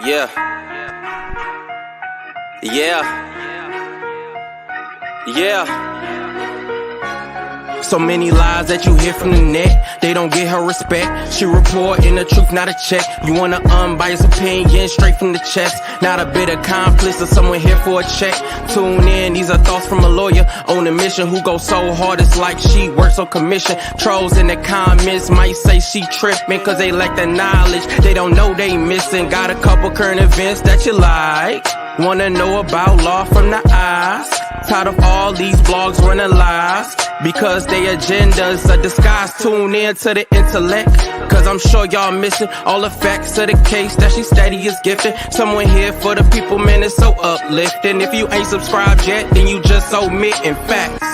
Yeah. Yeah. Yeah. So many lies that you hear from the net, they don't get her respect. She reporting the truth, not a check. You want an unbiased opinion straight from the chest, not a bit of conflict or someone here for a check. Tune in, these are thoughts from a lawyer on a mission who goes so hard it's like she works on commission. Trolls in the comments might say she tripping cause they lack the knowledge, they don't know they missing. Got a couple current events that you like, wanna know about law from the eyes. Tired of all these blogs running lies because their agendas are disguised. Tune in to the intellect, cause I'm sure y'all missing all the facts of the case that she steady is gifting. Someone here for the people, man, it's so uplifting. If you ain't subscribed yet, then you just omitting facts.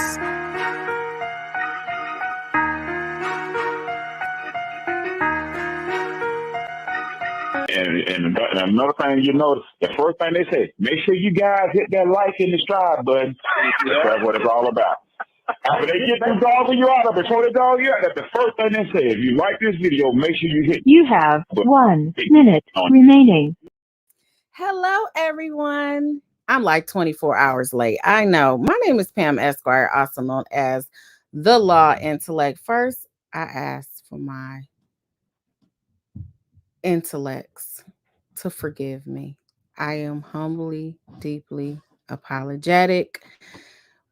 And another thing you notice, the first thing they say, make sure you guys hit that like and subscribe button. That's what it's all about. After they get them dogging you out, before they dog you out, that's the first thing they say. If you like this video, make sure you hit. You have 1 minute remaining. Hello, everyone. I'm like 24 hours late. I know. My name is Pam Esquire, also known as the Law Intellect. First, I asked for my intellects to forgive me. I am humbly, deeply apologetic.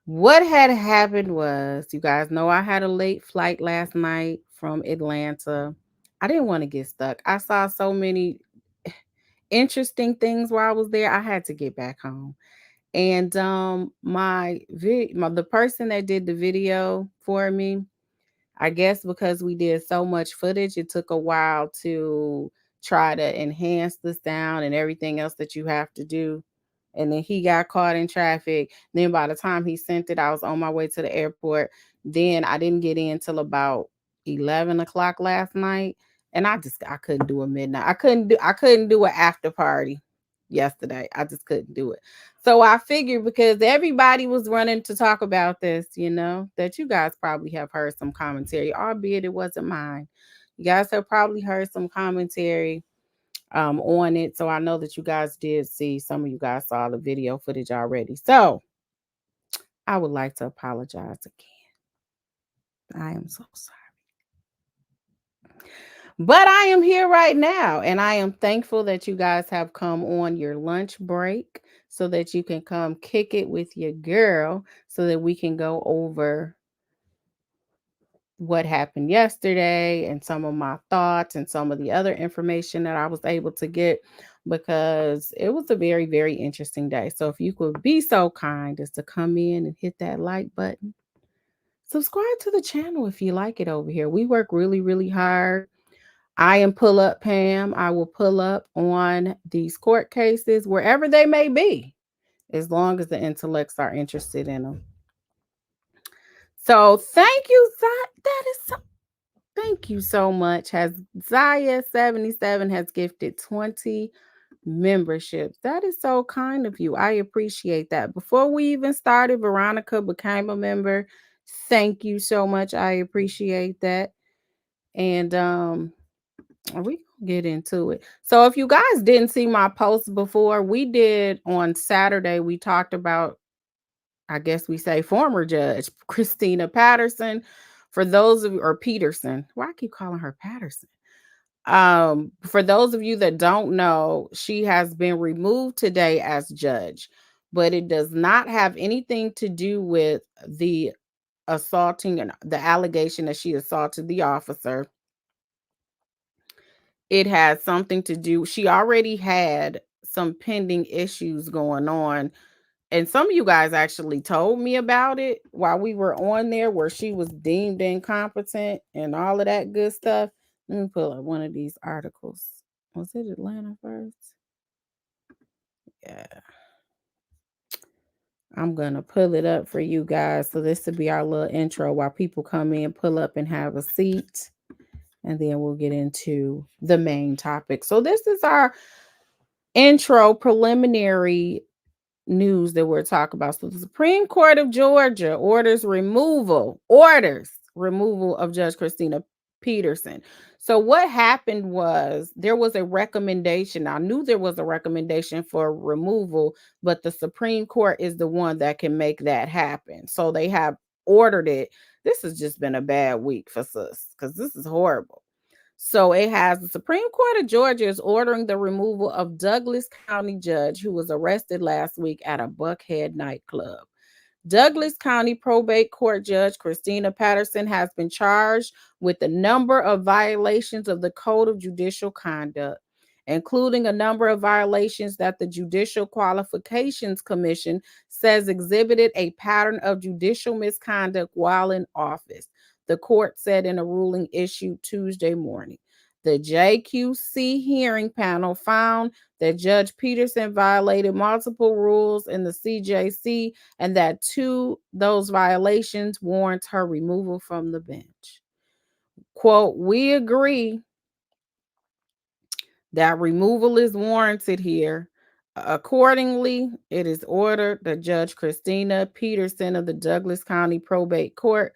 What had happened was, you guys know I had a late flight last night from Atlanta. I didn't want to get stuck. I saw so many interesting things while I was there. I had to get back home. And the person that did the video for me, I guess because we did so much footage, it took a while to try to enhance the sound and everything else that you have to do. And then he got caught in traffic. Then by the time he sent it, I was on my way to the airport. Then I didn't get in till about 11 o'clock last night. And I couldn't do a midnight. I couldn't do an after party yesterday. I just couldn't do it. So I figured, because everybody was running to talk about this, that you guys probably have heard some commentary, albeit it wasn't mine. You guys have probably heard some commentary on it. So I know that you guys did see, some of you guys saw the video footage already. So I would like to apologize again. I am so sorry. But I am here right now, and I am thankful that you guys have come on your lunch break so that you can come kick it with your girl so that we can go over what happened yesterday and some of my thoughts and some of the other information that I was able to get, because it was a very, very interesting day. So if you could be so kind as to come in and hit that like button, subscribe to the channel if you like it over here. We work really, really hard. I am Pull Up Pam. I will pull up on these court cases wherever they may be, as long as the intellects are interested in them. So thank you, thank you so much. Zaya77 has gifted 20 memberships. That is so kind of you. I appreciate that. Before we even started, Veronica became a member. Thank you so much. I appreciate that. And we get into it. So if you guys didn't see my post before, we did on Saturday, we talked about, I guess we say, former judge Christina Patterson. For those of you, or Peterson, why I keep calling her Patterson. For those of you that don't know, she has been removed today as judge, but it does not have anything to do with the assaulting and the allegation that she assaulted the officer. It has something to do, she already had some pending issues going on. And some of you guys actually told me about it while we were on there, where she was deemed incompetent and all of that good stuff. Let me pull up one of these articles. Was it Atlanta First? Yeah. I'm going to pull it up for you guys. So this will be our little intro while people come in, pull up and have a seat. And then we'll get into the main topic. So this is our intro preliminary news that we're talking about. So the Supreme Court of Georgia orders removal of Judge Christina Peterson. So what happened was there was a recommendation. I knew there was a recommendation for removal, but the Supreme Court is the one that can make that happen. So they have ordered it. This has just been a bad week for sis because this is horrible. So it has the Supreme Court of Georgia is ordering the removal of Douglas County judge who was arrested last week at a Buckhead nightclub. Douglas County Probate Court Judge Christina Patterson has been charged with a number of violations of the Code of Judicial Conduct, including a number of violations that the Judicial Qualifications Commission says exhibited a pattern of judicial misconduct while in office, the court said in a ruling issued Tuesday morning. The JQC hearing panel found that Judge Peterson violated multiple rules in the CJC and that those violations warrant her removal from the bench. Quote, we agree that removal is warranted here. Accordingly, it is ordered that Judge Christina Peterson of the Douglas County Probate Court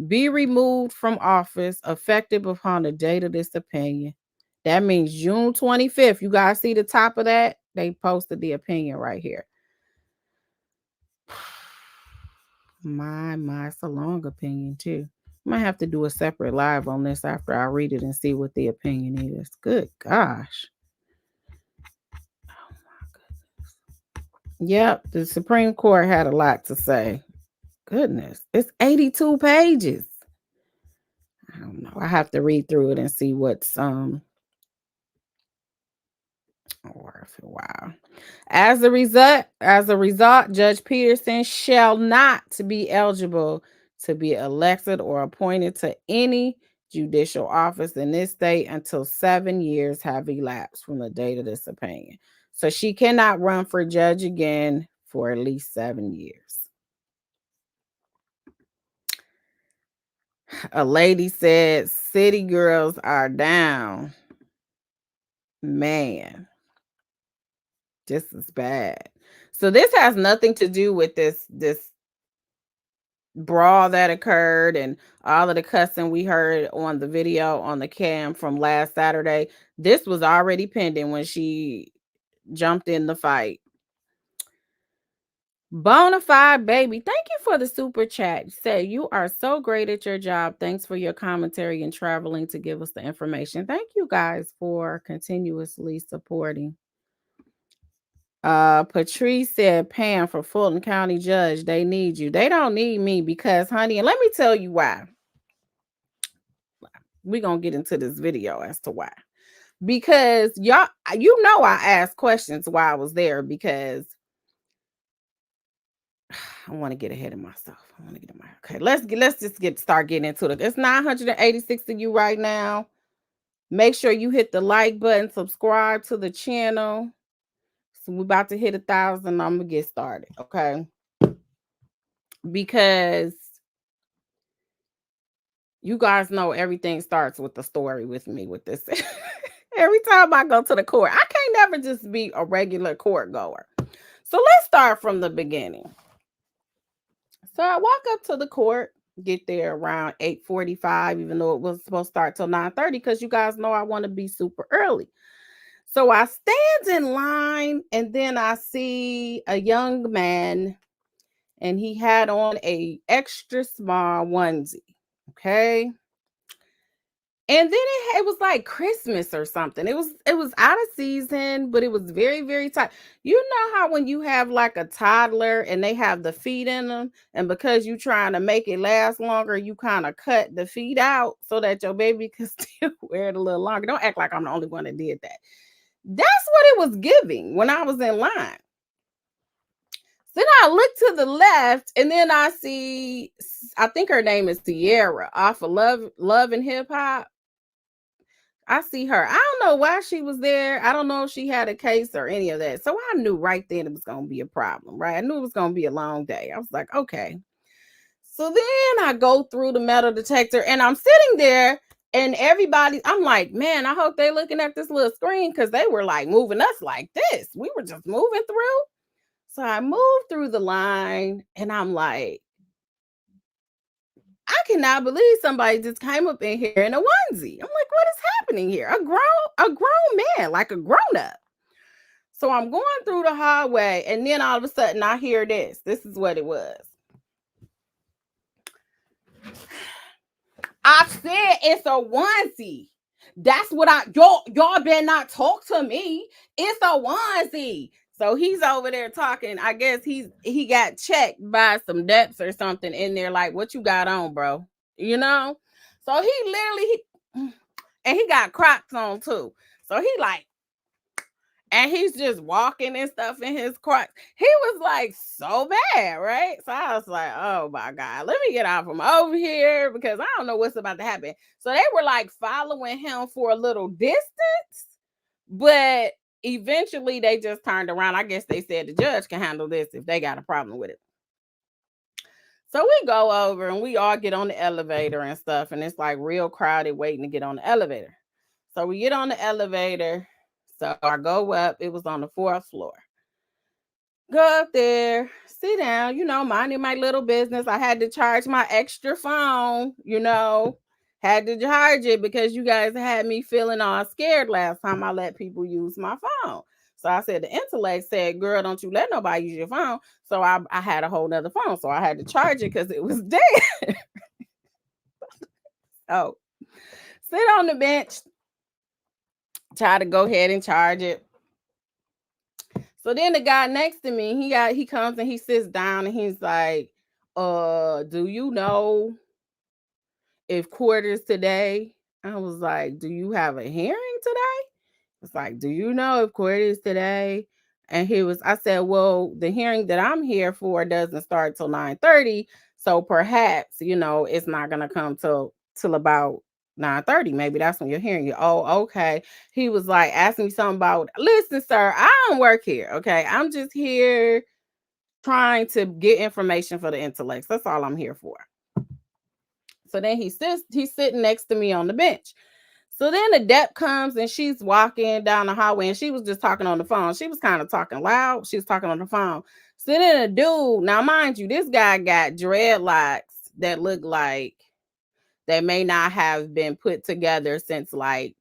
be removed from office effective upon the date of this opinion. That means June 25th. You guys see the top of that? They posted the opinion right here. My, it's a long opinion too. Might have to do a separate live on this after I read it and see what the opinion is. Good gosh. Oh my goodness. Yep, the Supreme Court had a lot to say. Goodness, it's 82 pages. I don't know. I have to read through it and see what's worth a while. As a result, Judge Peterson shall not be eligible to be elected or appointed to any judicial office in this state until 7 years have elapsed from the date of this opinion. So she cannot run for judge again for at least 7 years. A lady said, city girls are down. Man, this is bad. So this has nothing to do with this brawl that occurred and all of the cussing we heard on the video on the cam from last Saturday. This was already pending when she jumped in the fight. Bonafide baby, thank you for the super chat. Say you are so great at your job. Thanks for your commentary and traveling to give us the information. Thank you guys for continuously supporting. Patrice said, Pam for Fulton County Judge, they need you. They don't need me because, honey, and let me tell you why. We're gonna get into this video as to why. Because y'all, I asked questions while I was there because I want to get ahead of myself. Okay, let's just start getting into it. It's 986 of you right now. Make sure you hit the like button, subscribe to the channel. So we're about to hit 1,000. I'm gonna get started, okay? Because you guys know everything starts with the story with me with this. Every time I go to the court, I can't never just be a regular court goer. So let's start from the beginning. So I walk up to the court, get there around 8:45, even though it was supposed to start till 9:30, because you guys know I want to be super early. So I stand in line, and then I see a young man, and he had on a extra small onesie, okay? And then it was like Christmas or something. It was out of season, but it was very, very tight. You know how when you have like a toddler and they have the feet in them, and because you're trying to make it last longer, you kind of cut the feet out so that your baby can still wear it a little longer. Don't act like I'm the only one that did that. That's what it was giving when I was in line. Then I look to the left, and then I see, I think her name is Sierra off of Love and Hip Hop. I see her. I don't know why she was there. I don't know if she had a case or any of that. So I knew right then it was going to be a problem, right? I knew it was going to be a long day. I was like, okay. So then I go through the metal detector, and I'm sitting there, and everybody, I'm like, man, I hope they're looking at this little screen, because they were like moving us like this. We were just moving through. So I moved through the line, and I'm like, I cannot believe somebody just came up in here in a onesie. I'm like, what is happening here? A grown man, like a grown up. So I'm going through the hallway, and then all of a sudden I hear this. This is what it was. I said it's a onesie. That's what y'all better not talk to me. It's a onesie. So he's over there talking. I guess he got checked by some depths or something in there. Like, what you got on, bro? You know? So he literally, and he got Crocs on too. So he like, and he's just walking and stuff in his Crocs. He was like so bad, right? So I was like, oh my God, let me get out from over here because I don't know what's about to happen. So they were like following him for a little distance, but eventually they just turned around. I guess they said the judge can handle this if they got a problem with it. So we go over and we all get on the elevator and stuff. And it's like real crowded waiting to get on the elevator. So we get on the elevator. So I go up. It was on the 4th floor. Go up there, sit down, minding my little business. I had to charge my extra phone, had to charge it because you guys had me feeling all scared last time I let people use my phone. So I said, the intellect said, girl, don't you let nobody use your phone. So I had a whole nother phone. So I had to charge it because it was dead. Oh, sit on the bench, try to go ahead and charge it. So then the guy next to me, he comes and he sits down and he's like, do you know if court is today? I was like, do you have a hearing today? It's like, do you know if court is today? And I said, well, the hearing that I'm here for doesn't start till 9:30. So perhaps, it's not gonna come till about 9:30. Maybe that's when you're hearing you. Oh, okay. He was like asking me something about, listen, sir, I don't work here. Okay. I'm just here trying to get information for the intellects. That's all I'm here for. So then he's sitting next to me on the bench. So then the dep comes and she's walking down the hallway and she was just talking on the phone. She was kind of talking loud. She was talking on the phone. So then a dude, now mind you, this guy got dreadlocks that look like they may not have been put together since like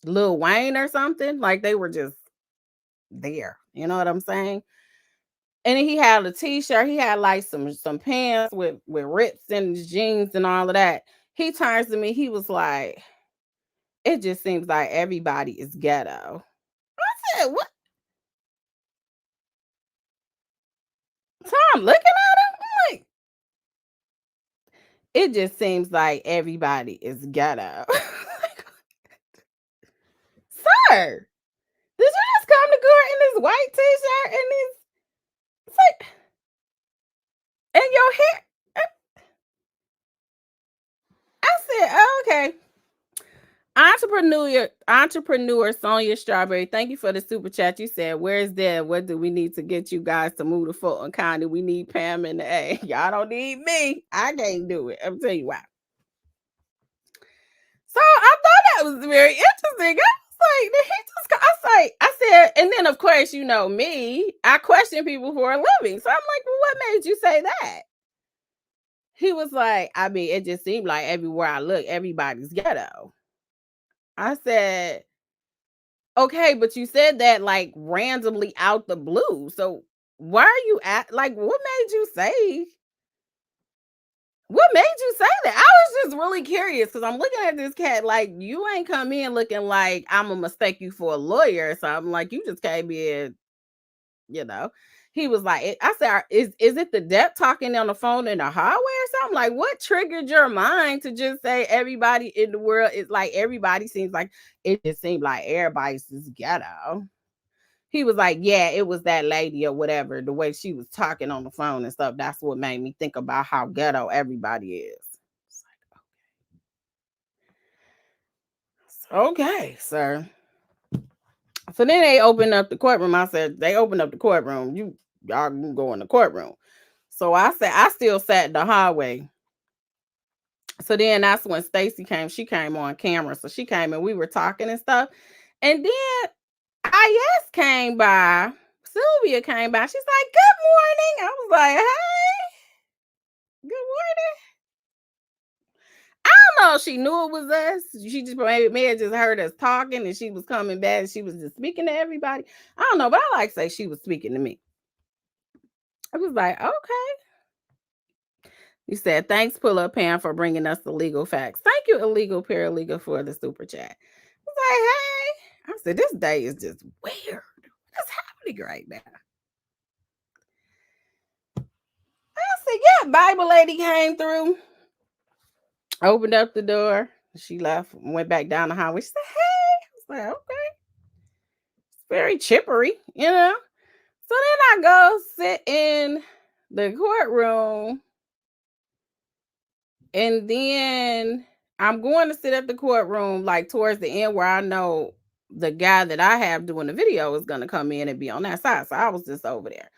Lil Wayne or something. Like they were just there. You know what I'm saying? And then he had a t-shirt. He had like some pants with rips in his jeans and all of that. He turns to me. He was like, it just seems like everybody is ghetto. I said, what? So I'm looking at him. I'm like, it just seems like everybody is ghetto. Sir, did you just come to court in this white t-shirt and this? It's like, and your hair? I said, oh, okay. Entrepreneur Sonia Strawberry, thank you for the super chat. You said, where's Deb? What do we need to get you guys to move to Fulton County? We need Pam and the A. Y'all don't need me. I can't do it. I'll tell you why. So I thought that was very interesting. I was like, did he just I said, and then of course, me, I question people for a living. So I'm like, well, what made you say that? He was like, I mean, it just seemed like everywhere I look, everybody's ghetto. I said, okay, but you said that like randomly out the blue. So why are you what made you say? What made you say that? I was just really curious because I'm looking at this cat like you ain't come in looking like I'm gonna mistake you for a lawyer or something. Like you just came in, He was like, I said, is it the dep talking on the phone in the hallway or something? Like, what triggered your mind to just say everybody in the world is like, everybody seems like, it just seemed like everybody's just ghetto. He was like, yeah, it was that lady or whatever, the way she was talking on the phone and stuff. That's what made me think about how ghetto everybody is. It's like, okay, sir. So then they opened up the courtroom. I said, they opened up the courtroom. Y'all can go in the courtroom. So I said, I still sat in the hallway. So then that's when Stacy came. She came on camera. So she came and we were talking and stuff. And then IS came by. Sylvia came by. She's like, good morning. I was like, hey, good morning. don't know if she knew it was us. She just may have just heard us talking and she was coming back and she was just speaking to everybody. I don't know, but I like to say she was speaking to me. I was like, okay. He said, thanks, Pull Up Pam, for bringing us the legal facts. Thank you, Illegal Paralegal, for the super chat. I was like, hey. I said, this day is just weird. What's happening right now? I said, yeah, Bible lady came through, opened up the door. She left, went back down the hallway. She said, hey. I was like, okay. It's very chippery, you know? So then I go sit in the courtroom. And then I'm going to sit at the courtroom, like towards the end where I know the guy that I have doing the video is going to come in and be on that side. So I was just over there.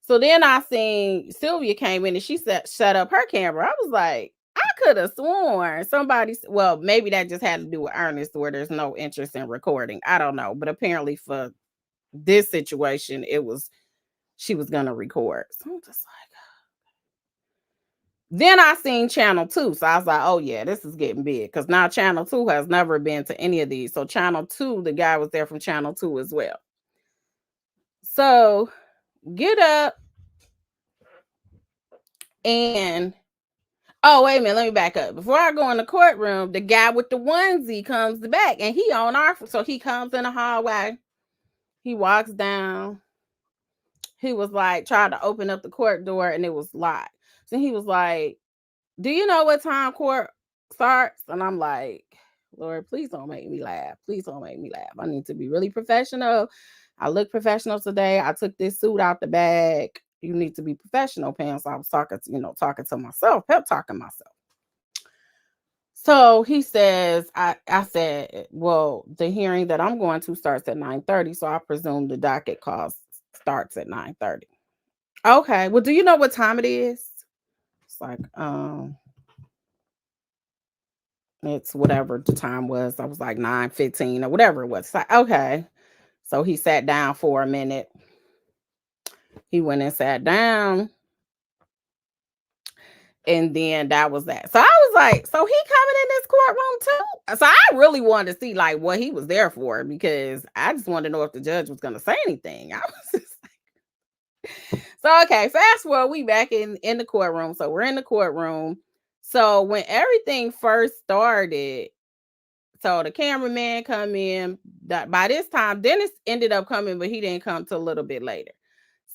So then I seen Sylvia came in and she shut up her camera. I was like, I could have sworn somebody, well, maybe that just had to do with Ernest where there's no interest in recording. I don't know. But apparently for this situation, she was going to record. So I'm just like, then I seen Channel 2. So I was like, oh, yeah, this is getting big. Because now Channel 2 has never been to any of these. So Channel 2, the guy was there from Channel 2 as well. So get up. And, oh, wait a minute. Let me back up. Before I go in the courtroom, the guy with the onesie comes back. And he on our, so he comes in the hallway. He walks down. He was like, trying to open up the court door and it was locked. So he was like, do you know what time court starts? And I'm like, Lord, please don't make me laugh. Please don't make me laugh. I need to be really professional. I look professional today. I took this suit out the bag. You need to be professional, Pam. So I was talking to myself, pep talking myself. So he says, I said, well, the hearing that I'm going to starts at 9:30. So I presume the docket call starts at 9:30. Okay. Well, do you know what time it is? It's like, it's whatever the time was. I was like 9:15 or whatever it was. It's like, okay. So he sat down for a minute. He went and sat down. And then that was that. So I was like, so he coming in this courtroom too? So I really wanted to see like what he was there for because I just wanted to know if the judge was going to say anything. I was just like, so okay, fast forward, we back in the courtroom. So we're in the courtroom. So when everything first started, so the cameraman come in. By this time, Dennis ended up coming, but he didn't come till a little bit later.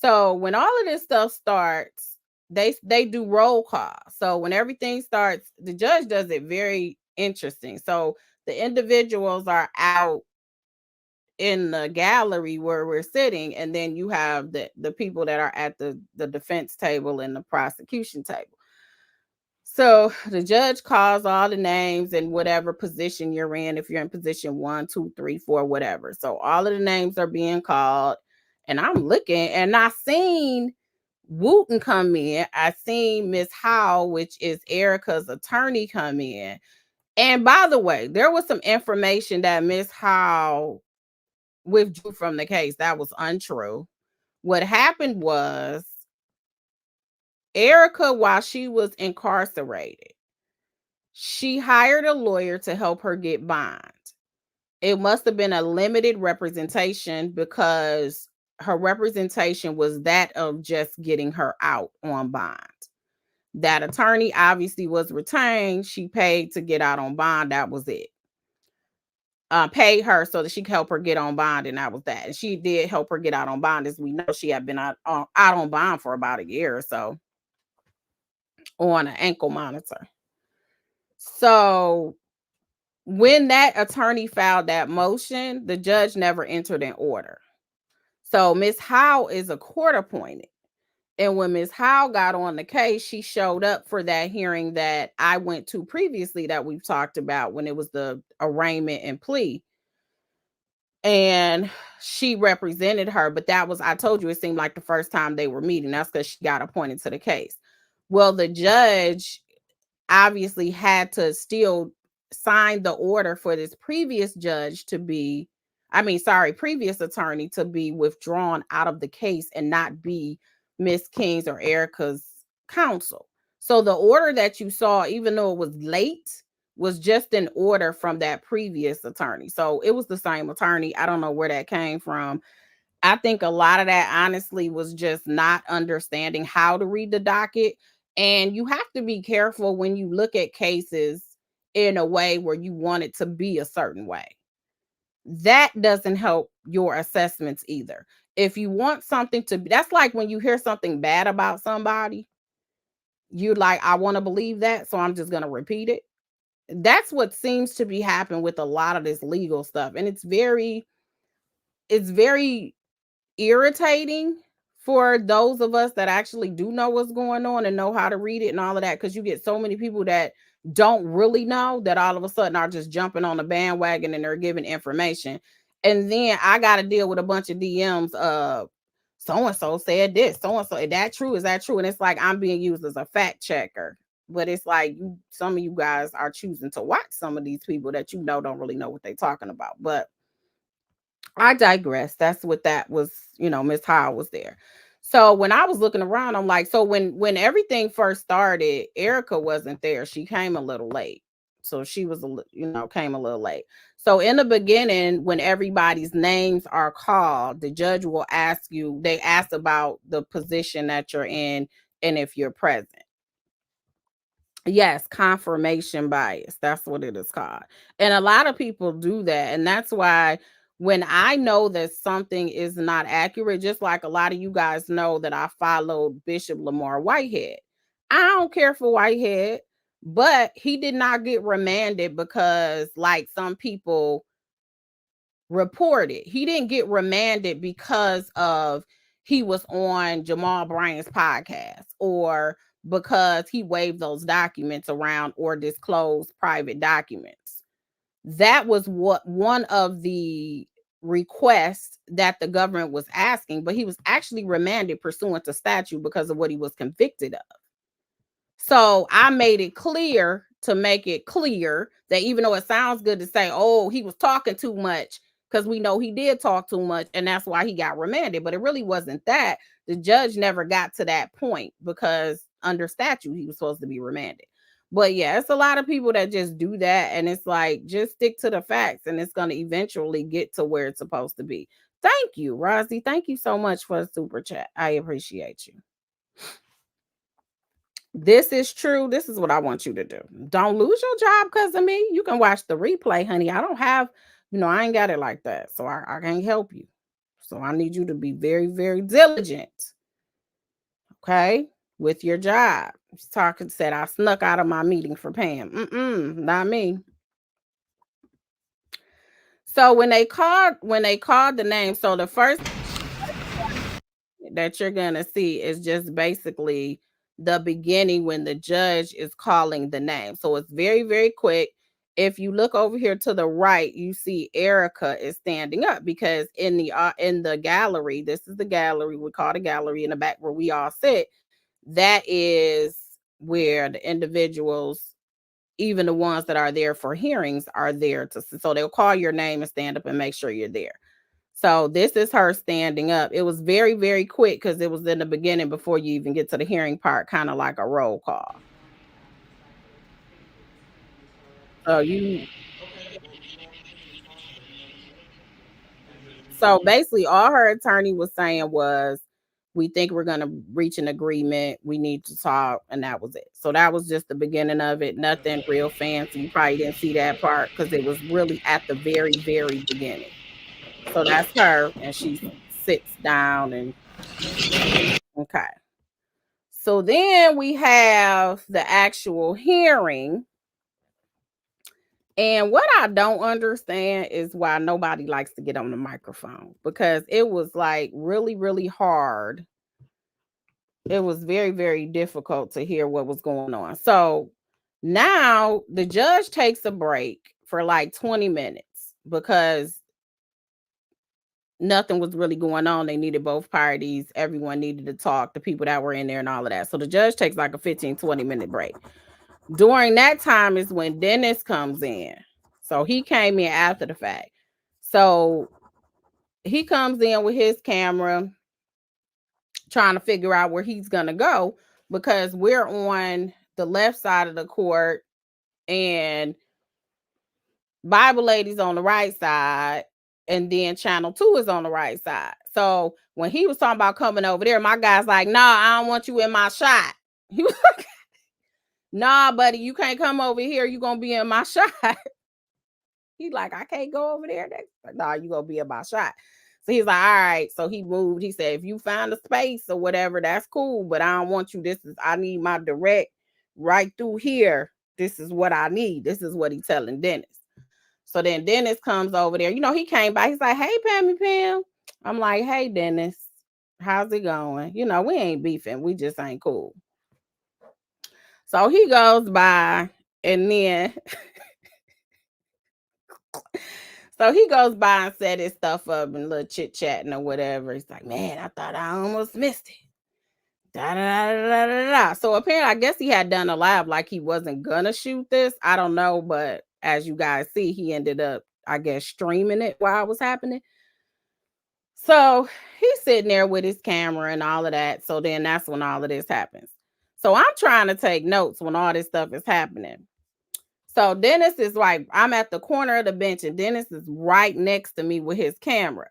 So when all of this stuff starts, they do roll call. So when everything starts, the judge does it very interesting. So the individuals are out in the gallery where we're sitting, and then you have the people that are at the defense table and the prosecution table. So the judge calls all the names and whatever position you're in, if you're in position 1, 2, 3, 4, whatever. So all of the names are being called, and I'm looking, and I seen Wooten come in. I seen Miss Howe, which is Ericka's attorney, come in. And by the way, there was some information that Miss Howe withdrew from the case. That was untrue. What happened was Ericka, while she was incarcerated, she hired a lawyer to help her get bond. It must have been a limited representation because her representation was that of just getting her out on bond. That attorney obviously was retained. She paid to get out on bond. That was it. Paid her so that she could help her get on bond, and that was that. And she did help her get out on bond. As we know, she had been out on bond for about a year or so on an ankle monitor. So when that attorney filed that motion, the judge never entered an order. So Miss Howe is a court appointed. And when Miss Howe got on the case, she showed up for that hearing that I went to previously that we've talked about when it was the arraignment and plea. And she represented her, but that was, I told you, it seemed like the first time they were meeting. That's because she got appointed to the case. Well, the judge obviously had to still sign the order for this previous judge to be, previous attorney to be withdrawn out of the case and not be Miss King's or Ericka's counsel. So the order that you saw, even though it was late, was just an order from that previous attorney. So it was the same attorney. I don't know where that came from. I think a lot of that honestly was just not understanding how to read the docket. And you have to be careful when you look at cases in a way where you want it to be a certain way. That doesn't help your assessments either. If you want something to be, that's like when you hear something bad about somebody, you're like, I want to believe that, so I'm just going to repeat it. That's what seems to be happening with a lot of this legal stuff. And it's very irritating for those of us that actually do know what's going on and know how to read it and all of that, because you get so many people that don't really know that all of a sudden are just jumping on the bandwagon and they're giving information. And then I got to deal with a bunch of DMs of so-and-so said this, so-and-so, is that true? Is that true? And it's like I'm being used as a fact checker. But it's like some of you guys are choosing to watch some of these people that you know don't really know what they're talking about. But I digress. That's what that was, Miss Howell was there. So when I was looking around, I'm like, so when everything first started, Ericka wasn't there. She came a little late. So she was came a little late. So in the beginning, when everybody's names are called, the judge will they ask about the position that you're in and if you're present. Yes, confirmation bias. That's what it is called. And a lot of people do that. And that's why when I know that something is not accurate, just like a lot of you guys know that I followed Bishop Lamar Whitehead. I don't care for Whitehead, but he did not get remanded because, like some people reported, he didn't get remanded because of he was on Jamal Bryant's podcast or because he waved those documents around or disclosed private documents. That was what one of the requests that the government was asking, but he was actually remanded pursuant to statute because of what he was convicted of. So I made it clear to make it clear that even though it sounds good to say, oh, he was talking too much, because we know he did talk too much and that's why he got remanded, but it really wasn't that. The judge never got to that point because under statute he was supposed to be remanded. But yeah, it's a lot of people that just do that, and it's like, just stick to the facts and it's going to eventually get to where it's supposed to be. Thank you, Rosie. Thank you so much for the super chat. I appreciate you. This is true. This is what I want you to do. Don't lose your job because of me. You can watch the replay, honey. I don't have, I ain't got it like that. So I can't help you. So I need you to be very, very diligent. Okay? With your job. Said I snuck out of my meeting for Pam. Not me. So when they called the name, so the first that you're gonna see is just basically the beginning when the judge is calling the name. So it's very, very quick. If you look over here to the right, you see Ericka is standing up because in the gallery, this is the gallery, we call the gallery in the back where we all sit. That is where the individuals, even the ones that are there for hearings, are there so they'll call your name and stand up and make sure you're there. So this is her standing up. It was very, very quick because it was in the beginning before you even get to the hearing part, kind of like a roll call. So basically all her attorney was saying was, we think we're going to reach an agreement. We need to talk. And that was it. So that was just the beginning of it. Nothing real fancy. You probably didn't see that part because it was really at the very, very beginning. So that's her. And she sits down and okay. So then we have the actual hearing. And what I don't understand is why nobody likes to get on the microphone, because it was like really, really hard. It was very, very difficult to hear what was going on. So now the judge takes a break for like 20 minutes because nothing was really going on. They needed both parties. Everyone needed to talk, the people that were in there and all of that. So the judge takes like a 15, 20-minute break. During that time is when Dennis comes in. So he came in after the fact. So he comes in with his camera trying to figure out where he's going to go because we're on the left side of the court and Bible lady's on the right side, and then channel 2 is on the right side. So when he was talking about coming over there, my guy's like, nah, I don't want you in my shot. He was like, nah, buddy, you can't come over here. You're gonna be in my shot. He's like, I can't go over there. Nah, you gonna be in my shot. So he's like, all right. So he moved. He said, if you find a space or whatever, that's cool. But I don't want you. I need my direct right through here. This is what I need. This is what he's telling Dennis. So then Dennis comes over there. He came by. He's like, hey, Pammy Pam. I'm like, hey, Dennis, how's it going? We ain't beefing. We just ain't cool. So he goes by, and then so he goes by and set his stuff up and little chit chatting or whatever. He's like, man, I thought I almost missed it. Da, da, da, da, da, da. So apparently, I guess he had done a live like he wasn't gonna shoot this. I don't know, but as you guys see, he ended up, I guess, streaming it while it was happening. So he's sitting there with his camera and all of that. So then that's when all of this happens. So I'm trying to take notes when all this stuff is happening. So Dennis is like, I'm at the corner of the bench, and Dennis is right next to me with his camera.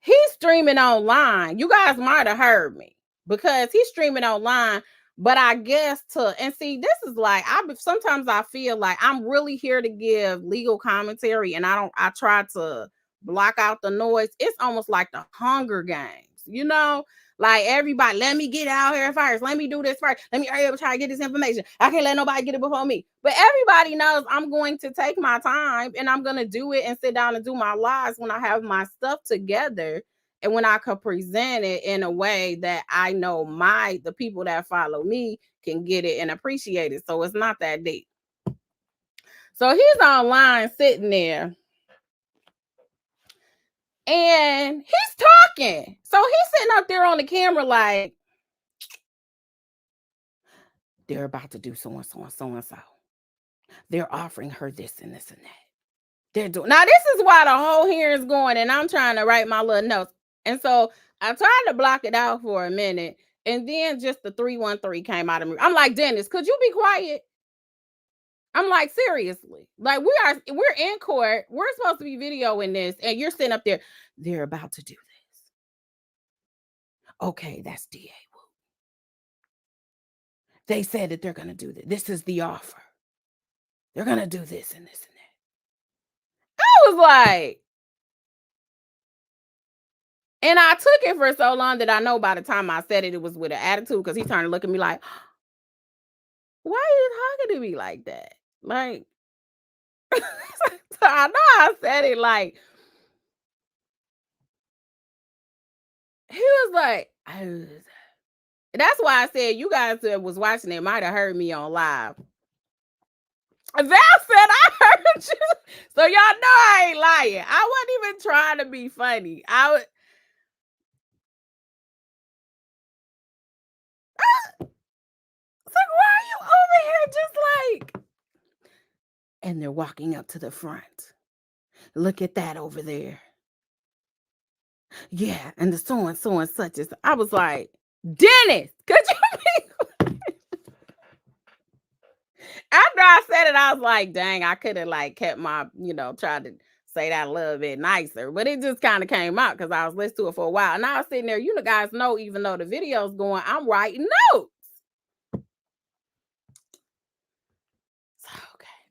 He's streaming online. You guys might have heard me because he's streaming online. But I guess and see, this is like, sometimes I feel like I'm really here to give legal commentary, and I try to block out the noise. It's almost like the Hunger Games, like everybody, let me get out here first. Let me do this first. Let me hurry up and try to get this information. I can't let nobody get it before me. But everybody knows I'm going to take my time, and I'm going to do it and sit down and do my lives when I have my stuff together, and when I could present it in a way that I know the people that follow me can get it and appreciate it. So it's not that deep. So he's online sitting there, and he's talking. So he's sitting up there on the camera like, they're about to do so and so and so and so. They're offering her this and this and that. They're doing. Now, this is why the whole hearing is going, and I'm trying to write my little notes. And so I tried to block it out for a minute, and then just the 313 came out of me. I'm like, Dennis, could you be quiet? I'm like, seriously. Like, we're in court. We're supposed to be videoing this, and you're sitting up there. They're about to do this. Okay, that's DA. They said that they're going to do this. This is the offer. They're going to do this and this and that. I was like, and I took it for so long that I know by the time I said it, it was with an attitude, because he turned to look at me like, why are you talking to me like that? Like, so I know I said it like, he was like, that's why I said you guys that was watching it might have heard me on live. Val said I heard you. So y'all know I ain't lying. I wasn't even trying to be funny. It's like, why are you over here just like? And they're walking up to the front. Look at that over there. Yeah, and the so and so and such is. I was like, Dennis, could you be? After I said it, I was like, dang, I could have like kept my, tried to say that a little bit nicer, but it just kind of came out because I was listening to it for a while. And I was sitting there, guys know, even though the video's going, I'm writing notes. Okay.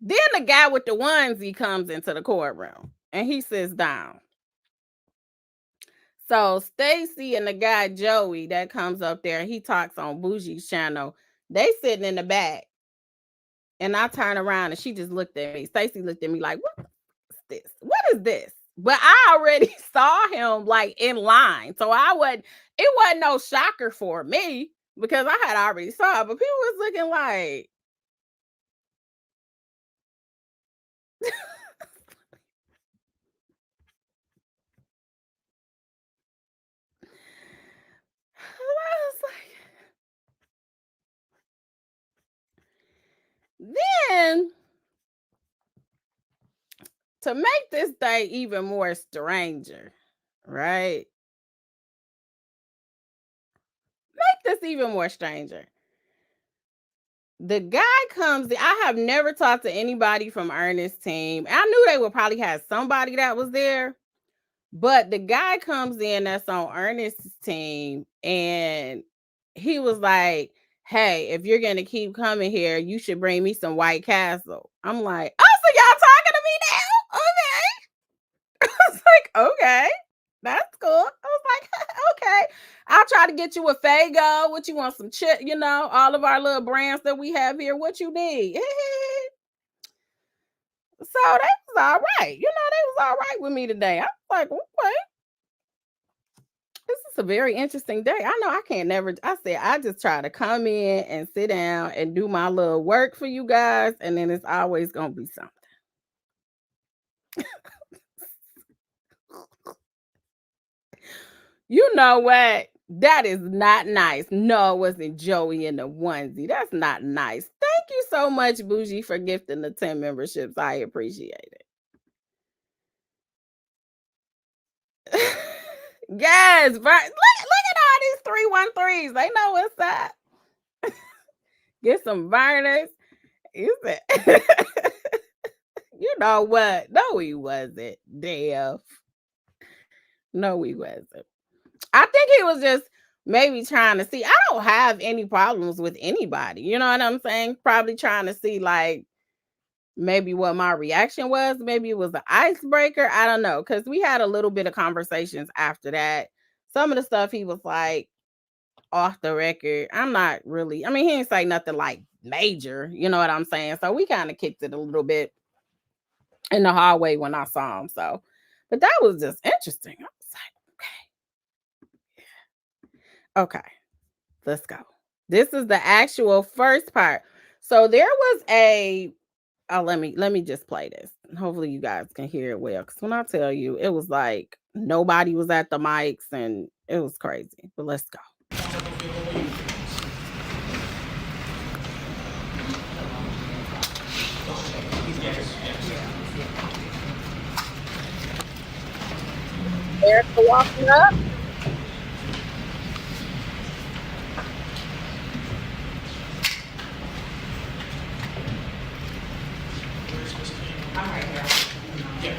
Then the guy with the onesie comes into the courtroom and he sits down. So Stacy and the guy Joey that comes up there, he talks on Bougie's channel. They sitting in the back. And I turn around and she just looked at me. Stacy looked at me like, what is this? What is this? But I already saw him like in line. So it wasn't no shocker for me because I had already saw it. But people was looking like, I was like, then to make this thing even more stranger, right? Make this even more stranger. the guy comes in. I have never talked to anybody from Ernest's team. I knew they would probably have somebody that was there, but the guy comes in that's on Ernest's team, and he was like, "Hey, if you're gonna keep coming here, you should bring me some White Castle." I'm like, "Oh, so y'all talking to me now? Okay." I was like, "Okay, that's cool." I was like, "Okay, I'll try to get you a Fago. What you want? Some chip? You know, all of our little brands that we have here. What you need?" So that was all right. You know, they was all right with me today. I was like, "Okay, this is a very interesting day." I know I can't never. I said I just try to come in and sit down and do my little work for you guys, and then it's always gonna be something. You know what? That is not nice. No, it wasn't Joey in the onesie. That's not nice. Thank you so much, Bougie, for gifting the 10 memberships. I appreciate it. Yes, look at all these 313s. They know what's up. Get some burners. You said, you know what? No, he wasn't. Deaf. No, he wasn't. I think he was just maybe trying to see. I don't have any problems with anybody. You know what I'm saying? Probably trying to see like maybe what my reaction was. Maybe it was an icebreaker. I don't know. Because we had a little bit of conversations after that. Some of the stuff he was like off the record. I'm not really, I mean, he didn't say nothing like major. You know what I'm saying? So we kind of kicked it a little bit in the hallway when I saw him. So, but that was just interesting. I was like, okay, let's go. This is the actual first part. So there was a let me just play this. Hopefully you guys can hear it well. Because when I tell you, it was like nobody was at the mics and it was crazy. But let's go. Ericka walking up. I'm right here. Yeah.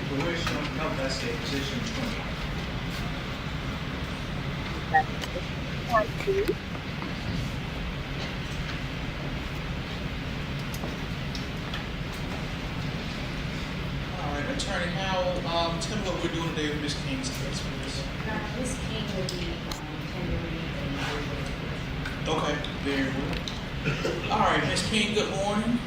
But where's your help desk at position 20? All right, Attorney Howell, tell me what we're doing today with Ms. King's case, please. Ms. King will be tendering a Okay, very well. All right, Ms. King, good morning.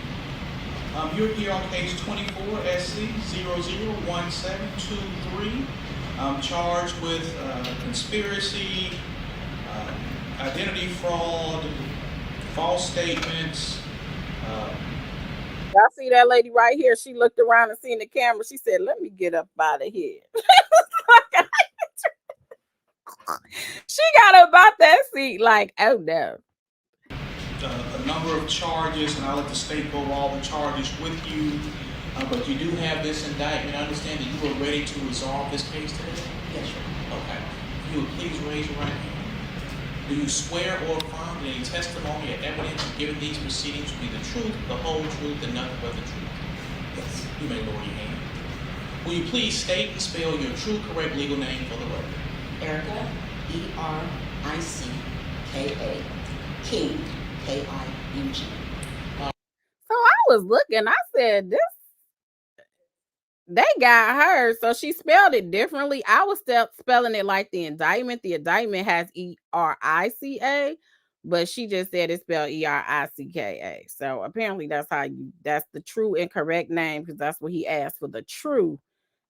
You're here on case 24 SC 001723, charged with conspiracy, identity fraud, false statements. Y'all see that lady right here? She looked around and seen the camera. She said, "Let me get up out of here." She got up out that seat like, oh no. A number of charges, and I'll let the state go over all the charges with you. But you do have this indictment. I understand that you are ready to resolve this case today? Yes, sir. Okay. If you would please raise your right hand. Do you swear or affirm that any testimony or evidence given these proceedings will be the truth, the whole truth, and nothing but the truth? Yes. You may lower your hand. Will you please state and spell your true, correct legal name for the record? Ericka, Ericka. King, King. So I was looking, I said, they got her. So she spelled it differently. I was spelling it like the indictment. The indictment has Ericka, but she just said it's spelled Ericka. So apparently that's the true and correct name, because that's what he asked for, the true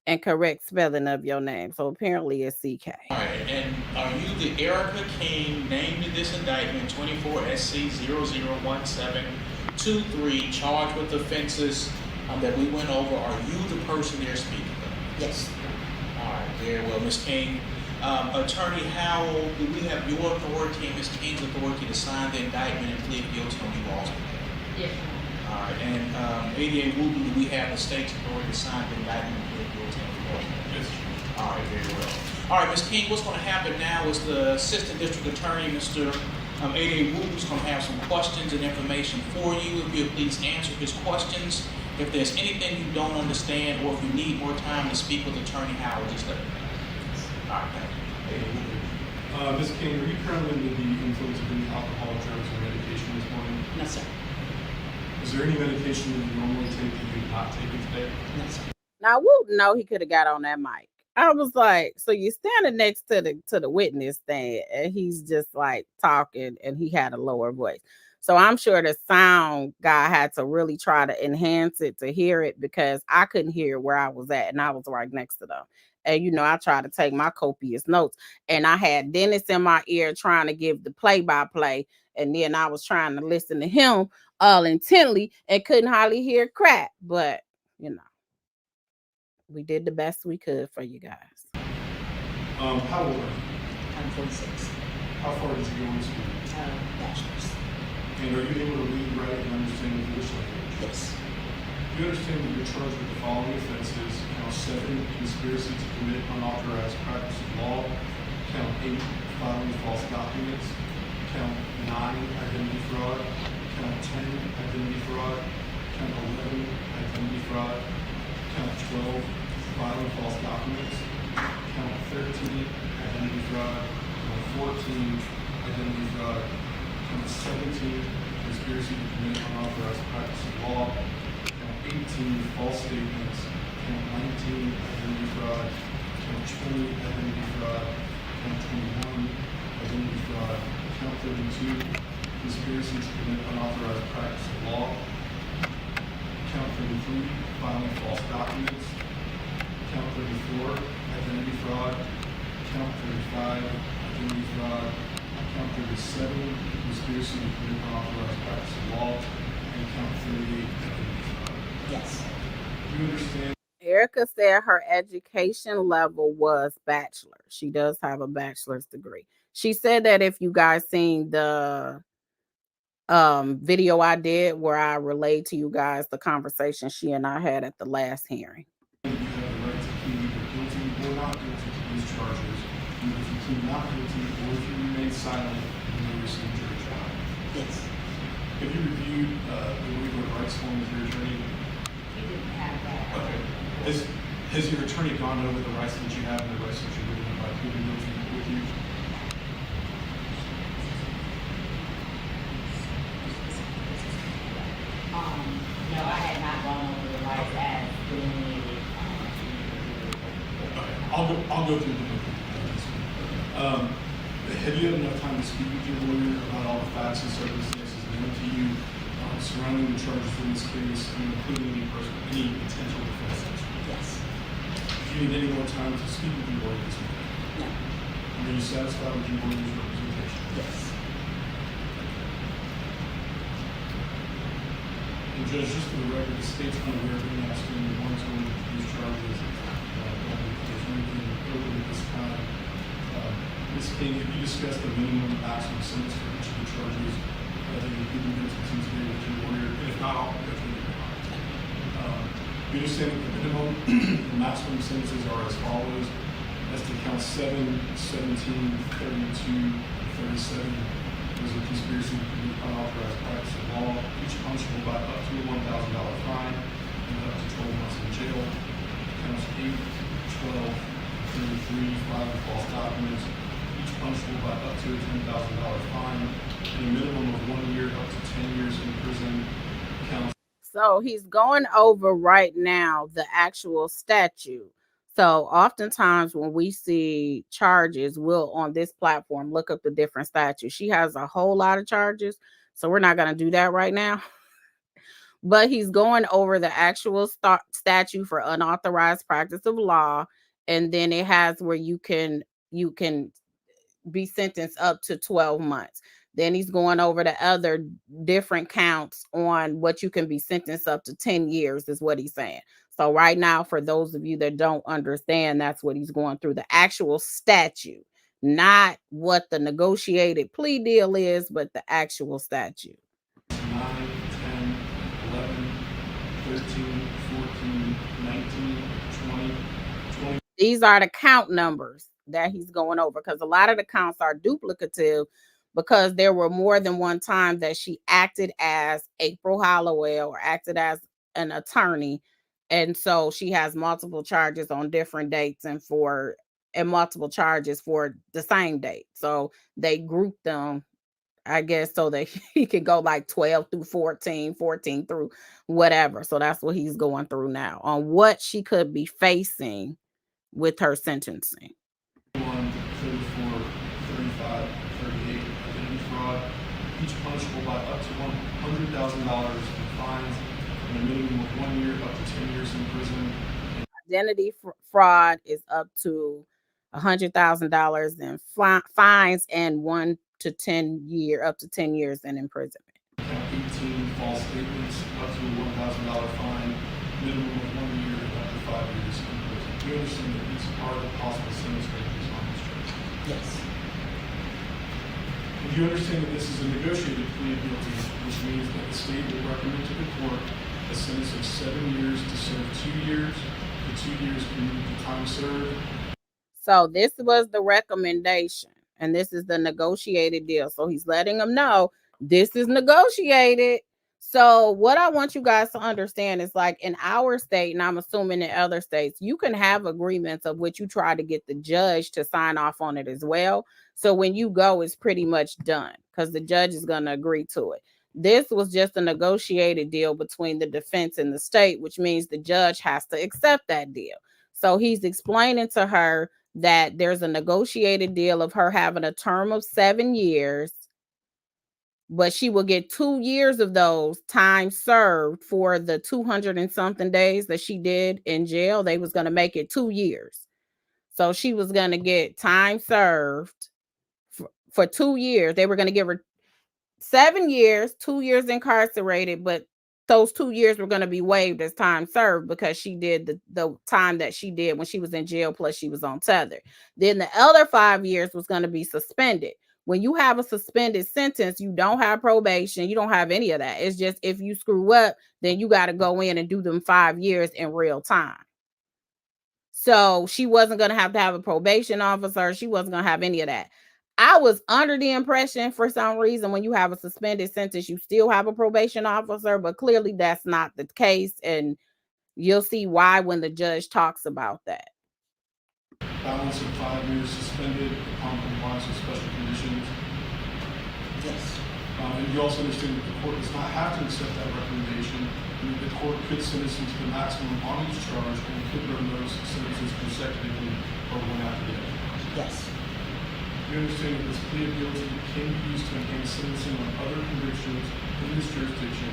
and correct spelling of your name. So apparently it's CK. All right, and are you the Ericka King named in this indictment 24 SC 001723, charged with offenses that we went over? Are you the person they're speaking of? Yes. All right, very well, Ms. King. Attorney Howell, do we have your authority and Ms. King's authority to sign the indictment and plead guilty on you all's behalf? Yes. All right, and ADA Wooten, do we have the state's authority to sign the indictment and plead guilty on you all's behalf? Yes. All right, very well. All right, Ms. King, what's going to happen now is the Assistant District Attorney, Mr. A.A. Woo's going to have some questions and information for you. If you'll please answer his questions. If there's anything you don't understand or if you need more time to speak with Attorney Howard, just let me know. All right, thank you. A.A. Wu. Ms. King, are you currently under the influence of any alcohol, drugs, or medication this morning? No, sir. Is there any medication that you normally take that you did not take today? No, sir. Now, Whoop, no, he could have got on that mic. I was like, so you're standing next to the witness stand, and he's just like talking, and he had a lower voice. So I'm sure the sound guy had to really try to enhance it to hear it, because I couldn't hear where I was at, and I was right next to them. And you know, I tried to take my copious notes, and I had Dennis in my ear trying to give the play-by-play, and then I was trying to listen to him all intently and couldn't hardly hear crap. But you know, we did the best we could for you guys. How old are you? I'm 46. How far did you go in school? Bachelor's. And are you able to read, write, and understand English language? Yes. Do you understand that you're charged with the following offenses? Count 7, conspiracy to commit unauthorized practice of law. Count 8, filing false documents. Count 9, identity fraud. Count 10, identity fraud. Count 11, identity fraud. Count 12, filing false documents. Count 13, identity fraud. Count 14, identity fraud. Count 17, conspiracy to commit unauthorized practice of law. Count 18, false statements. Count 19, identity fraud. Count 20, identity fraud. Count 21, identity fraud. Count 32, conspiracy to commit unauthorized practice of law. Count 33, filing false documents. Count 34, identity fraud. Count 35, identity fraud. Count 37, conspiracy to commit unauthorized practice of law. And count 38, identity fraud. Yes. Do you understand? Ericka said her education level was bachelor. She does have a bachelor's degree. She said that if you guys seen the video I did where I relayed to you guys the conversation she and I had at the last hearing. You have the right to plead either guilty or not guilty to these charges. And if you plead not guilty or if you remain silent, you may receive jury trial. Yes. Have you reviewed the waiver of rights form with your attorney? You didn't have that. Okay. Has your attorney gone over the rights that you have and the rights that you're given by pleading guilty with you? No, I had not gone over the rights as delineated. Okay. I'll go through the book. Have you had enough time to speak with your lawyer about all the facts and circumstances known to you surrounding the charges in this case, including any potential defenses? Yes. Do you need any more time to speak with your lawyer this morning? No. Are you satisfied with your lawyer's representation? Yes. And Judge, just for the record, the state's unaware of any outstanding warrants on these charges. There's anything open at this time. Ms. King, have you discussed the minimum and maximum sentence for each of the charges that you're pleading guilty to today with your lawyer? And if not, I'll go through it. You understand that the minimum and maximum sentences are as follows. As to count 7, 17, 32, 37, was a conspiracy to commit unauthorized practice of law, each punishable by up to a $1,000 fine and up to 12 months in jail. Counts 8, 12, 33, filing false documents, each punishable by up to a $10,000 fine and a minimum of 1 year up to 10 years in prison. Counts. So he's going over right now the actual statute. So oftentimes when we see charges, we'll on this platform look up the different statutes. She has a whole lot of charges, so we're not going to do that right now. But he's going over the actual statute for unauthorized practice of law, and then it has where you can be sentenced up to 12 months. Then he's going over the other different counts on what you can be sentenced up to 10 years is what he's saying. So right now, for those of you that don't understand, that's what he's going through, the actual statute, not what the negotiated plea deal is, but the actual statute. 9, 10, 11, 13, 14, 19, 20, 20. These are the count numbers that he's going over, because a lot of the counts are duplicative, because there were more than one time that she acted as April Hollowell or acted as an attorney. And so she has multiple charges on different dates and multiple charges for the same date. So they grouped them, I guess, so that he could go like 12 through 14, 14 through whatever. So that's what he's going through now on what she could be facing with her sentencing. 34, 35, 38, identity fraud, each punishable by up to $100,000 in fines and a minimum of 1 year up to 10 years in prison. Identity fraud is up to $100,000 in fines and up to 10 years in imprisonment. 18 false statements, up to a $1,000 fine, minimum of 1 year up to 5 years in prison. Do you understand that these are the possible sentence ranges on this charge? Yes. And do you understand that this is a negotiated plea of guilty, which means that the state will recommend to the court a sentence of 7 years to serve 2 years. The 2 years can move to time served. So this was the recommendation, and this is the negotiated deal. So he's letting them know this is negotiated. So what I want you guys to understand is, like, in our state, and I'm assuming in other states, you can have agreements of which you try to get the judge to sign off on it as well. So when you go, it's pretty much done because the judge is going to agree to it. This was just a negotiated deal between the defense and the state, which means the judge has to accept that deal. So he's explaining to her that there's a negotiated deal of her having a term of 7 years, but she will get 2 years of those time served for the 200 and something days that she did in jail. They was going to make it 2 years. So she was going to get time served for 2 years. They were going to give her 7 years, 2 years incarcerated, but those 2 years were going to be waived as time served because she did the time that she did when she was in jail, plus she was on tether. Then the other 5 years was going to be suspended. When you have a suspended sentence, you don't have probation, you don't have any of that. It's just if you screw up, then you got to go in and do them 5 years in real time. So she wasn't going to have a probation officer. She wasn't going to have any of that. I was under the impression for some reason when you have a suspended sentence, you still have a probation officer, but clearly that's not the case. And you'll see why when the judge talks about that. Balance of 5 years suspended upon compliance with special conditions. Yes. And you also understand that the court does not have to accept that recommendation. And the court could sentence you to the maximum on each charge and could run those sentences consecutively or one after the other. Yes. You understand that this plea of guilty can be used to enhance sentencing on other convictions in this jurisdiction,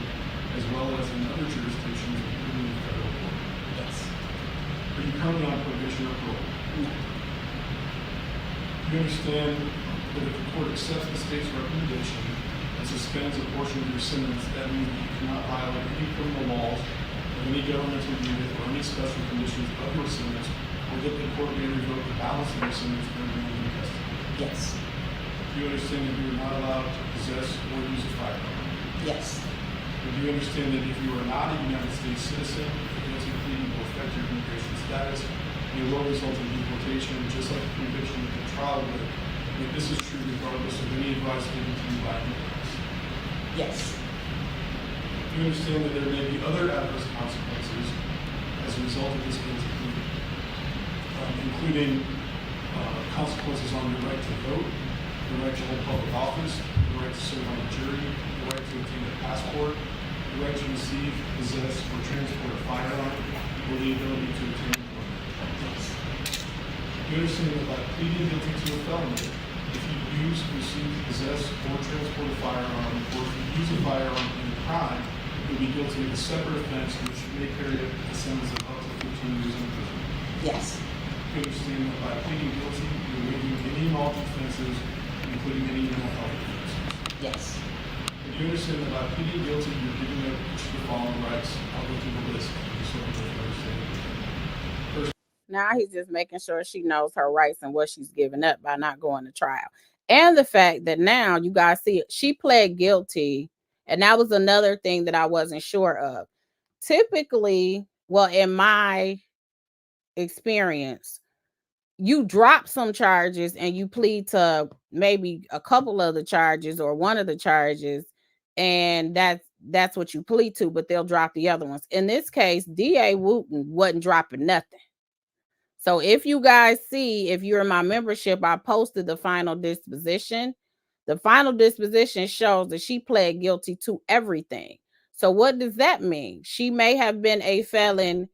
as well as in other jurisdictions, including the federal court. Yes. Are you currently on probation or parole? No. You understand that if the court accepts the state's recommendation and suspends a portion of your sentence, that means that you cannot violate any criminal laws of any governmental unit or any special conditions of your sentence, or that the court may revoke the balance of your sentence for remaining in custody. Yes. Do you understand that you are not allowed to possess or use a firearm? Yes. And do you understand that if you are not a United States citizen, the guilty plea will affect your immigration status and will result in deportation, just like a conviction at the trial would? And this is true regardless of any advice given to you by anyone. Yes. Do you understand that there may be other adverse consequences as a result of this guilty plea, including consequences on your right to vote, the right to hold public office, the right to serve on a jury, the right to obtain a passport, the right to receive, possess, or transport a firearm, or the ability to obtain employment? Yes. You understand that by pleading guilty to a felony, if you use, receive, possess, or transport a firearm, or if you use a firearm in a crime, you'll be guilty of a separate offense which may carry a sentence of up to 15 years in prison. Yes. You understand that by pleading guilty, you're waiving any and all defenses, including any mental health defenses. Yes. And you understand that by pleading guilty, you're giving up each of the following rights. I'll go through the list. Just so you understand. Now he's just making sure she knows her rights and what she's giving up by not going to trial. And the fact that now you guys see it, she pled guilty. And that was another thing that I wasn't sure of. Typically, well, in my experience, you drop some charges and you plead to maybe a couple of the charges or one of the charges, and that's what you plead to, but they'll drop the other ones. In this case, DA Wooten wasn't dropping nothing. So if you guys see, if you're in my membership, I posted the final disposition. The final disposition shows that she pled guilty to everything. So what does that mean? She may have been a felon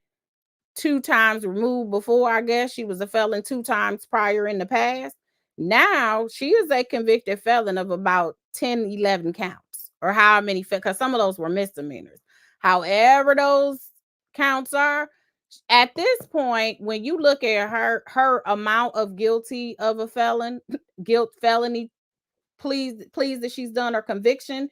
2 times removed before. I guess she was a felon 2 times prior in the past. Now she is a convicted felon of about 10, 11 counts, or how many, because some of those were misdemeanors. However those counts are, at this point, when you look at her amount of guilty of a felony pleas that she's done, or conviction,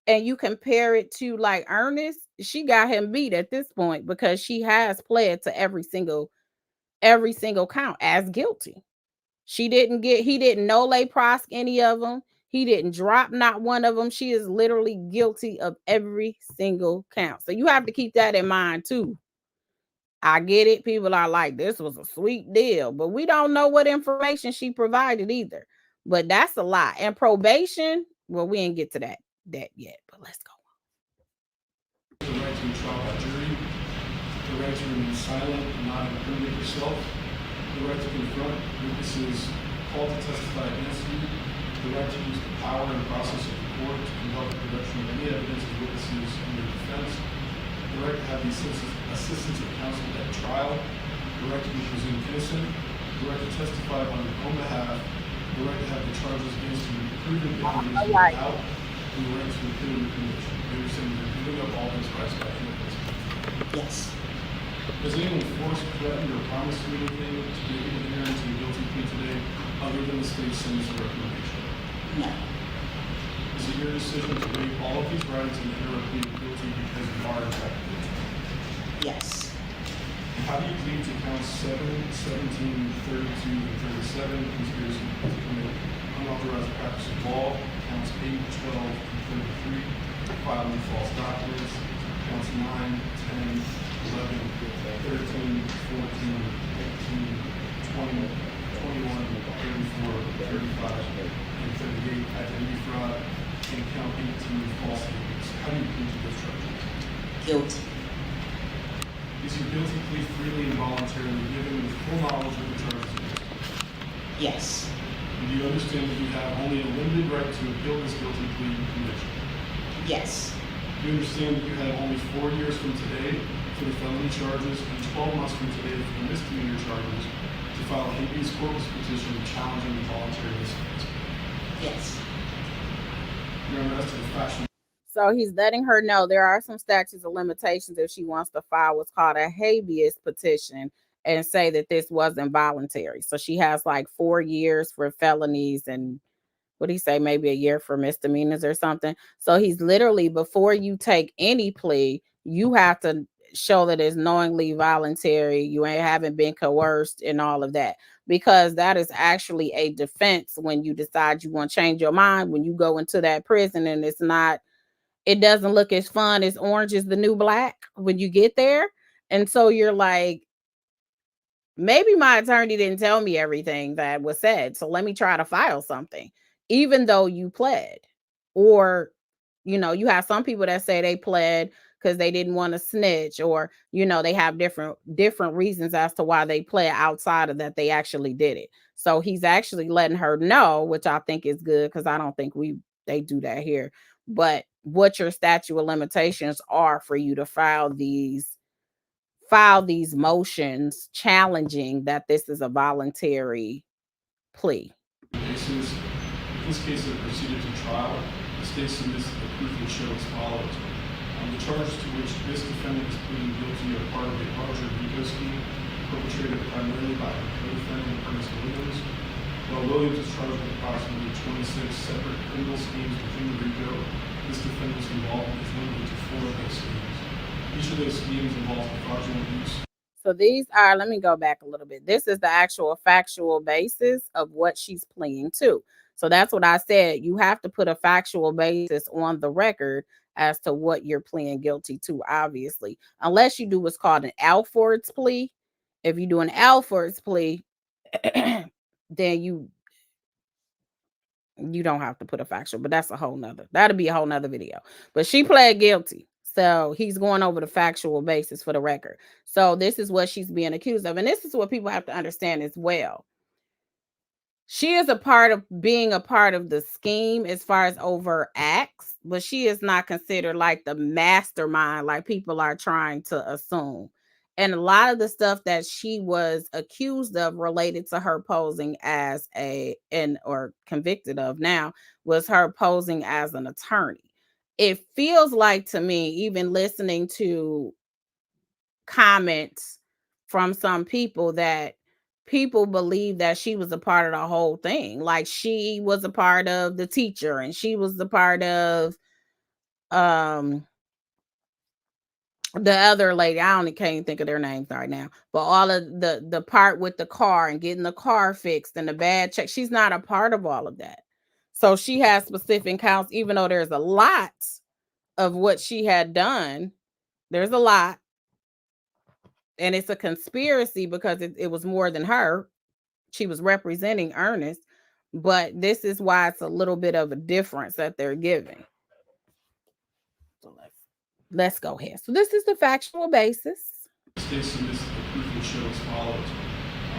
and you compare it to like Ernest, she got him beat at this point because she has pled to every single count as guilty. He didn't nole prosk any of them. He didn't drop not one of them. She is literally guilty of every single count. So you have to keep that in mind too. I get it. People are like, this was a sweet deal, but we don't know what information she provided either. But that's a lot. And probation, well, we didn't get to that yet, but let's go. The right to a trial by jury, the right to remain silent and not incriminate yourself, the right to confront witnesses called to testify against you, the right to use the power and process of the court to conduct the production of any evidence of witnesses in your defense, the right to have the assistance of counsel at trial, the right to be presumed innocent, the right to testify on your own behalf, the right to have the charges against you proven beyond reasonable doubt, and the right to appeal your conviction. You understand you're giving up all those rights by commitment. Yes. Has anyone forced, threatened, or promised you anything to be able to enter into a guilty plea today other than the state's sentence or recommendation? No. Is it your decision to waive all of these rights and enter a plea of guilty because you are in fact guilty? Yes. How do you plead to counts 7, 17, 32, and 37, conspiracy to commit unauthorized practice of law, counts 8, 12, and 33, filing false documents, counts 9, 10, 11, 13, 14, 15, 20, 21, 34, 35, and 38, identity fraud, and count 18, false statements? How do you plead to those charges? Guilty. Is your guilty plea freely and voluntarily given with full knowledge of the charges against you? Yes. And do you understand that you have only a limited right to appeal this guilty plea conviction? Yes. Do you understand that you have only 4 years from today for the felony charges and 12 months from today for the misdemeanor charges to file a habeas corpus petition challenging the voluntary dismissal? Yes. Your Honor, as to the factual. So he's letting her know there are some statutes of limitations if she wants to file what's called a habeas petition and say that this wasn't voluntary. So she has like 4 years for felonies and what do you say, maybe a year for misdemeanors or something. So he's literally, before you take any plea, you have to show that it's knowingly voluntary. You haven't been coerced and all of that, because that is actually a defense when you decide you want to change your mind, when you go into that prison and it doesn't look as fun as Orange is the New Black when you get there. And so you're like, maybe my attorney didn't tell me everything that was said, so let me try to file something, even though you pled. Or, you have some people that say they pled because they didn't want to snitch, or, they have different reasons as to why they pled outside of that they actually did it. So he's actually letting her know, which I think is good, because I don't think they do that here. But what your statute of limitations are for you to file these motions challenging that this is a voluntary plea. Cases. In this case that proceeded to trial, the state submits the proof and show as follows. The charges to which this defendant is pleading guilty are part of a larger RICO scheme perpetrated primarily by her co-defendant, Ernest Williams. While Williams is charged with approximately 26 separate criminal schemes within the RICO, this defendant's involvement is limited to 4 of those schemes. Each of those schemes involves the fraudulent use. So these are, let me go back a little bit. This is the actual factual basis of what she's pleading to. So that's what I said. You have to put a factual basis on the record as to what you're pleading guilty to, obviously, unless you do what's called an Alford's plea. If you do an Alford's plea, then you don't have to put a factual, but that'll be a whole nother video. But she pled guilty. So he's going over the factual basis for the record. So this is what she's being accused of. And this is what people have to understand as well. She is being a part of the scheme as far as overt acts, but she is not considered like the mastermind like people are trying to assume. And a lot of the stuff that she was accused of related to her posing as or convicted of now was her posing as an attorney. It feels like to me, even listening to comments from some people, that people believe that she was a part of the whole thing. Like she was a part of the teacher and she was the part of the other lady. Can't even think of their names right now, but all of the part with the car and getting the car fixed and the bad check. She's not a part of all of that. So she has specific counts, even though there's a lot of what she had done. There's a lot. And it's a conspiracy because it was more than her. She was representing Ernest, but this is why it's a little bit of a difference that they're giving. So let's go ahead. So this is the factual basis. The state submits the proof and show as follows.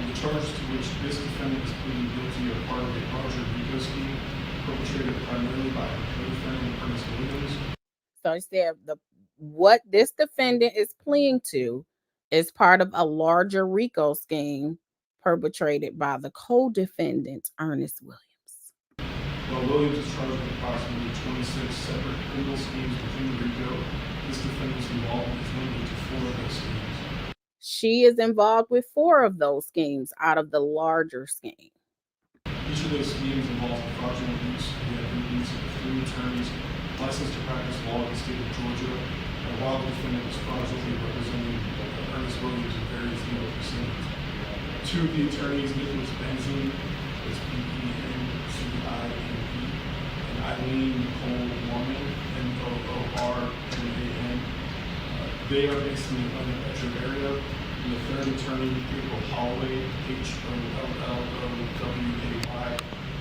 The charges to which this defendant is pleading guilty are part of a larger RICO scheme perpetrated primarily by her co-defendant Ernest Williams. So he said what this defendant is pleading to is part of a larger RICO scheme perpetrated by the co-defendant Ernest Williams. While Williams is charged with approximately 26 separate criminal schemes within RICO, this defendant's involvement is limited to 4 of those schemes. She is involved with 4 of those schemes out of the larger scheme. Each of those schemes involves the fraudulent use of the identities of 3 attorneys licensed to practice law in the state of Georgia, and while the defendant was fraudulently representing Ernest Williams in various legal proceedings. 2 of the attorneys, Nicholas Benzine, that's B-E-N-Z-I-N-E, and Eileen Nicole Norman, N-O-O-R-M-A-N. They are based in the Atlanta metro area. And the 3rd attorney, April Holloway, H-O-L-L-O-W-A-Y,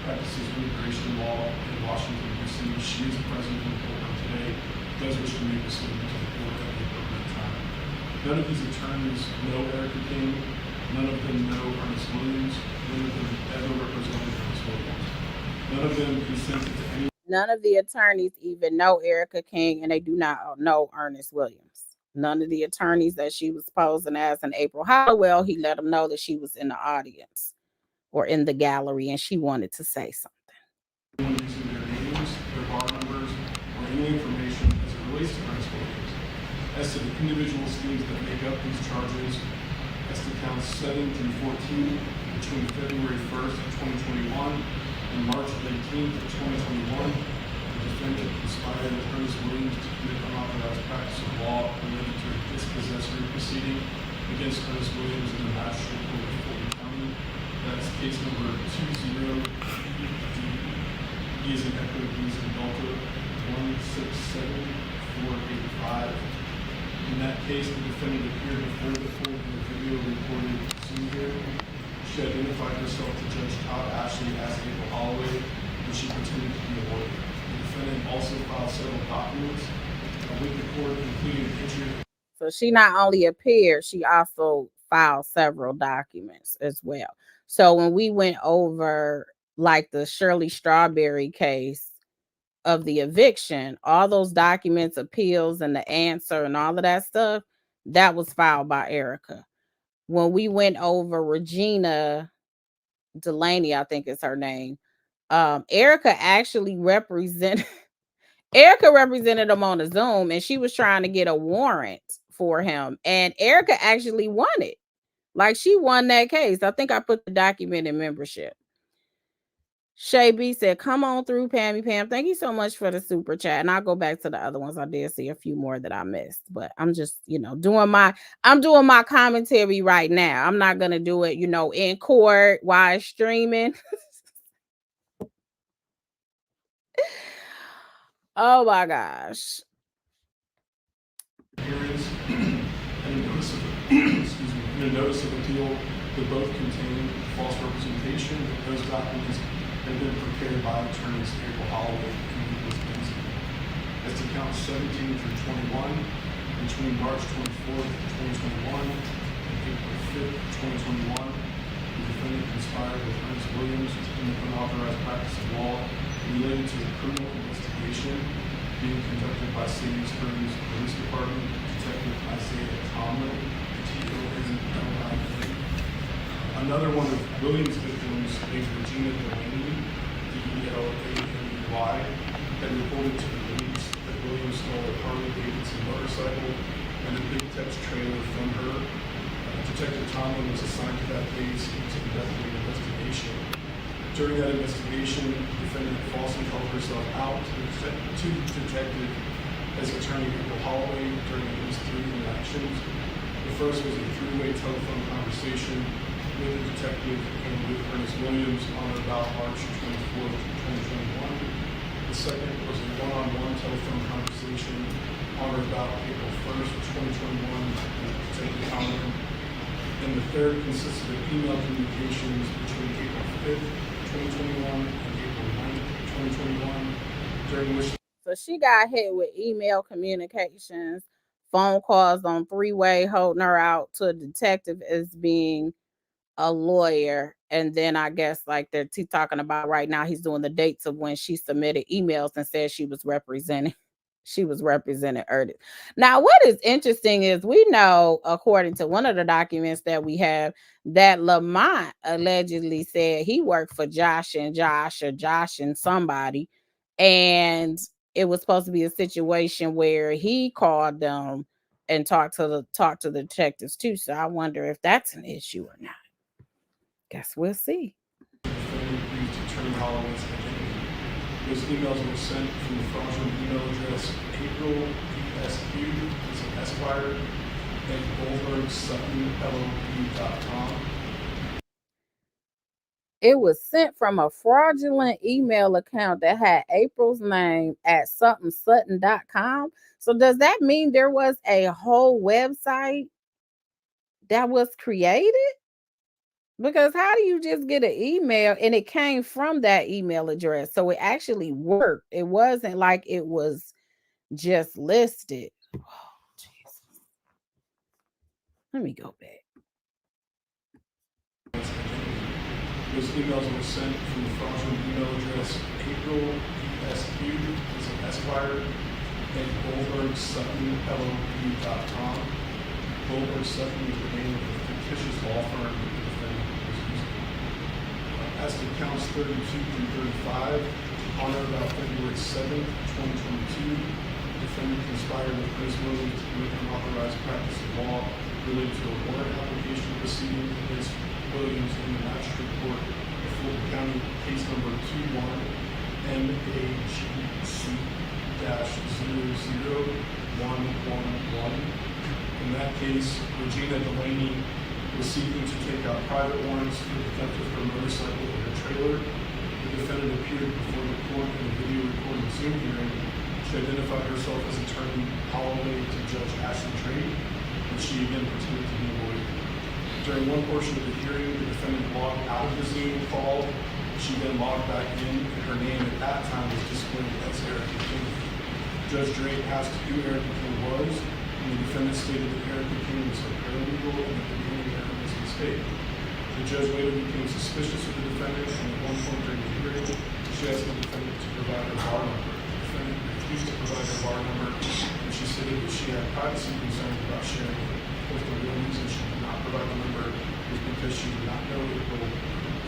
practices immigration law in Washington, D.C. She is present in the courtroom today, does wish to make a statement to the court at the appropriate time. None of these attorneys know Ericka King. None of them know Ernest Williams. None of them ever represented Ernest Williams. None of them consented to any. None of the attorneys even know Ericka King, and they do not know Ernest Williams. None of the attorneys that she was posing as in April Hollowell, he let them know that she was in the audience or in the gallery and she wanted to say something. Using their names, their bar numbers, or any information as it relates to Ernest Williams. As to the individual schemes that make up these charges, as to counts 7 through 14 between February 1st, 2021 and March 18th, 2021, the defendant conspired with Ernest Williams to commit unauthorized practice of law related to a dispossessory proceeding against Ernest Williams in the Magistrate Court of Fulton County. That's case number 20 E as in Echo, D as in Delta, 167485. In that case, the defendant appeared before the court in the video recorded Zoom hearing. She identified herself to Judge Todd Ashley as April Holloway, and she pretended to be a lawyer. The defendant also filed several documents with the court, including a picture. So she not only appeared, she also filed several documents as well. So when we went over like the Shirley Strawberry case of the eviction, all those documents, appeals, and the answer and all of that stuff, that was filed by Ericka. When we went over Regina Delaney, I think is her name, Ericka actually represented him on a Zoom, and she was trying to get a warrant for him, and Ericka actually won it. Like, she won that case. I think I put the document in membership. Shay B said, come on through, Pammy Pam. Thank you so much for the super chat. And I'll go back to the other ones. I did see a few more that I missed, but I'm just, doing my commentary right now. I'm not going to do it, in court while it's streaming. Oh my gosh. Hearings and a notice of appeal that both contain concerning false representation, that those documents have been prepared by attorneys April Holloway and Nicholas Benson. As to counts 17 through 21, between March 24th, 2021 and April 5th, 2021, the defendant conspired with Ernest Williams to commit unauthorized practice of law related to a criminal investigation being conducted by Sandy Springs Police Department, Detective Isaiah Tomlin, T-O-N-L-I-N. Another one of Williams' victims, named Regina Delaney, D-E-L-A-N-E-Y, had reported to the police that Williams stole a Harley Davidson motorcycle and a big text trailer from her. Detective Tomlin was assigned to that case to conduct an investigation. During that investigation, the defendant falsely called herself out to the detective as attorney April Holloway during at least 3 interactions. The first was a 3-way telephone conversation with the detective and with Ernest Williams on or about March 24th, 2021. The second was a one-on-one telephone conversation on or about April 1st, 2021 with Detective Tomlin. And the third consisted of email communications between April 5th, 2021 and April 9th, 2021, during which... So she got hit with email communications, phone calls on 3-way, holding her out to a detective as being a lawyer. And then I guess like they're talking about right now, he's doing the dates of when she submitted emails and said she was representing Ernest. Now, what is interesting is we know, according to one of the documents that we have, that Lamont allegedly said he worked for Josh and somebody, and it was supposed to be a situation where he called them and talked to the detectives too. So I wonder if that's an issue or not. Guess we'll see. Those emails were sent from the fraudulent email address April ESQ, as an Esquire, at GoldbergSuttonLLP.com. It was sent from a fraudulent email account that had April's name at Sutton.com. So does that mean there was a whole website that was created? Because how do you just get an email and it came from that email address? So it actually worked. It wasn't like it was just listed. Oh, Jesus. Let me go back. Those emails were sent from the fraudulent email address April ESQ, as an Esquire, at GoldbergSuttonLLP.com. Goldberg Sutton is the name of the fictitious law firm that the defendant was using. As to counts 32 through 35, on or about February 7th, 2022, the defendant conspired with Ernest Williams to commit unauthorized practice of law related to a warrant application proceeding against Williams in the magistrate court of Fulton County, case number 21-MAGC-00111. In that case, Regina Delaney was seeking to take out private warrants for the theft of her motorcycle and her trailer. The defendant appeared before the court in a video recording Zoom hearing. She identified herself as attorney Holloway to Judge Ashley Trade, and she again pretended to be a lawyer. During one portion of the hearing, the defendant logged out of the Zoom call. She then logged back in, and her name at that time was displayed as Ericka King. Judge Drake asked who Ericka King was, and the defendant stated that Ericka King was her paralegal and that the beginning of Ericka's mistake. The judge later became suspicious of the defendant, and at one point during the hearing, she asked the defendant to provide her bar number. The defendant refused to provide her bar number, and she stated that she had privacy concerns about sharing it. With the real reason she did not provide the number was because she did not know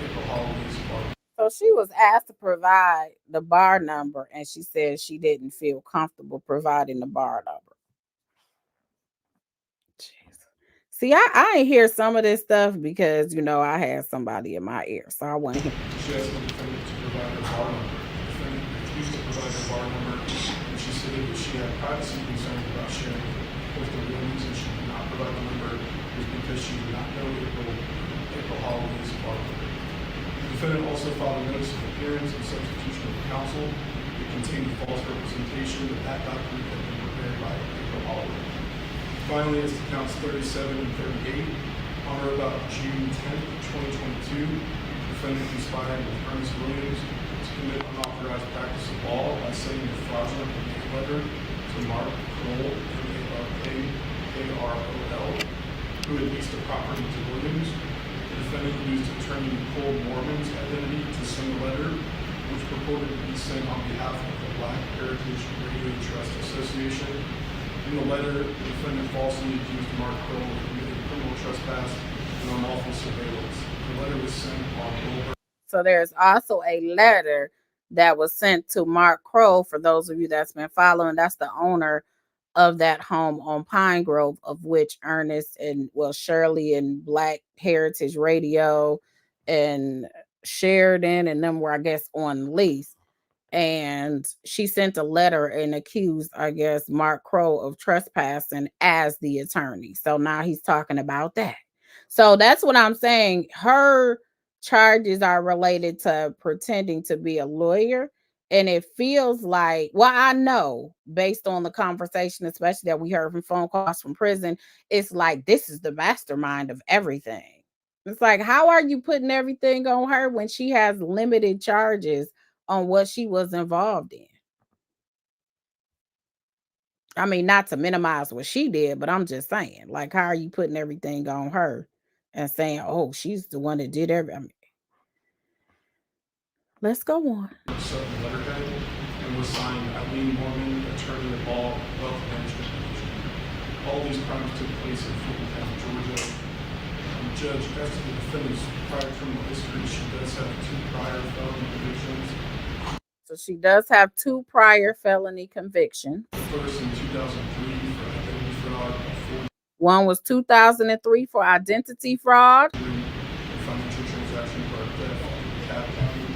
April Holloway's bar. So she was asked to provide the bar number, and she said she didn't feel comfortable providing the bar number. Jeez. See, I ain't hear some of this stuff because, you know, I had somebody in my ear, so I want to hear. She asked the defendant to provide her bar number. The defendant refused to provide her bar number, and she stated that she had privacy concerns about sharing it. With the real reason she did not provide the number was because she did not know April Holloway's bar number. The defendant also filed a notice of appearance and substitution of counsel. It contained false representation that document had been prepared by April Holloway. Finally, as to counts 37 and 38, On or about June 10th, 2022, defendant conspired with Ernest to commit unauthorized practice of law by sending a fraudulent demand letter to Mark Kroll, M-A-R-K-K-R-O-L, who had leased a property to Williams. The defendant used attorney Nicole Mormon's identity to send the letter, which purported to be sent on behalf of the Black Heritage Radio Trust Association. In the letter, the defendant falsely accused Mark Kroll of committing criminal trespass and unlawful surveillance. The letter was sent on over. So there's also a letter that was sent to Mark Kroll. For those of you that's been following, that's the owner of that home on Pine Grove, of which Ernest and Shirley and Black Heritage Radio and Sheridan and them were, I guess, on lease. And she sent a letter and accused, I guess, Mark Kroll of trespassing as the attorney. So now he's talking about that. So that's what I'm saying. Her charges are related to pretending to be a lawyer. And it feels like, well, I know based on the conversation, especially that we heard from phone calls from prison, it's like this is the mastermind of everything. It's like, how are you putting everything on her when she has limited charges on what she was involved in? I mean, not to minimize what she did, but I'm just saying, like, how are you putting everything on her and saying, oh, she's the one that did everything? I mean, let's go on. Certain letterhead and was signed Eileen Mormon, attorney at law, wealth management division. All these crimes took place in Fulton County, Georgia. Judge, as to the defendant's prior criminal history, she does have 2 prior felony convictions. So she does have 2 prior felony convictions. First in 2003 for identity fraud. One was 2003 for identity fraud. Financial transaction for theft in DeKalb County.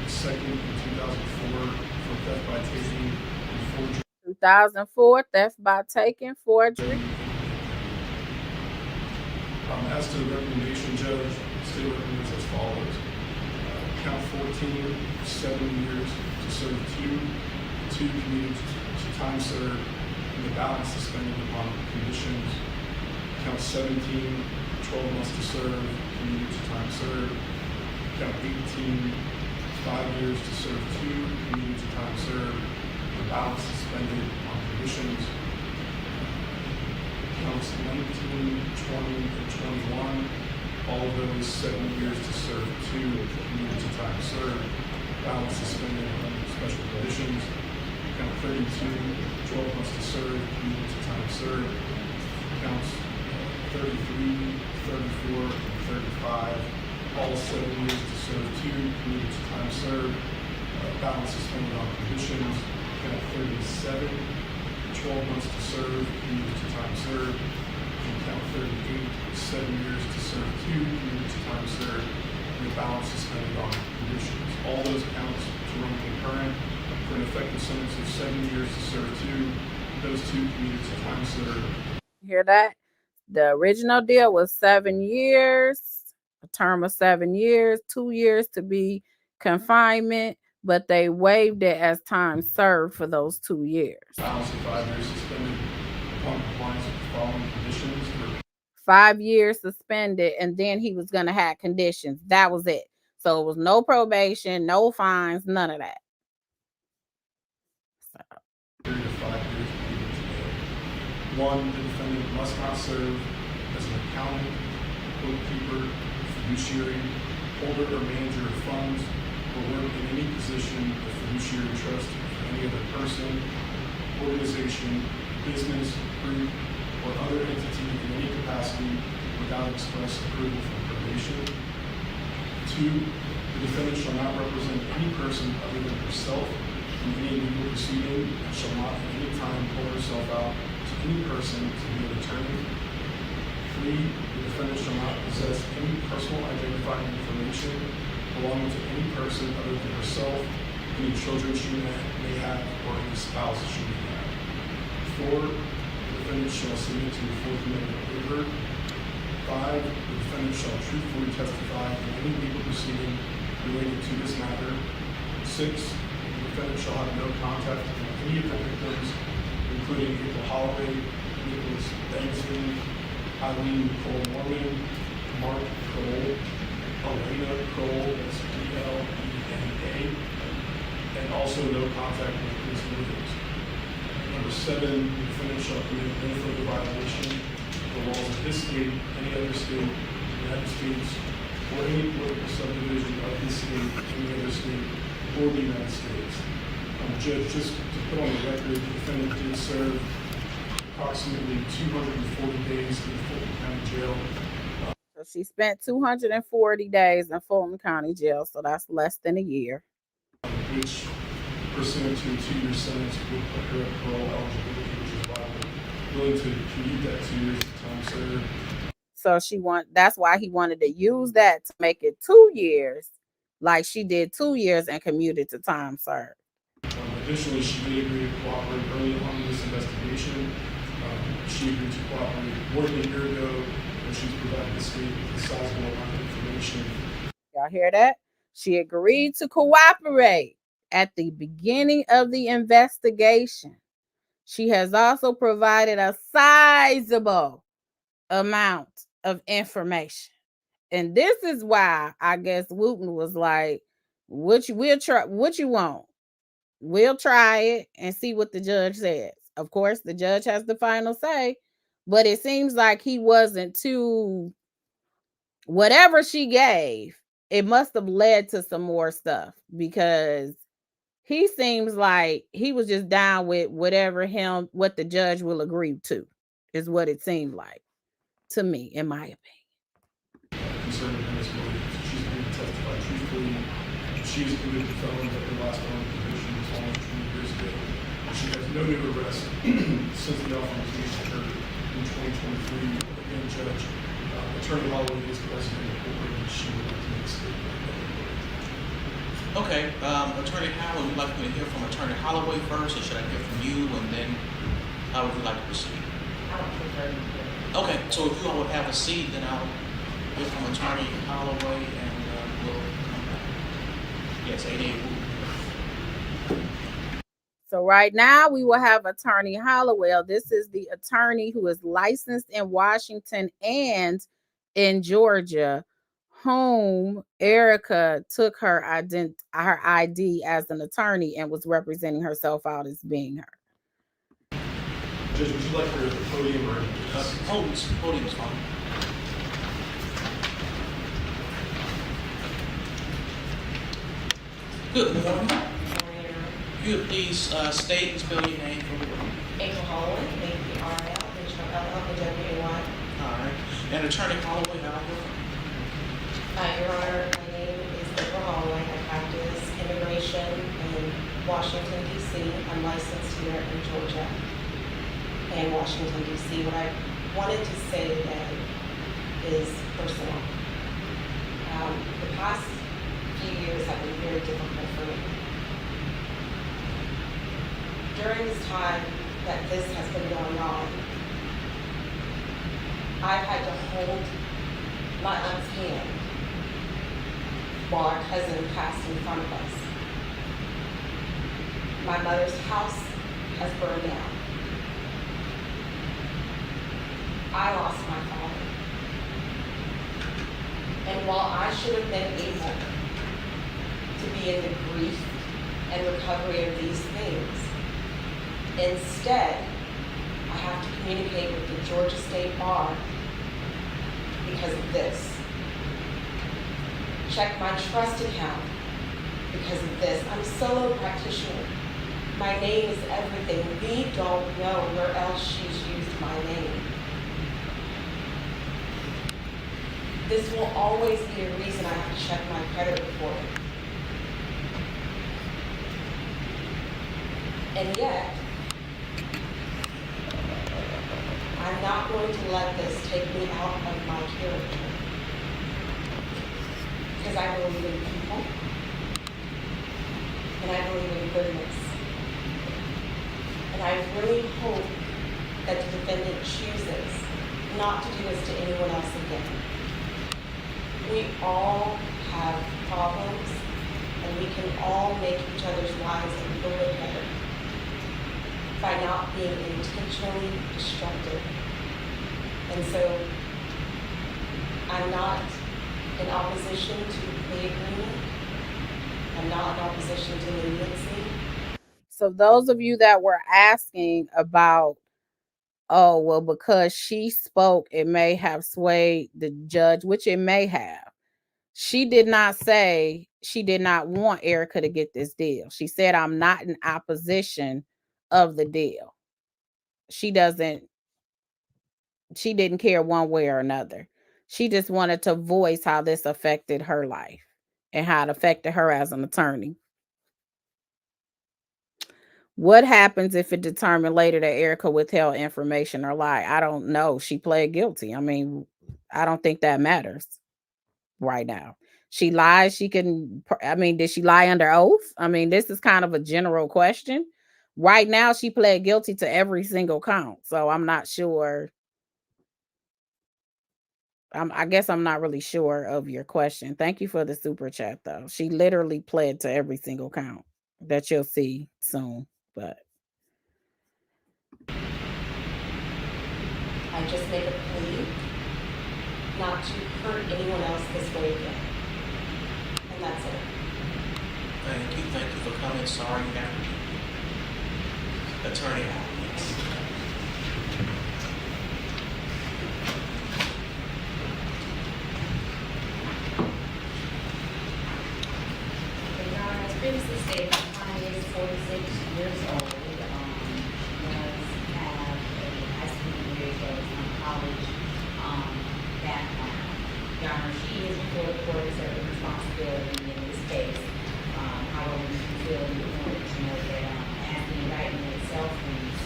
Second in 2004 for theft by taking and forgery. 2004 theft by taking, forgery. As to the recommendation, Judge, state recommends as follows. Count 14, 7 years to serve 2 commuted to time served, and the balance suspended upon conditions. Count 17, 12 months to serve, commuted to time served. Count 18, 5 years to serve 2, commuted to time served, and the balance suspended on conditions. Counts 19, 20, and 21, all of those 7 years to serve 2, commuted to time served, balance suspended on special conditions. Count 32, 12 months to serve, commuted to time served. Counts 33, 34, and 35, all 7 years to serve 2, commuted to time served, balance suspended on conditions. Count 37, 12 months to serve, commuted to time served. And count 38, 7 years to serve 2, commuted to time served, and the balance suspended on conditions. All those counts to run concurrent for an effective sentence of 7 years to serve 2, those 2 commuted to time served. Hear that? The original deal was 7 years, a term of 7 years, 2 years to be confinement, but they waived it as time served for those 2 years. Balance of 5 years suspended upon compliance with the following conditions. 5 years suspended, and then he was going to have conditions. That was it. So it was no probation, no fines, none of that. Period of 5 years pleading today. 1, the defendant must not serve as an accountant, bookkeeper, fiduciary, holder or manager of funds, or work in any position of fiduciary trust for any other person, organization, business, group, or other entity in any capacity without express approval from probation. 2, the defendant shall not represent any person other than herself in any legal proceeding and shall not at any time pull herself out to any person to be an attorney. 3, the defendant shall not possess any personal identifying information belonging to any person other than herself, any children she may have, or any spouse she may have. 4, the defendant shall submit to the Fourth Amendment waiver. 5, the defendant shall truthfully testify in any legal proceeding related to this matter. 6, the defendant shall have no contact with any of the victims, including April Holloway, Nicholas Benson, Eileen Nicole Mormon, Mark Kroll, Elena Kroll, that's Plena, and also no contact with Ms. Williams. Number 7, the defendant shall commit no further violation of the laws of his state, any other state, the United States, or any political subdivision of his state, any other state, or the United States. Judge, just to put on the record, the defendant did serve approximately 240 days in the Fulton County Jail. So she spent 240 days in Fulton County Jail, so that's less than a year. Which, pursuant to a 2-year sentence, would put her at parole eligibility, which is why we're willing to commute that 2 years of time served. So that's why he wanted to use that to make it 2 years, like she did 2 years and commuted to time served. Additionally, she did agree to cooperate early on in this investigation. She agreed to cooperate more than a year ago, and she's provided the state with a sizable amount of information. Y'all hear that? She agreed to cooperate at the beginning of the investigation. She has also provided a sizable amount of information. And this is why I guess Wooten was like, what you want? We'll try it and see what the judge says. Of course, the judge has the final say, but it seems like he wasn't too, whatever she gave, it must have led to some more stuff, because he seems like he was just down with what the judge will agree to, is what it seemed like to me, in my opinion. Concerning Ms. Williams, she's going to testify truthfully. She is a convicted felon, but her last felony conviction was almost 20 years ago. She has no new arrests since the offer was made to her in 2023. Again, Judge, Attorney Holloway is present in the court, and she would like to make a statement. Okay, Attorney Howard, would you like me to hear from Attorney Holloway first, or should I hear from you, and then how would you like to proceed? I don't prefer to. Okay, so if you all would have a seat, then I'll hear from Attorney Holloway, and we'll come back. Yes, 88. So right now we will have Attorney Holloway. This is the attorney who is licensed in Washington and in Georgia, whom Ericka took her ID as an attorney and was representing herself out as being her. Judge, would you like her at the podium or? Podium's fine. Good morning. If you would please state and spell your name for the record. April Holloway, A-P-R-L, H-O-L-L-O-W-A-Y. All right. And Attorney Holloway, how are you? Your Honor, my name is April Holloway. I practice immigration in Washington, D.C. I'm licensed here in Georgia and Washington, D.C. What I wanted to say today is personal. The past few years have been very difficult for me. During this time that this has been going on, I've had to hold my aunt's hand while our cousin passed in front of us. My mother's house has burned down. I lost my father. And while I should have been able to be in the grief and recovery of these things, instead, I have to communicate with the Georgia State Bar because of this. Check my trust account because of this. I'm a solo practitioner. My name is everything. We don't know where else she's used my name. This will always be a reason I have to check my credit report. And yet, I'm not going to let this take me out of my character. Because I believe in people, and I believe in goodness. And I really hope that the defendant chooses not to do this to anyone else again. We all have problems, and we can all make each other's lives a little bit better by not being intentionally destructive. And so I'm not in opposition to the plea agreement. I'm not in opposition to leniency. So those of you that were asking about, oh, well, because she spoke, it may have swayed the judge, which it may have. She did not say she did not want Ericka to get this deal. She said, I'm not in opposition of the deal. She didn't care one way or another. She just wanted to voice how this affected her life and how it affected her as an attorney. What happens if it determined later that Ericka withheld information or lied? I don't know. She pled guilty. I mean, I don't think that matters right now. She lies. Did she lie under oath? I mean, this is kind of a general question. Right now, she pled guilty to every single count. So I'm not sure. I guess I'm not really sure of your question. Thank you for the super chat, though. She literally pled to every single count that you'll see soon. But I just make a plea not to hurt anyone else this way again. And that's it. Thank you for coming. Sorry you have to attorney out. Yes. As previously stated, my client is 46 years old, does have a high school degree as well as some college background. Your Honor, she is before the court as a responsibility in this case. However, we feel important to know that as the indictment itself reads,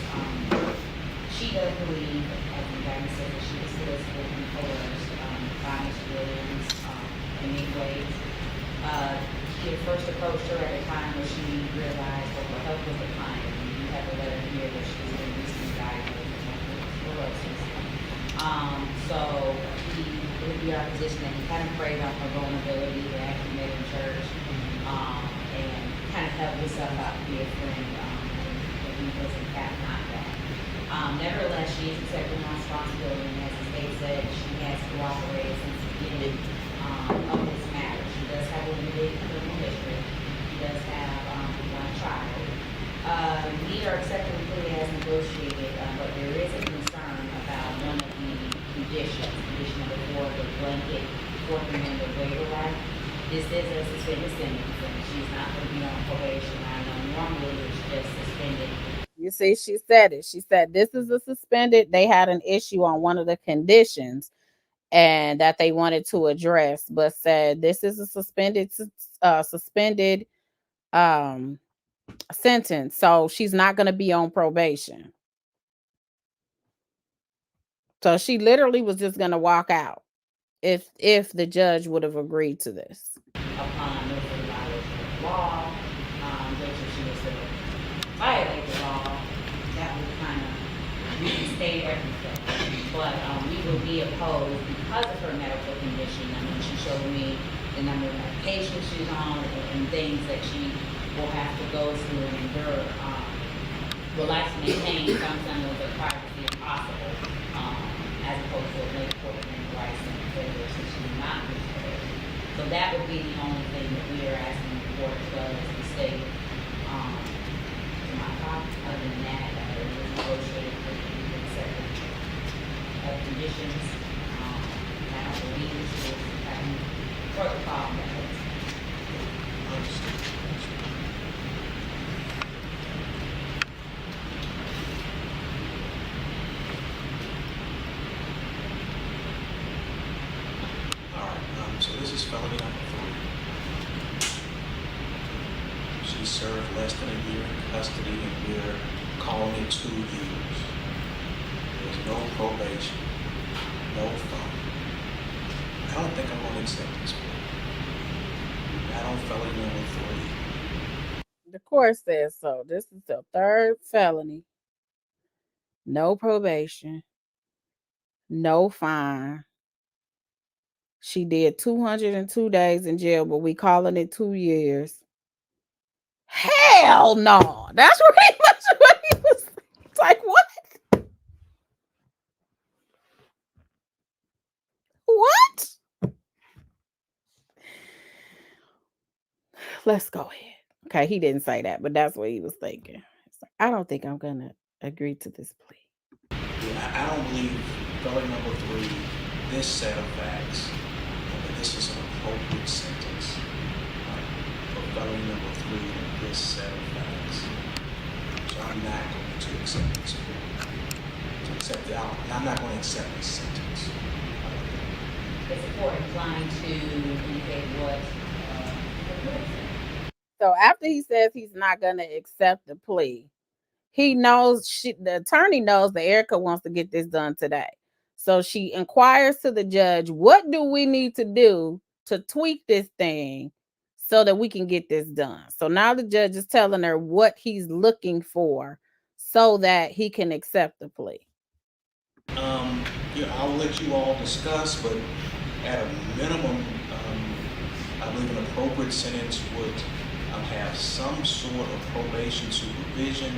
she does believe, as the indictment says, that she was solicited and coerced by Mr. Williams in many ways. She had first approached her at a time when she realized what her health was declining. You have a letter here that she was recently diagnosed with multiple sclerosis. So it would be our position that he kind of prayed on her vulnerability that he met in church, and kind of held himself out to be a friend, and he was in fact not that. Nevertheless, she is accepting responsibility, and as the state said, she has cooperated since the beginning of this matter. She does have a limited criminal history. She does have one child. We are accepting the plea as negotiated, but there is a concern about one of the conditions, condition number 4, the blanket Fourth Amendment waiver right. This is a suspended sentence, and she's not going to be on probation. I know normally it's just suspended. you see, she said it. She said this is a suspended. They had an issue on one of the conditions and that they wanted to address, but said this is a suspended sentence. So she's not going to be on probation. So she literally was just going to walk out if the judge would have agreed to this. Upon no further violation of the law, which if she was to violate the law, that would kind of reinstate everything. But we will be opposed because of her medical condition. I mean, she showed me the number of medications she's on and things that she will have to go through and endure. Will like to maintain some semblance of privacy if possible, as opposed to a late court rights and privilege that she's not required. So that would be the only thing that we are asking the court as well as the state to my thought. Other than that, it is negotiated for the acceptance of conditions. I don't believe this is having further problem with it. So this is felony number 3. She served less than a year in custody, and we're calling it 2 years. There's no probation, no fine. I don't think I'm going to accept this plea. Not on felony number 3. The court says so. This is the 3rd felony. No probation. No fine. She did 202 days in jail, but we calling it 2 years. Hell no. That's pretty much what he was like. What? What? let's go ahead. Okay, he didn't say that, but that's what he was thinking. I don't think I'm gonna agree to this plea. Yeah, I don't believe felony number 3, this set of facts, that this is an appropriate sentence for felony number 3 in this set of facts. So I'm not going to accept this plea. I'm not going to accept this sentence. Is the court inclined to indicate what the court said? So after he says he's not gonna accept the plea, he knows the attorney knows that Ericka wants to get this done today. So she inquires to the judge, what do we need to do to tweak this thing so that we can get this done? So now the judge is telling her what he's looking for so that he can accept the plea. Yeah, I'll let you all discuss, but at a minimum, I believe an appropriate sentence would have some sort of probation supervision.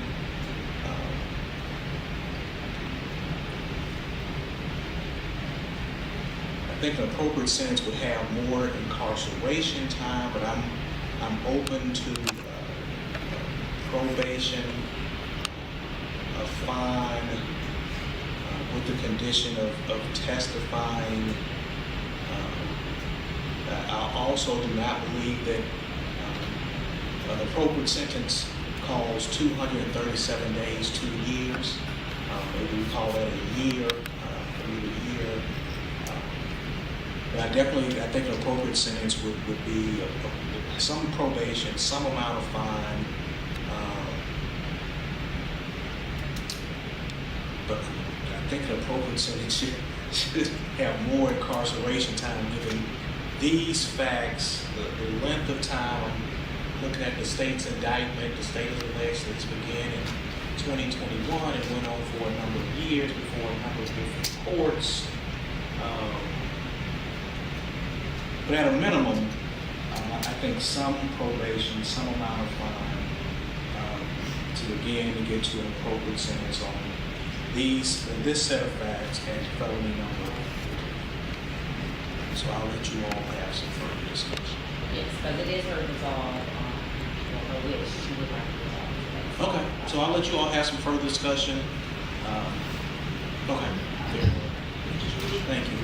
I think an appropriate sentence would have more incarceration time, but I'm open to probation, a fine, with the condition of testifying. I also do not believe that an appropriate sentence calls 237 days, 2 years. Maybe we call that a year, maybe a year. But I think an appropriate sentence would be some probation, some amount of fine. But I think an appropriate sentence should have more incarceration time given these facts, the length of time, looking at the state's indictment. The state has alleged that this began in 2021 and went on for a number of years before a number of different courts. But at a minimum, I think some probation, some amount of fine to get to an appropriate sentence on this set of facts and felony number. So I'll let you all have some further discussion. Yes, because it is her resolve, or her wish, she would like to resolve. Okay, so I'll let you all have some further discussion. Okay. Thank you.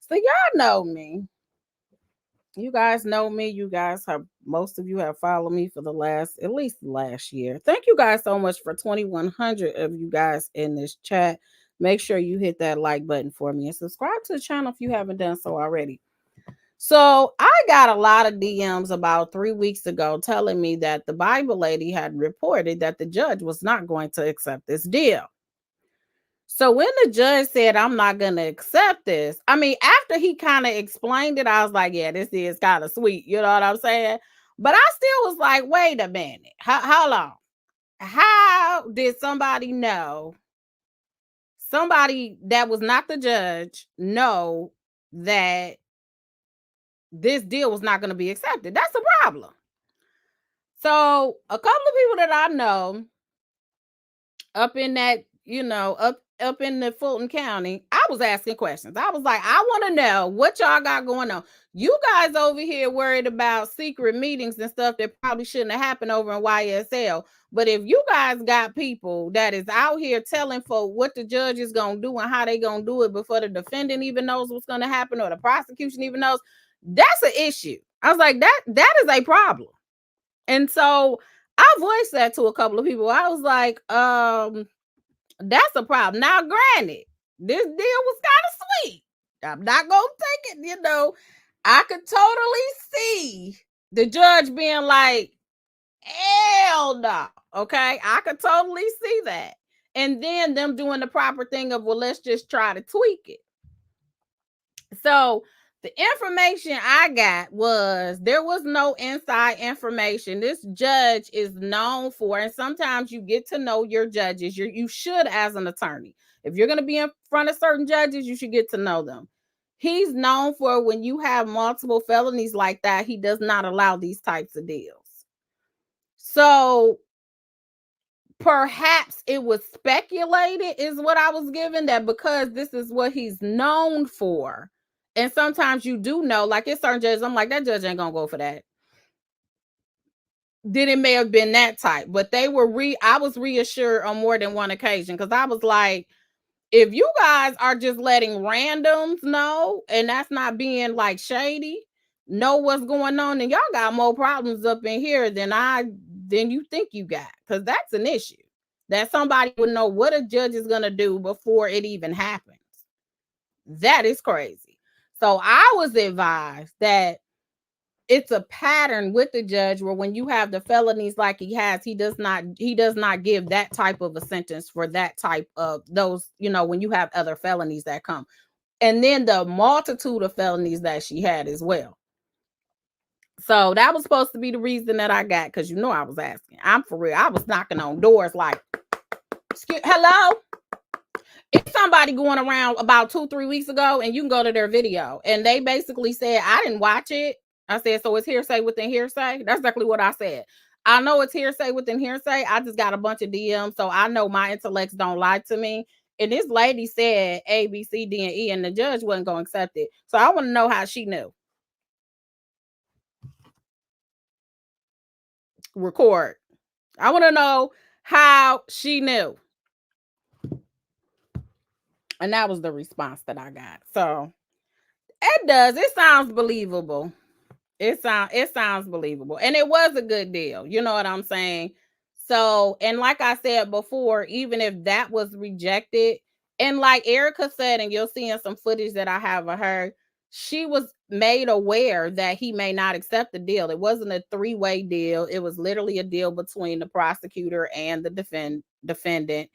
So y'all know me. You guys know me. You guys have, most of you have followed me for at least last year. Thank you guys so much for 2,100 of you guys in this chat. Make sure you hit that like button for me and subscribe to the channel if you haven't done so already. So I got a lot of DMs about 3 weeks ago telling me that the Bible lady had reported that the judge was not going to accept this deal. So when the judge said, I'm not going to accept this, I mean, after he kind of explained it, I was like, yeah, this is kind of sweet. You know what I'm saying? But I still was like, wait a minute. How long? How did somebody know? Somebody that was not the judge know that this deal was not going to be accepted? That's a problem. So a couple of people that I know up in that, up in the Fulton County, I was asking questions. I was like, I want to know what y'all got going on. You guys over here worried about secret meetings and stuff that probably shouldn't have happened over in YSL. But if you guys got people that is out here telling folk what the judge is going to do and how they going to do it before the defendant even knows what's going to happen or the prosecution even knows, that's an issue. I was like, that is a problem. And so I voiced that to a couple of people. I was like, that's a problem. Now, granted, this deal was kind of sweet. I'm not going to take it, I could totally see the judge being like, hell no. Okay. I could totally see that. And then them doing the proper thing of, well, let's just try to tweak it. So The information I got was there was no inside information. This judge is known for, and sometimes you get to know your judges. You should as an attorney. If you're going to be in front of certain judges, you should get to know them. He's known for when you have multiple felonies like that, he does not allow these types of deals. So perhaps it was speculated, is what I was given, that because this is what he's known for. And sometimes you do know, like it's certain judges, I'm like, that judge ain't gonna go for that. Then it may have been that type, but they were I was reassured on more than one occasion, because I was like, if you guys are just letting randoms know, and that's not being like shady, know what's going on, and y'all got more problems up in here than you think you got, because that's an issue. That somebody would know what a judge is gonna do before it even happens. That is crazy. So I was advised that it's a pattern with the judge where when you have the felonies like he has, he does not give that type of a sentence for that type of those, when you have other felonies that come. And then the multitude of felonies that she had as well. So that was supposed to be the reason that I got, because I was asking. I'm for real. I was knocking on doors like, hello? It's somebody going around about 2-3 weeks ago, and you can go to their video, and they basically said, I didn't watch it. I said, so it's hearsay within hearsay? That's exactly what I said. I know it's hearsay within hearsay. I just got a bunch of DMs, so I know my intellects don't lie to me. And this lady said A, B, C, D, and E, and the judge wasn't going to accept it. So I want to know how she knew. Record. I want to know how she knew. And that was the response that I got. So it sounds believable. It sounds believable. And it was a good deal. You know what I'm saying? So, and like I said before, even if that was rejected, and like Ericka said, and you'll see in some footage that I have of her, she was made aware that he may not accept the deal. It wasn't a 3-way deal. It was literally a deal between the prosecutor and the defendant.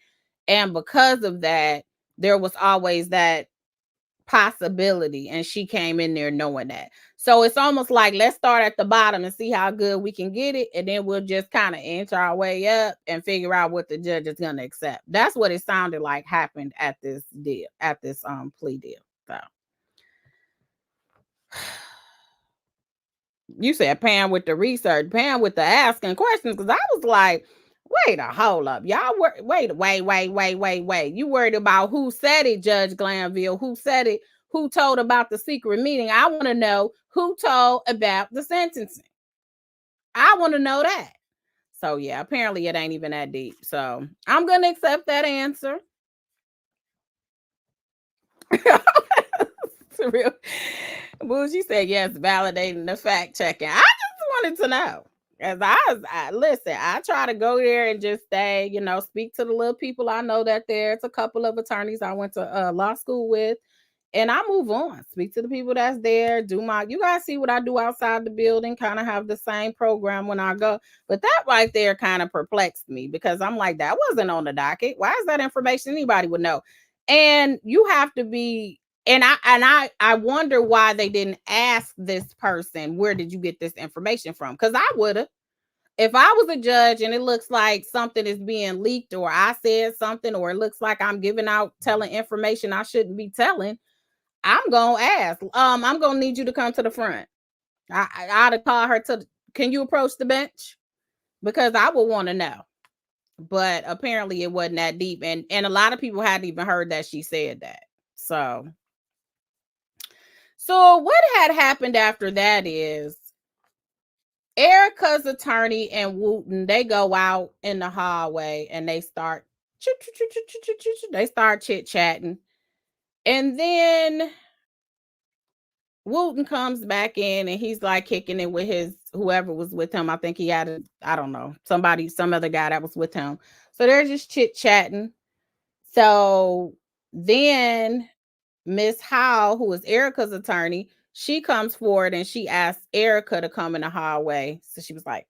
And because of that, there was always that possibility, and she came in there knowing that. So it's almost like, let's start at the bottom and see how good we can get it, and then we'll just kind of inch our way up and figure out what the judge is going to accept. That's what it sounded like happened at this deal, at this plea deal. So you said Pam with the research, Pam with the asking questions, because I was like, wait a hold up, y'all wait. You worried about who said it, Judge Glanville? Who said it? Who told about the secret meeting? I want to know who told about the sentencing. I want to know that. So yeah, apparently it ain't even that deep. So I'm gonna accept that answer. Real. Well, she said yes, validating the fact checking. I just wanted to know. As I try to go there and just stay, speak to the little people I know that there's a couple of attorneys I went to law school with, and I move on. Speak to the people that's there. You guys see what I do outside the building, kind of have the same program when I go. But that right there kind of perplexed me, because I'm like, that wasn't on the docket. Why is that information anybody would know? And you have to be. And I wonder why they didn't ask this person, where did you get this information from? Because I would have. If I was a judge and it looks like something is being leaked, or I said something, or it looks like I'm telling information I shouldn't be telling, I'm going to ask. I'm going to need you to come to the front. I'd have called her can you approach the bench? Because I would want to know. But apparently it wasn't that deep. And a lot of people hadn't even heard that she said that. So what had happened after that is Ericka's attorney and Wooten, they go out in the hallway and they start chit-chatting. And then Wooten comes back in and he's like kicking it with whoever was with him. I think he had some other guy that was with him. So they're just chit-chatting. So then Miss Howe, who is Ericka's attorney, she comes forward and she asks Ericka to come in the hallway. So she was like,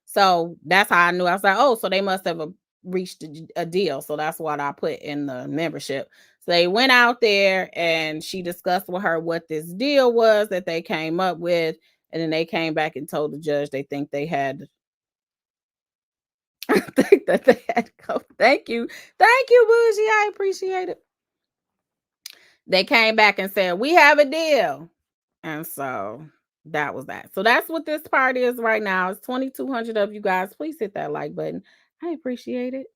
so that's how I knew. I was like, oh, so they must have reached a deal. So that's what I put in the membership. So they went out there and she discussed with her what this deal was that they came up with. And then they came back and told the judge they think they had think that they had go. Thank you, Bougie. I appreciate it. They came back and said, we have a deal. And so that was that. So that's what this part is right now. It's 2,200 of you guys. Please hit that like button. I appreciate it.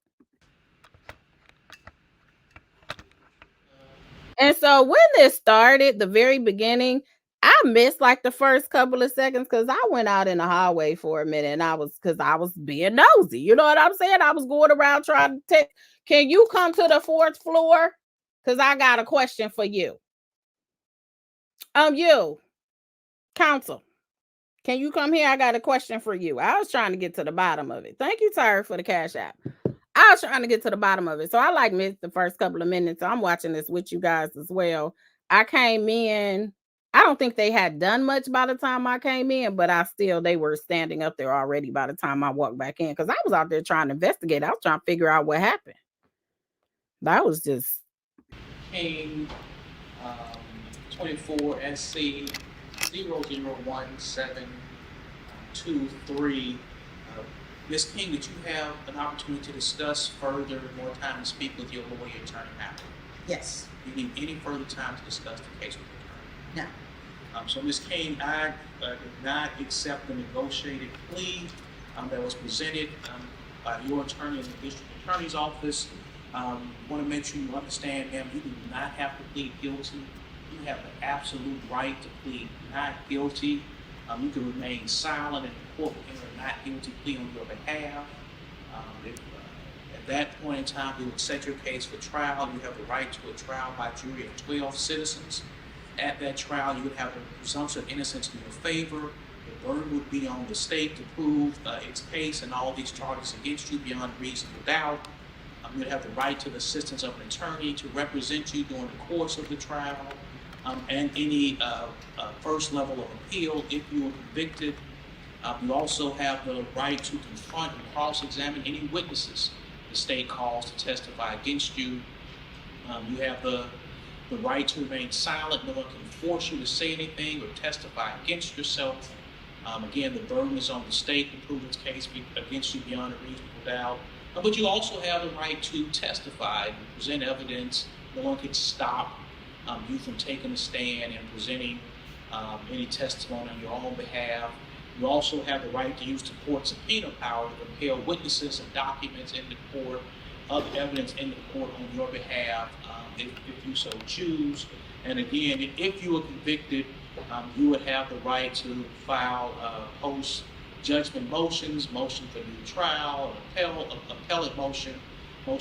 And so when this started, the very beginning, I missed like the first couple of seconds because I went out in the hallway for a minute and I was being nosy. You know what I'm saying? I was going around trying to take, can you come to the 4th floor? Because I got a question for you. You, counsel, can you come here? I got a question for you. I was trying to get to the bottom of it. Thank you, Tyre, for the cash app. I was trying to get to the bottom of it. So I like missed the first couple of minutes. So I'm watching this with you guys as well. I came in. I don't think they had done much by the time I came in, but they were standing up there already by the time I walked back in because I was out there trying to investigate. I was trying to figure out what happened. That was just. King 24 SC 001723. Ms. King, did you have an opportunity to discuss further, more time to speak with your lawyer, Attorney Howard? Yes. Do you need any further time to discuss the case with the attorney? No. So Ms. King, I did not accept the negotiated plea that was presented by your attorney in the district attorney's office. Want to make sure you understand, ma'am, you do not have to plead guilty. You have the absolute right to plead not guilty. You can remain silent and the court will enter a not guilty plea on your behalf. At that point in time, we would set your case for trial. You have the right to a trial by jury of 12 citizens. At that trial, you would have a presumption of innocence in your favor. The burden would be on the state to prove its case and all these charges against you beyond reasonable doubt. You would have the right to the assistance of an attorney to represent you during the course of the trial. And any first level of appeal if you were convicted. You also have the right to confront and cross-examine any witnesses the state calls to testify against you. You have the right to remain silent. No one can force you to say anything or testify against yourself. Again, the burden is on the state to prove its case against you beyond a reasonable doubt. But you also have the right to testify and present evidence. No one can stop you from taking a stand and presenting any testimony on your own behalf. You also have the right to use the court's subpoena power to compel witnesses and documents in the court, other evidence in the court on your behalf, if you so choose. And again, if you were convicted, you would have the right to file post-judgment motions, motion for new trial, appellate motion to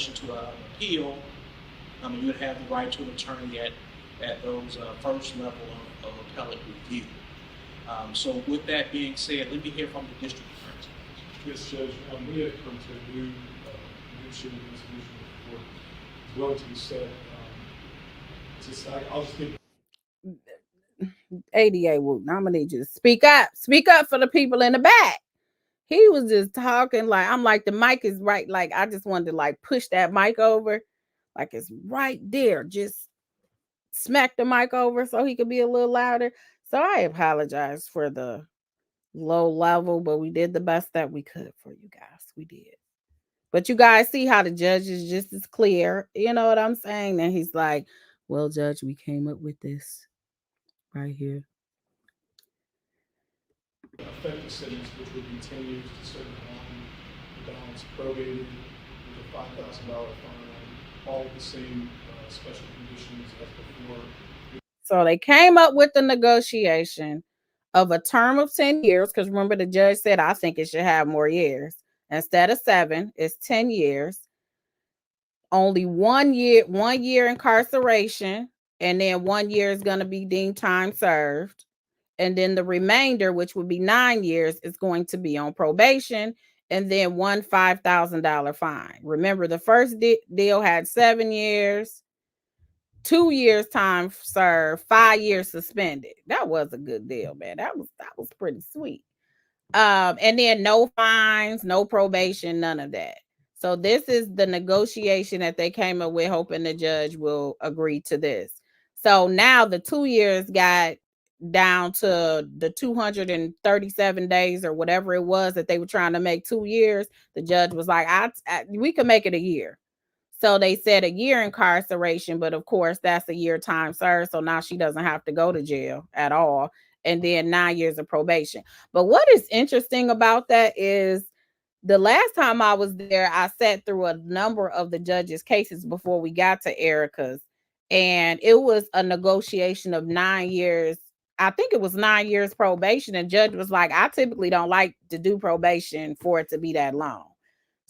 appeal. You would have the right to an attorney at those first level of appellate review. So with that being said, let me hear from the district attorney. Yes, Judge. We had come to a new negotiating resolution with the court. It's willing to be said. I'll just give. ADA will nominate you to speak up for the people in the back. He was just talking like, I'm like, the mic is right. Like, I just wanted to like push that mic over. Like it's right there. Just smack the mic over so he could be a little louder. So I apologize for the low level, but we did the best that we could for you guys. We did. But you guys see how the judge is just as clear. You know what I'm saying? And he's like, well, Judge, we came up with this right here. Effective sentence, which would be 10 years to certain time, the balance probated with a $5,000 fine, all the same special conditions as before. So they came up with the negotiation of a term of 10 years, because remember the judge said, I think it should have more years. Instead of 7, it's 10 years. Only 1 year incarceration, and then 1 year is going to be deemed time served. And then the remainder, which would be 9 years, is going to be on probation, and then one $5,000 fine. Remember, the first deal had 7 years, 2 years time served, 5 years suspended. That was a good deal, man. That was pretty sweet. And then no fines, no probation, none of that. So this is the negotiation that they came up with, hoping the judge will agree to this. So now the 2 years got down to the 237 days or whatever it was that they were trying to make 2 years. The judge was like, we can make it a year. So they said a year incarceration, but of course that's a year time served. So now she doesn't have to go to jail at all. And then 9 years of probation. But what is interesting about that is the last time I was there, I sat through a number of the judge's cases before we got to Ericka's. And it was a negotiation of 9 years. I think it was 9 years probation. And judge was like, I typically don't like to do probation for it to be that long.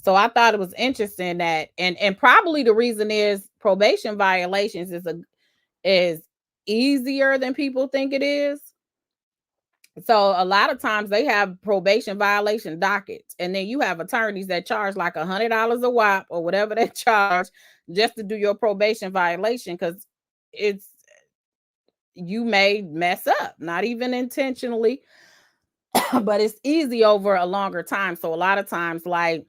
So I thought it was interesting that, and probably the reason is probation violations is easier than people think it is. So a lot of times they have probation violation dockets, and then you have attorneys that charge like $100 a whop or whatever they charge just to do your probation violation, because you may mess up, not even intentionally, but it's easy over a longer time. So a lot of times, like,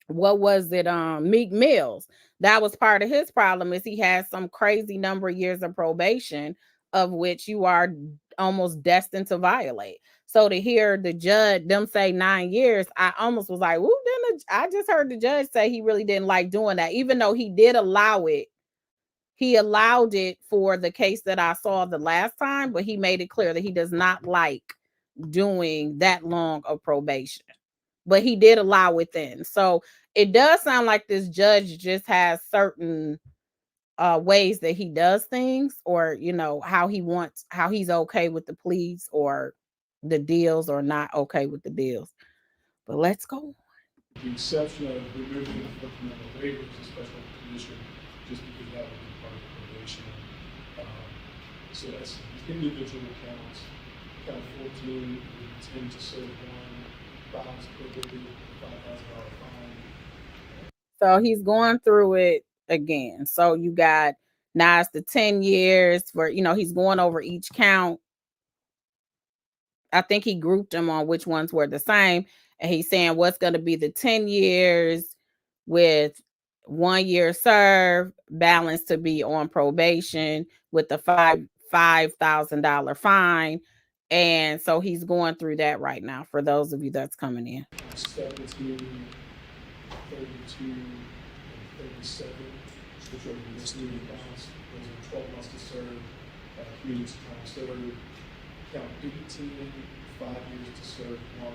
what was it? Meek Mills. That was part of his problem, is he has some crazy number of years of probation, of which you are almost destined to violate. So to hear the judge them say 9 years, I almost was like, "Ooh!" Then I just heard the judge say he really didn't like doing that, even though he did allow it. He allowed it for the case that I saw the last time, but he made it clear that he does not like doing that long of probation. But he did allow it then. So it does sound like this judge just has certain ways that he does things, or how he's okay with the pleas or the deals, or not okay with the deals. But let's go. The exception of removing the Fourth Amendment waiver is a special condition, just because that would be part of probation. So that's individual counts. Count 14 would intend to serve one, violence prohibited, $5,000 fine. So he's going through it again. So you got, now it's the 10 years for, he's going over each count. I think he grouped them on which ones were the same. And he's saying what's going to be the 10 years with 1 year served, balance to be on probation with the $5,000 fine. And so he's going through that right now for those of you that's coming in. 17, 32, and 37, which are misdemeanor counts. Those are 12 months to serve, community time served. Count 18, 5 years to serve one,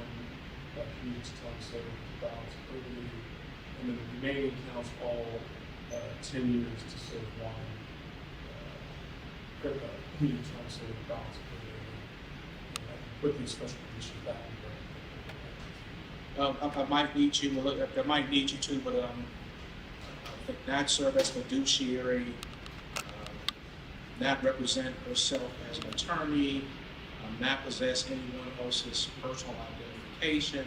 community time served, balance prohibited. And then the remaining counts all 10 years to serve one, community time served, balance prohibited. Put these special conditions back in I might need you, I might need you to, but I think not serve as fiduciary, not represent herself as an attorney, not possess anyone else's personal identification,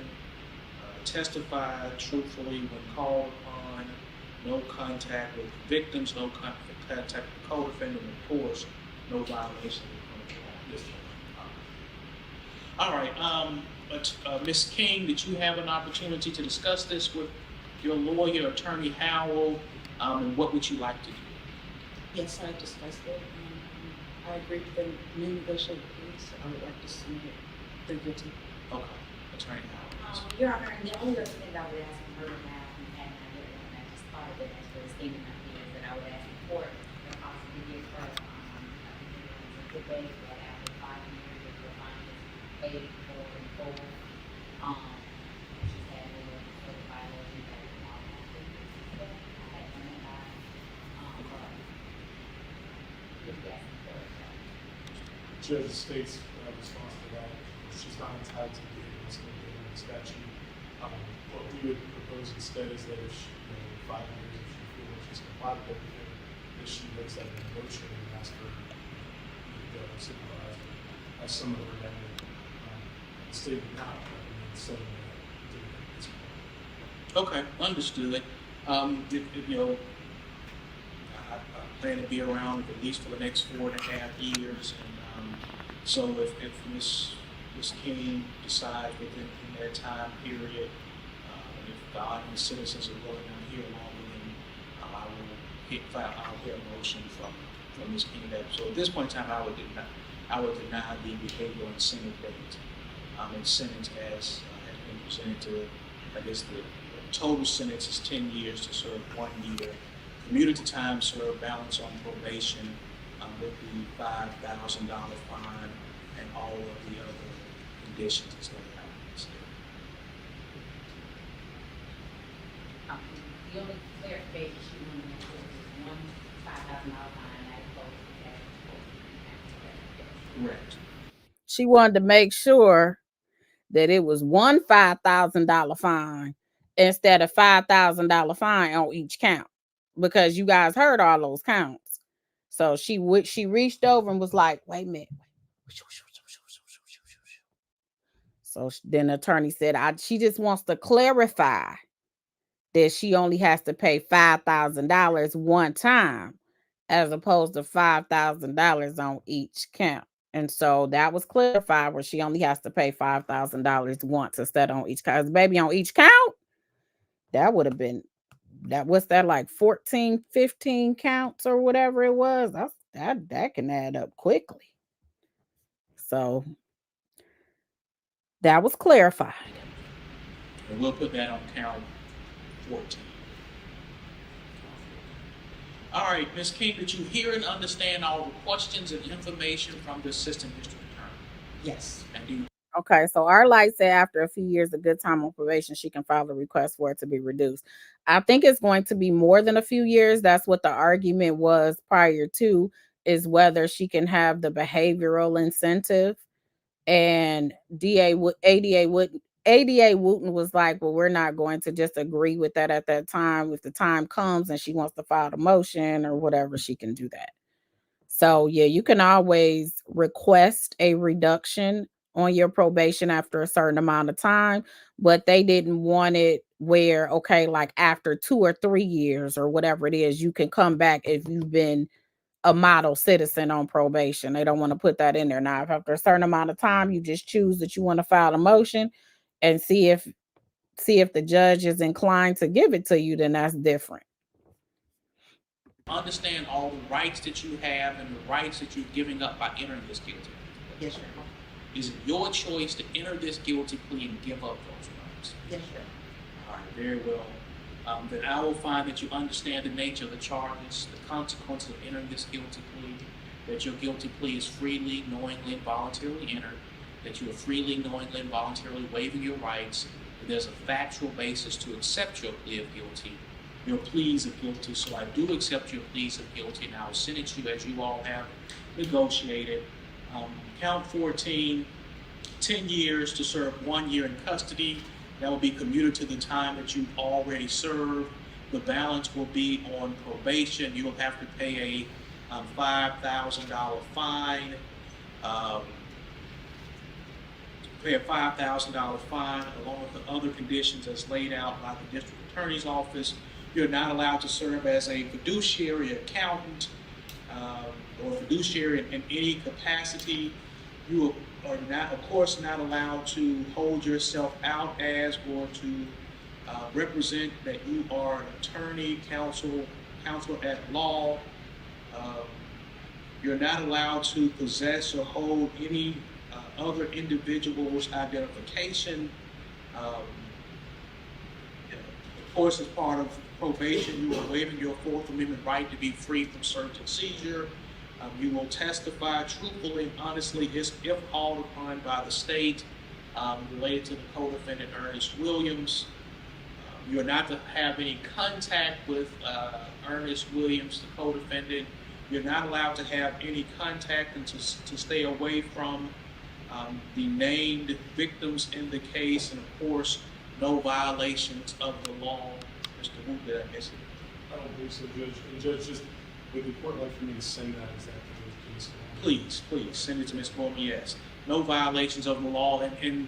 testify truthfully when called upon, no contact with victims, no contact with co-defendant, of course, no violation of the criminal law. All right, Ms. King, did you have an opportunity to discuss this with your lawyer, Attorney Howell, and what would you like to do? Yes, I discussed it. I agree with the new negotiated plea, so I would like to submit the guilty. Okay, Attorney Howell. Your Honor, the only other thing I would ask for now, and I just thought of it as I was thinking of it, is that I would ask the court to possibly give her, a good day that after 5 years, if the fine is paid for in full, she's had no further violations that are not I had none of that. If you ask the court, Judge, the state's response to that, she's not entitled to get what's going to be in the statute. What we would propose instead is that if she, 5 years, if she feels she's complied with everything, that she makes that a motion and asks for the supervisor as some of her remedy. The state would not recommend setting that at this point. Okay, understood. I plan to be around at least for the next 4.5 years, and so if Ms. King decides within that time period, if the audience citizens are willing to hear longer, then I'll hear a motion from Ms. King. So at this point in time, I would deny the behavioral incentive date. And sentence as been presented to, I guess the total sentence is 10 years to serve 1 year. Community time served, balance on probation with the $5,000 fine and all of the other conditions as laid out. The only clarification she wanted to make was one $5,000 fine as opposed to Correct. She wanted to make sure that it was one $5,000 fine instead of $5,000 fine on each count, because you guys heard all those counts. So she reached over and was like, "Wait a minute." So then the attorney said, she just wants to clarify that she only has to pay $5,000 one time, as opposed to $5,000 on each count. And so that was clarified, where she only has to pay $5,000 once instead on each count. Baby, on each count, that would have been, what's that, like 14, 15 counts or whatever it was. That can add up quickly. So that was clarified. And we'll put that on count 14. All right, Ms. King, did you hear and understand all the questions and information from the Assistant District Attorney? Yes. And do you Okay, so our light said after a few years of good time on probation, she can file a request for it to be reduced. I think it's going to be more than a few years. That's what the argument was prior to, is whether she can have the behavioral incentive. And ADA Wooten was like, well, we're not going to just agree with that at that time. If the time comes and she wants to file a motion or whatever, she can do that. So yeah, you can always request a reduction on your probation after a certain amount of time, but they didn't want it where, okay, like after 2 or 3 years or whatever it is, you can come back if you've been a model citizen on probation. They don't want to put that in there. Now, if after a certain amount of time you just choose that you want to file a motion and see if the judge is inclined to give it to you, then that's different. understand all the rights that you have and the rights that you're giving up by entering this guilty plea? Yes, sir. Is it your choice to enter this guilty plea and give up those rights? Yes, sir. All right, very well. Then I will find that you understand the nature of the charges, the consequences of entering this guilty plea, that your guilty plea is freely, knowingly, and voluntarily entered, that you are freely, knowingly, and voluntarily waiving your rights, that there's a factual basis to accept your plea of guilty, your pleas of guilty. So I do accept your pleas of guilty, and I will sentence you as you all have negotiated. Count 14, 10 years to serve 1 year in custody. That will be commuted to the time that you've already served. The balance will be on probation. You'll have to pay a $5,000 fine. Pay a $5,000 fine along with the other conditions as laid out by the district attorney's office. You're not allowed to serve as a fiduciary accountant or fiduciary in any capacity. You are not, of course, not allowed to hold yourself out as or to represent that you are an attorney, counsel at law. You're not allowed to possess or hold any other individual's identification. Of course, as part of probation, you are waiving your Fourth Amendment right to be free from search and seizure. You will testify truthfully and honestly if called upon by the state related to the co-defendant Ernest Williams. You are not to have any contact with Ernest Williams, the co-defendant. You're not allowed to have any contact and to stay away from the named victims in the case, and of course, no violations of the law. Mr. Wu, did I miss it? I don't believe so, Judge. And Judge, just would the court like for me to send that exactly to Ms. Please send it to Ms. Bowman. Yes, no violations of the law, and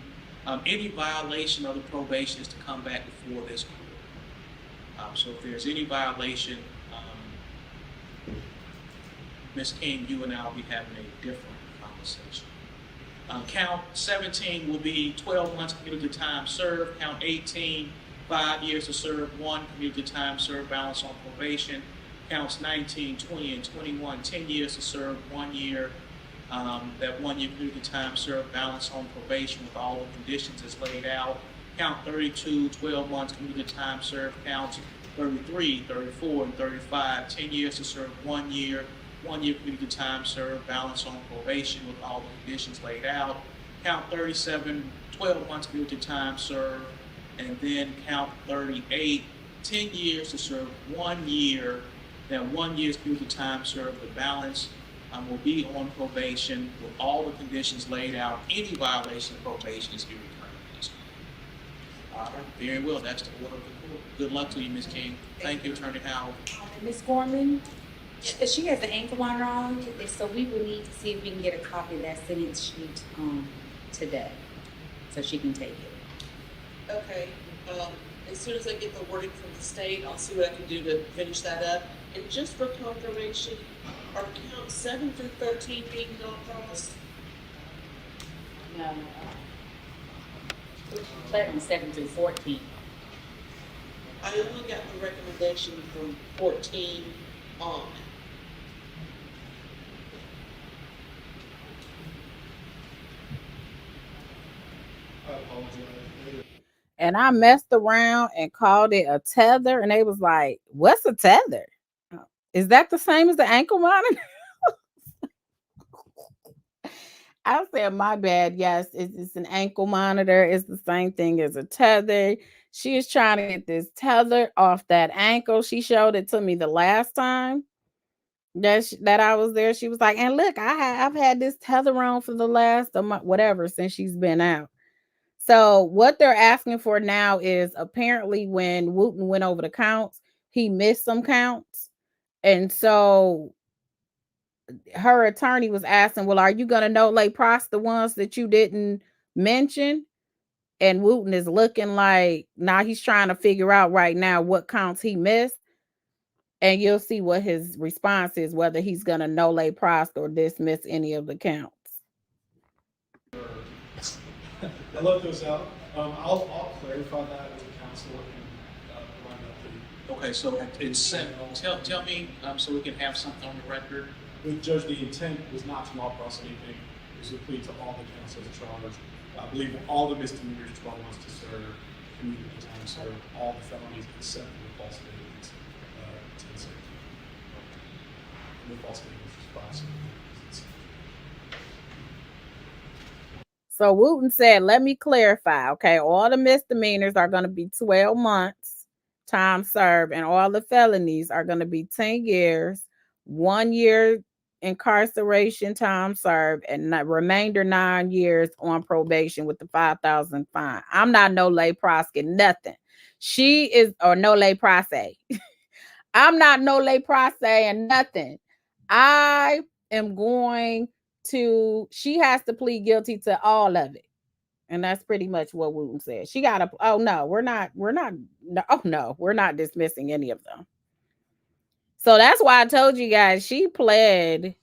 any violation of the probation is to come back before this court. So if there's any violation, Ms. King, you and I will be having a different conversation. Count 17 will be 12 months community time served. Count 18 5 years to serve, 1 community time served, balance on probation. Counts 19, 20, and 21, 10 years to serve, 1 year. That 1 year community time served, balance on probation with all the conditions as laid out. Count 32, 12 months community time served. Counts 33, 34, and 35, 10 years to serve, 1 year. 1 year community time served, balance on probation with all the conditions laid out. Count 37, 12 months community time served. And then count 38, 10 years to serve, 1 year. That 1 year's community time served, the balance will be on probation with all the conditions laid out. Any violation of probation is irrecoverable. All right, very well. That's the order of the court. Good luck to you, Ms. King. Thank you, Attorney Howell. Ms. Gorman, she has the ankle monitor on, so we will need to see if we can get a copy of that sentence sheet today, so she can take it. Okay, as soon as I get the wording from the state, I'll see what I can do to finish that up. And just for confirmation, are counts 7 through 13 being non-crossed? No, Clinton 7 through 14. I only got the recommendation from 14 on. I apologize. And I messed around and called it a tether, and they was like, "What's a tether? Is that the same as the ankle monitor?" I said, "My bad. Yes, it's an ankle monitor. It's the same thing as a tether." She is trying to get this tether off that ankle. She showed it to me the last time that I was there. She was like, "And look, I've had this tether on for the last whatever since she's been out." So what they're asking for now is apparently when Wooten went over the counts, he missed some counts. And so her attorney was asking, well, are you going to no lay procs the ones that you didn't mention? And Wooten is looking like, now he's trying to figure out right now what counts he missed. And you'll see what his response is, whether he's going to no lay procs or dismiss any of the counts. I left those out. I'll clarify that with the council and provide an update. Okay, so it's sent. Tell me so we can have something on the record. With Judge, the intent was not to not cross anything. It was to plead to all the counts as a charge. I believe all the misdemeanors, 12 months to serve, community time served, all the felonies except for the false statements, 10 served. The false statements was 5 served. So Wooten said, let me clarify. Okay, all the misdemeanors are going to be 12 months time served, and all the felonies are going to be 10 years, 1 year incarceration time served, and the remainder 9 years on probation with the $5,000 fine. I'm not no lay prosecute nothing. She is, or no lay prosse. I'm not no lay prosse and nothing. I am going to, she has to plead guilty to all of it. And that's pretty much what Wooten said. She got to, oh no, we're not dismissing any of them. So that's why I told you guys, she pled,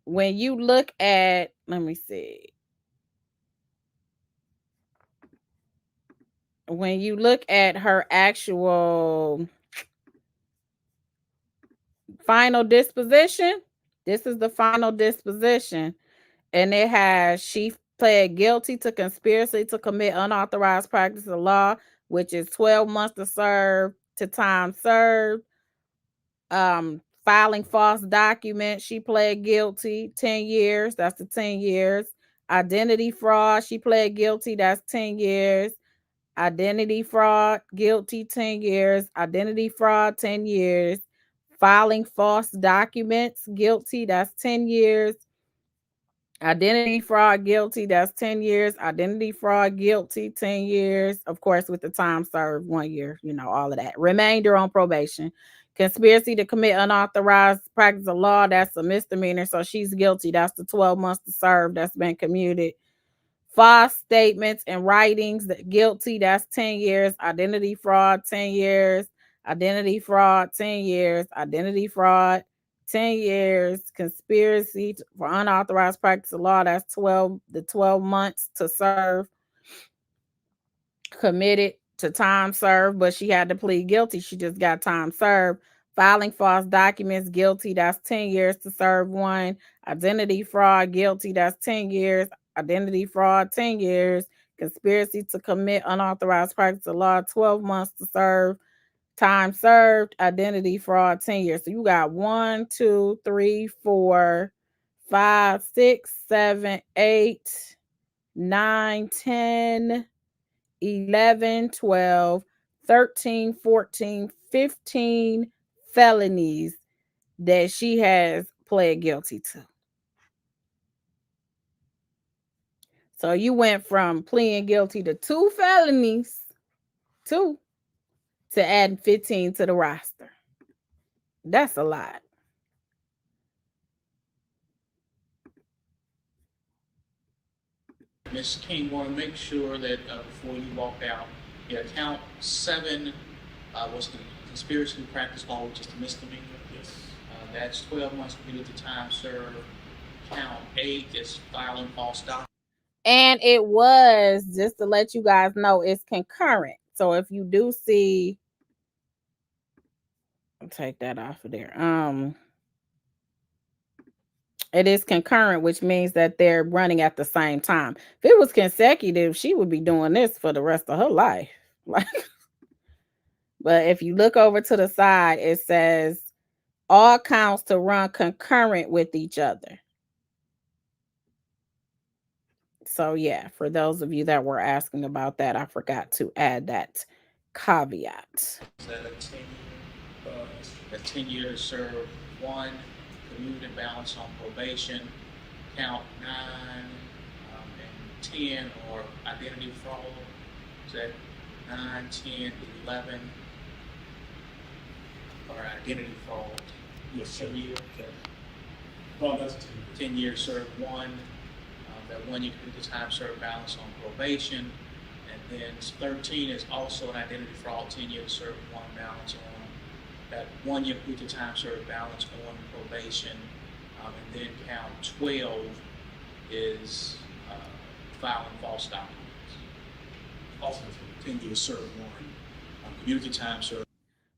when you look at, let me see. When you look at her actual final disposition, this is the final disposition. And it has, she pled guilty to conspiracy to commit unauthorized practice of law, which is 12 months to serve to time served. Filing false documents, she pled guilty, 10 years. That's the 10 years. Identity fraud, she pled guilty. That's 10 years. Identity fraud, guilty, 10 years. Identity fraud, 10 years. Filing false documents, guilty. That's 10 years. Identity fraud, guilty. That's 10 years. Identity fraud, guilty, 10 years. Of course, with the time served, 1 year, all of that. Remainder on probation. Conspiracy to commit unauthorized practice of law, that's a misdemeanor. So she's guilty. That's the 12 months to serve that's been commuted. False statements and writings, guilty, that's 10 years. Identity fraud, 10 years. Identity fraud, 10 years. Identity fraud, 10 years. Conspiracy for unauthorized practice of law, that's 12 months to serve. Committed to time served, but she had to plead guilty. She just got time served. Filing false documents, guilty. That's 10 years to serve 1. Identity fraud, guilty. That's 10 years. Identity fraud, 10 years. Conspiracy to commit unauthorized practice of law, 12 months to serve. Time served. Identity fraud, 10 years. So you got 1, 2, 3, 4, 5, 6, 7, 8, 9, 10, 11, 12, 13, 14, 15 felonies that she has pled guilty to. So you went from pleading guilty to 2 felonies, 2, to adding 15 to the roster. That's a lot. Ms. King, want to make sure that before you walk out, count 7 was the conspiracy to practice law, which is the misdemeanor. Yes. That's 12 months committed to time served. Count 8 is filing false documents. And it was, just to let you guys know, it's concurrent. So if you do see, I'll take that off of there. It is concurrent, which means that they're running at the same time. If it was consecutive, she would be doing this for the rest of her life. Like, but if you look over to the side, it says all counts to run concurrent with each other. So yeah, for those of you that were asking about that, I forgot to add that caveat. Is that a 10 years served 1, commuted balance on probation, count 9 and 10 or identity fraud. Is that 9, 10, 11 or identity fraud? Yes, 10 years. Well, that's 10 years served 1. That 1 you can do the time served balance on probation. And then 13 is also an identity fraud, 10 years served 1 balance on. That 1 you put the time served balance on probation. And then count 12 is filing false documents. Also 10 years served 1. Community time served.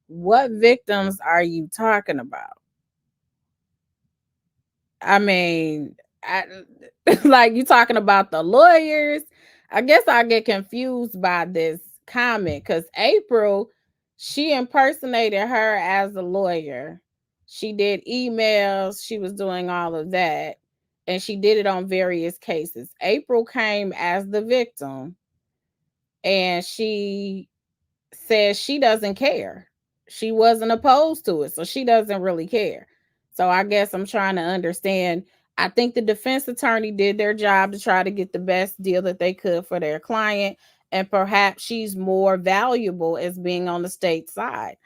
What victims are you talking about? I mean, like, you talking about the lawyers? I guess I get confused by this comment because April, she impersonated her as a lawyer. She did emails, she was doing all of that, and she did it on various cases. April came as the victim, and she says she doesn't care. She wasn't opposed to it, so she doesn't really care. So I guess I'm trying to understand. I think the defense attorney did their job to try to get the best deal that they could for their client, and perhaps she's more valuable as being on the state side.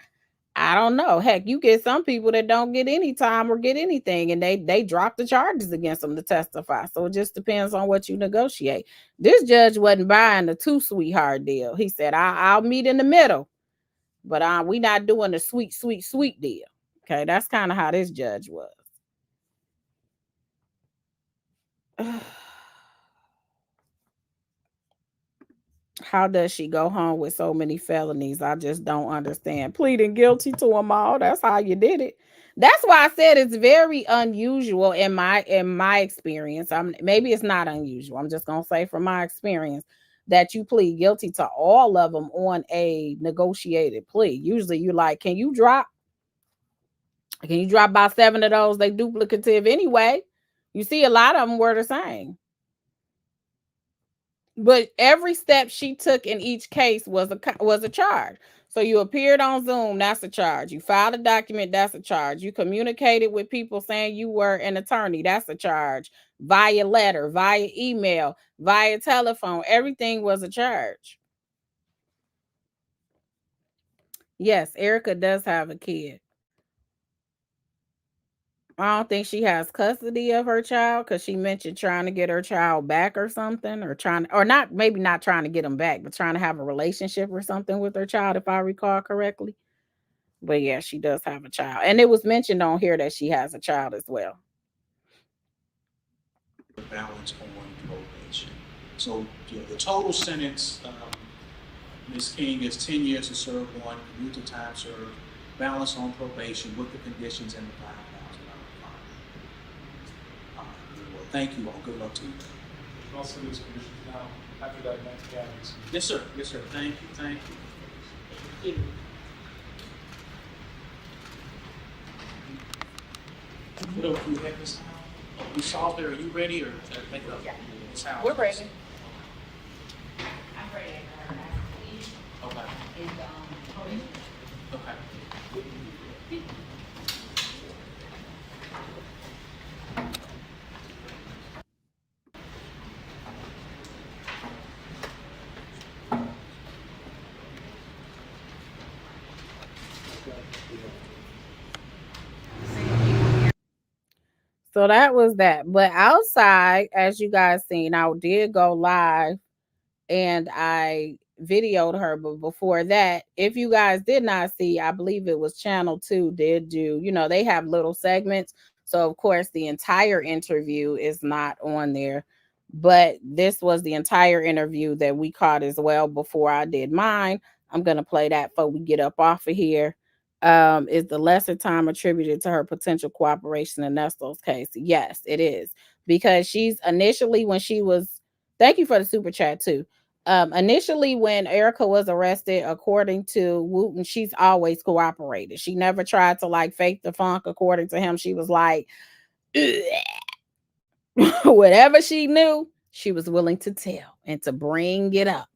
I don't know. Heck, you get some people that don't get any time or get anything, and they drop the charges against them to testify. So it just depends on what you negotiate. This judge wasn't buying the 2 sweetheart deal. He said, I'll meet in the middle, but we not doing the sweet, sweet, sweet deal. Okay, that's kind of how this judge was. How does she go home with so many felonies? I just don't understand. Pleading guilty to them all. That's how you did it. That's why I said it's very unusual in my experience. Maybe it's not unusual. I'm just gonna say from my experience that you plead guilty to all of them on a negotiated plea. Usually you're like, can you drop about 7 of those? They duplicative anyway. You see a lot of them were the same. But every step she took in each case was a charge. So you appeared on Zoom, that's a charge. You filed a document, that's a charge. You communicated with people saying you were an attorney, that's a charge. Via letter, via email, via telephone, everything was a charge. Yes, Ericka does have a kid. I don't think she has custody of her child because she mentioned trying to get her child back or something, maybe not trying to get them back, but trying to have a relationship or something with her child, if I recall correctly. But yeah, she does have a child. And it was mentioned on here that she has a child as well. Balance on probation. So the total sentence Ms. King is 10 years to serve one, commute to time served, balance on probation with the conditions and the $5,000 fine. Well, thank you all. Good luck to you. I'll send those conditions now. After that, next guidance. Yes, sir. Yes, sir. Thank you. Thank you. Thank you. What else do you have, Ms. Howe? Ms. Salisbury, are you ready or make up? Yeah. Ms. Howe? We're ready. I'm ready. Okay. And, Okay. So that was that. But outside, as you guys seen, I did go live and I videoed her. But before that, if you guys did not see, I believe it was Channel 2 did do, they have little segments. So of course the entire interview is not on there. But this was the entire interview that we caught as well before I did mine. I'm going to play that before we get up off of here. Is the lesser time attributed to her potential cooperation in Nestle's case? Yes, it is. Because she's initially when she was, thank you for the super chat too. Initially when Ericka was arrested, according to Wooten, she's always cooperated. She never tried to fake the funk. According to him, she was like, whatever she knew, she was willing to tell and to bring it up.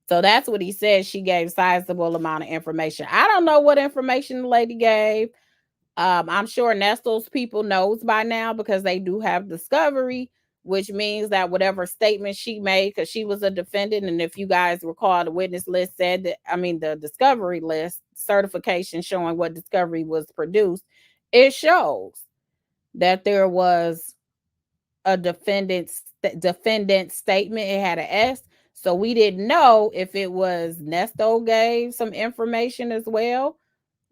So that's what he said. She gave sizable amount of information. I don't know what information the lady gave. I'm sure Nestle's people knows by now because they do have discovery, which means that whatever statement she made, because she was a defendant, and if you guys recall, the witness list said that, the discovery list certification showing what discovery was produced, it shows that there was a defendant statement. It had an S. So we didn't know if it was Nestle gave some information as well.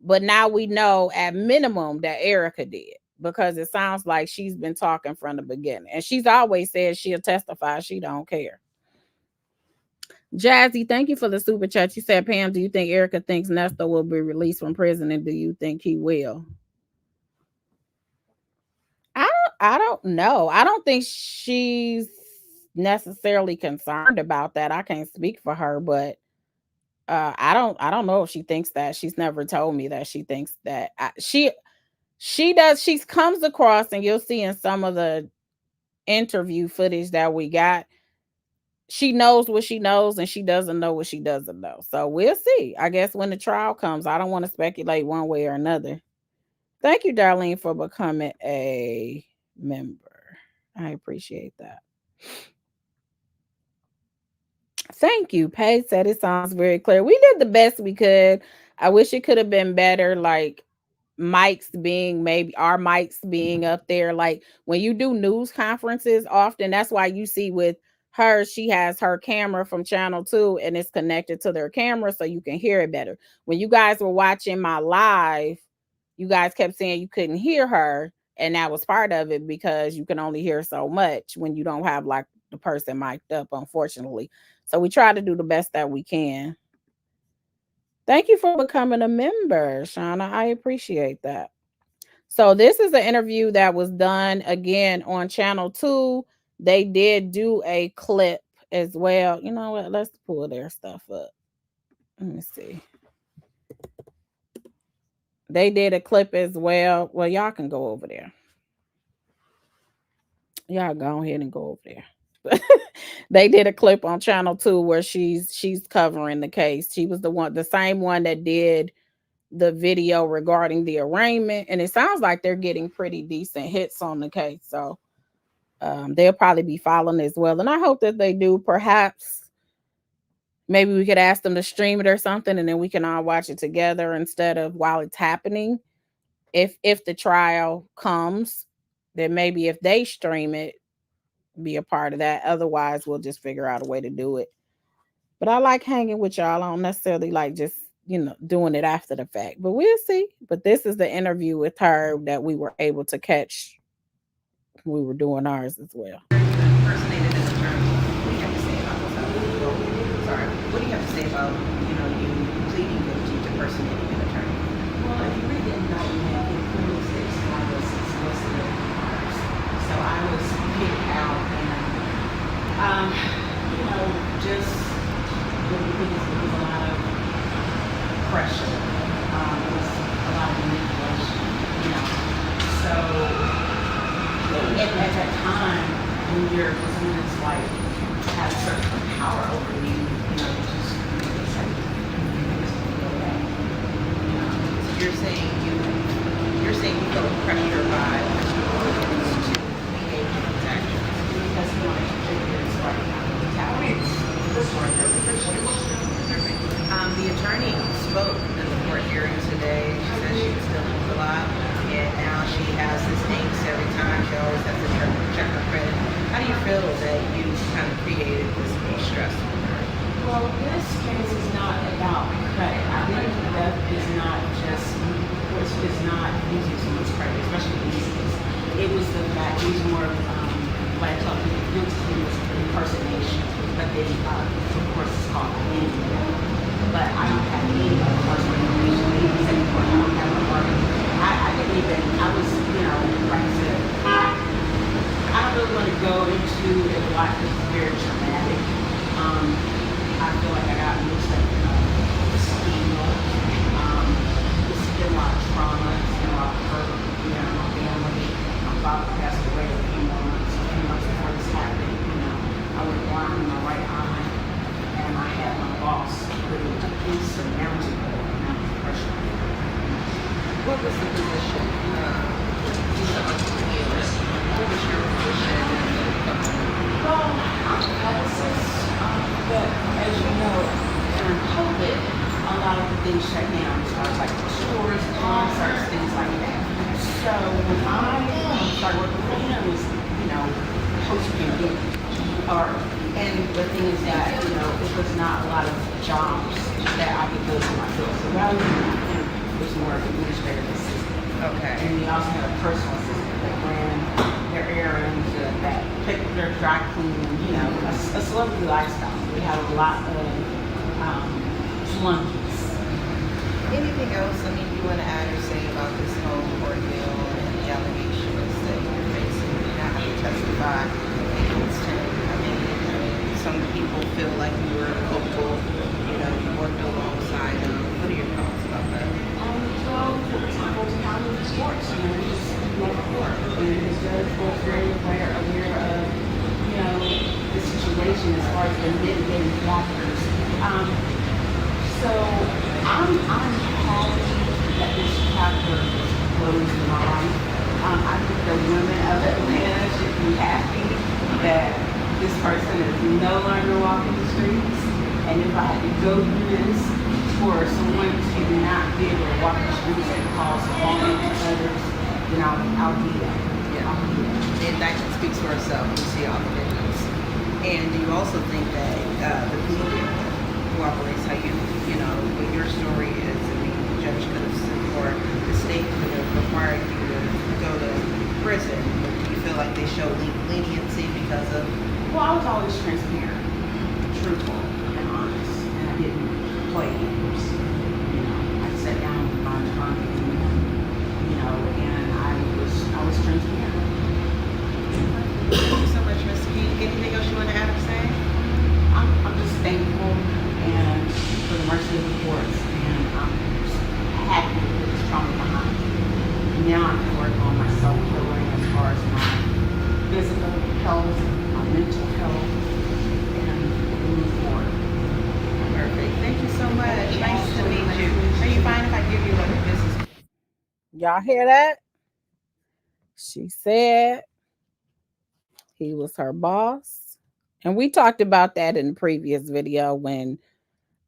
But now we know at minimum that Ericka did, because it sounds like she's been talking from the beginning. And she's always said she'll testify. She don't care. Jazzy, thank you for the super chat. You said, Pam, do you think Ericka thinks Nestle will be released from prison? And do you think he will? I don't know. I don't think she's necessarily concerned about that. I can't speak for her, but I don't know if she thinks that. She's never told me that she thinks that. She does. She comes across, and you'll see in some of the interview footage that we got, she knows what she knows and she doesn't know what she doesn't know. So we'll see. I guess when the trial comes, I don't want to speculate one way or another. Thank you, Darlene, for becoming a member. I appreciate that. Thank you. Paige said it sounds very clear. We did the best we could. I wish it could have been better, like mics being, maybe our mics being up there. Like when you do news conferences often, that's why you see with her, she has her camera from Channel 2 and it's connected to their camera so you can hear it better. When you guys were watching my live, you guys kept saying you couldn't hear her, and that was part of it because you can only hear so much when you don't have like the person mic'd up, unfortunately. So we try to do the best that we can. Thank you for becoming a member, Shauna. I appreciate that. So this is an interview that was done again on Channel 2. They did do a clip as well. You know what? Let's pull their stuff up. Let me see. They did a clip as well. Well, y'all can go over there. Y'all go ahead and go over there. They did a clip on Channel 2 where she's covering the case. She was the same one that did the video regarding the arraignment, and it sounds like they're getting pretty decent hits on the case. So they'll probably be following as well, and I hope that they do. Perhaps maybe we could ask them to stream it or something, and then we can all watch it together instead of while it's happening. If the trial comes, then maybe if they stream it, be a part of that. Otherwise, we'll just figure out a way to do it. But I like hanging with y'all. I don't necessarily like just, doing it after the fact. But we'll see. But this is the interview with her that we were able to catch. We were doing ours as well. Impersonated as a term. What do you have to say about this? Sorry. What do you have Just it was a lot of pressure. It was a lot of manipulation, So at that time, when you're someone that's like has certain power over you, you just say, So you're saying you felt pressure by Mr. Williams to behave in these actions. because he wanted to take this right now. The attorney spoke in the court hearing today. She said she was dealing with a lot, and now she has this angst every time. She always has to check her credit. How do you feel that you kind of created this stress for her? Well, this case is not about credit. Identity theft is not using someone's credit, especially in this case. It was the fact it was more of like I told people, guilty was impersonation, but then of course it's called identity theft. But I don't have any personal information. They even said before, I don't have a party. I didn't even, I was, like I said, I don't really want to go into it a lot because it's very traumatic. I feel like I got mixed up in a scandal. It's been a lot of trauma, it's been a lot of hurt, my family. My father passed away a few months before this happened. I went blind in my right eye, and I had my boss put an insurmountable amount of pressure. What was the position? What was your position in the company? Well, I'm a publicist, but as you know, during COVID, a lot of the things shut down as far as like stores, concerts, things like that. So when I started working for him, it was, post-pandemic. And the thing is that, it was not a lot of jobs that I could go to myself. So rather than him, it was more of an administrative assistant. Okay. And we also had a personal assistant that ran their errands, that picked up their dry cleaning, a celebrity lifestyle. We had a lot of flunkies. Anything else, you want to add or say about this whole ordeal and the allegations that you're facing? You not have to testify against him. Some people feel like you were culpable, you worked alongside him. What are your thoughts about that? Well, it's unfortunately how sports, just never work. And the judge was very aware of, the situation as far as the mitigating factors. So I'm happy that this chapter is closed in my life. I think the women of Atlanta should be happy that this person is no longer walking the streets. And if I had to go through this for someone to not be able to walk the streets and cause harm to others, then I'll do that. Yeah. The indictment speaks for itself. We see all the victims. And do you also think that the media cooperates how what your story is? The judge could have said, or the state could have required you to go to prison. Do you feel like they show leniency because of? Well, I was always transparent, truthful, and honest, and I didn't play games. I sat down with my attorney, and I was transparent. Thank you so much, Ms. King. Anything else you want to add or say? I'm just thankful and for the mercy of the courts, and I'm just happy to put this trauma behind me. Now I can work on my self-healing as far as my physical health, my mental health, and move forward. Perfect. Thank you so much. Nice to meet you. Are you fine if I give you a business? Y'all hear that? She said he was her boss. And we talked about that in the previous video when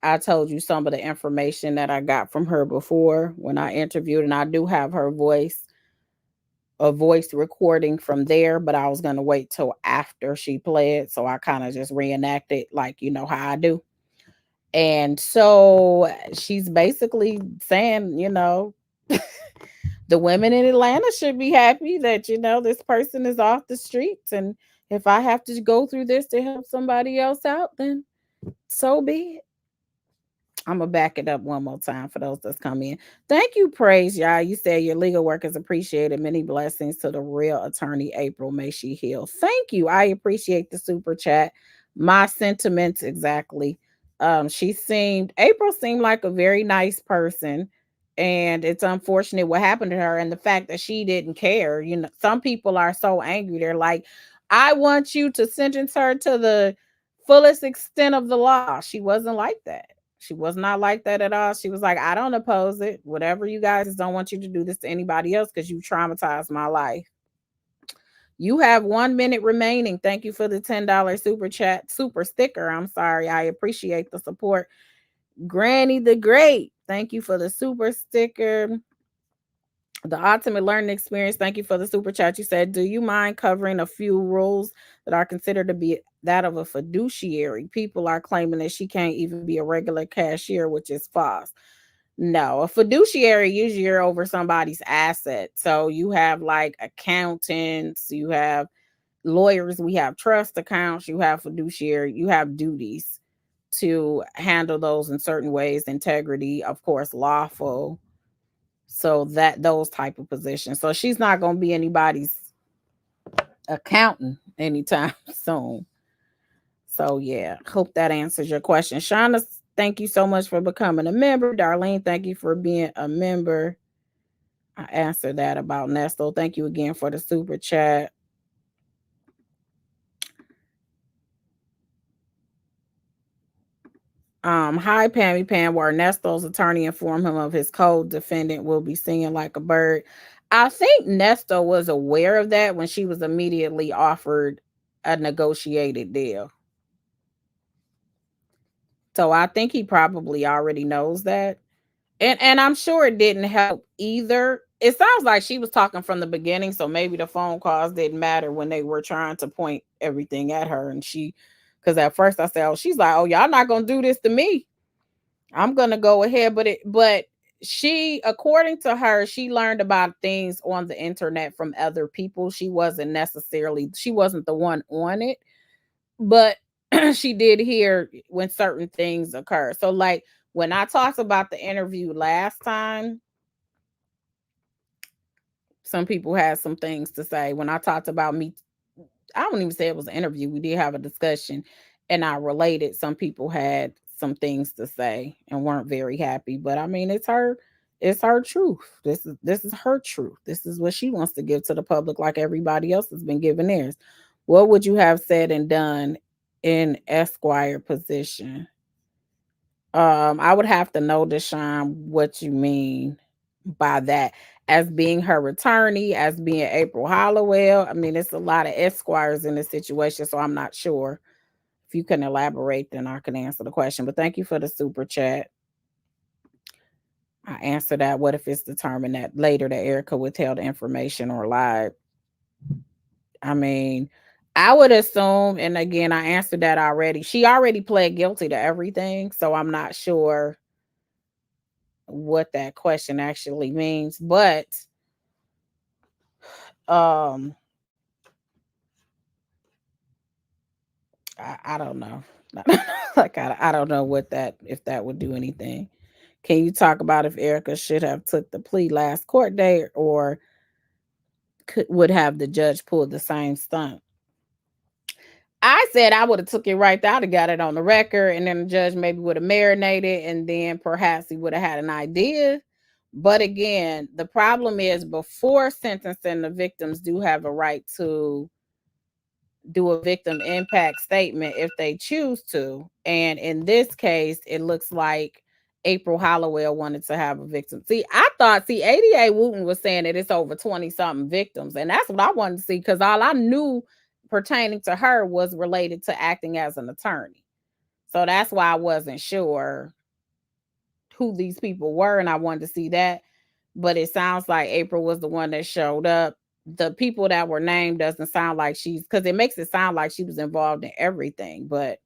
I told you some of the information that I got from her before when I interviewed, and I do have her voice, a voice recording from there, but I was going to wait till after she played. So I kind of just reenacted like, how I do. And so she's basically saying, the women in Atlanta should be happy that, this person is off the streets. And if I have to go through this to help somebody else out, then so be it. I'm going to back it up one more time for those that's come in. Thank you, Praise, y'all. You said your legal work is appreciated. Many blessings to the real attorney, April. May she heal. Thank you. I appreciate the super chat. My sentiments exactly. April seemed like a very nice person, and it's unfortunate what happened to her and the fact that she didn't care. You know, some people are so angry. They're like, I want you to sentence her to the fullest extent of the law. She wasn't like that. She was not like that at all. She was like, I don't oppose it. Whatever you guys don't want you to do this to anybody else because you traumatized my life. You have 1 minute remaining. Thank you for the $10 super sticker. I'm sorry. I appreciate the support. Granny the Great, thank you for the super sticker. The ultimate learning experience, thank you for the super chat. You said, do you mind covering a few rules that are considered to be that of a fiduciary? People are claiming that she can't even be a regular cashier, which is false. No, a fiduciary usually you're over somebody's asset. So you have like accountants, you have lawyers, we have trust accounts, you have fiduciary, you have duties to handle those in certain ways, integrity, of course, lawful. So that those type of positions. So she's not going to be anybody's accountant anytime soon. So yeah, hope that answers your question. Shauna, thank you so much for becoming a member. Darlene, thank you for being a member. I answered that about Nestle. Thank you again for the super chat. Hi, Pammy Pam, where Nesto's attorney informed him of his co-defendant will be singing like a bird. I think Nesto was aware of that when she was immediately offered a negotiated deal. So I think he probably already knows that. And I'm sure it didn't help either. It sounds like she was talking from the beginning, so maybe the phone calls didn't matter when they were trying to point everything at her. And because at first I said, oh, she's like, oh, y'all not gonna do this to me. I'm gonna go ahead, but she, according to her, she learned about things on the internet from other people. She wasn't the one on it, but she did hear when certain things occur. So like when I talked about the interview last time, some people had some things to say. When I talked about me, I don't even say it was an interview. We did have a discussion and I related. Some people had some things to say and weren't very happy. But I mean, it's her truth. This is her truth. This is what she wants to give to the public, like everybody else has been giving theirs. What would you have said and done in Esquire position? I would have to know, Deshaun, what you mean by that. As being her attorney, as being April Hollowell. I mean, it's a lot of Esquires in this situation, so I'm not sure. If you can elaborate, then I can answer the question. But thank you for the super chat. I answer that. What if it's determined that later that Ericka withheld information or lied? I mean, I would assume, and again, I answered that already. She already pled guilty to everything, so I'm not sure what that question actually means. But I don't know. Like I don't know what that if that would do anything. Can you talk about if Ericka should have took the plea last court date or would have the judge pulled the same stunt? I said I would have took it right there. I'd have got it on the record, and then the judge maybe would have marinated, and then perhaps he would have had an idea. But again, the problem is before sentencing, the victims do have a right to do a victim impact statement if they choose to. And in this case, it looks like April Hollowell wanted to have a victim. See, ADA Wooten was saying that it's over 20 something victims. And that's what I wanted to see because all I knew pertaining to her was related to acting as an attorney. So that's why I wasn't sure who these people were. And I wanted to see that. But it sounds like April was the one that showed up. The people that were named doesn't sound like because it makes it sound like she was involved in everything, but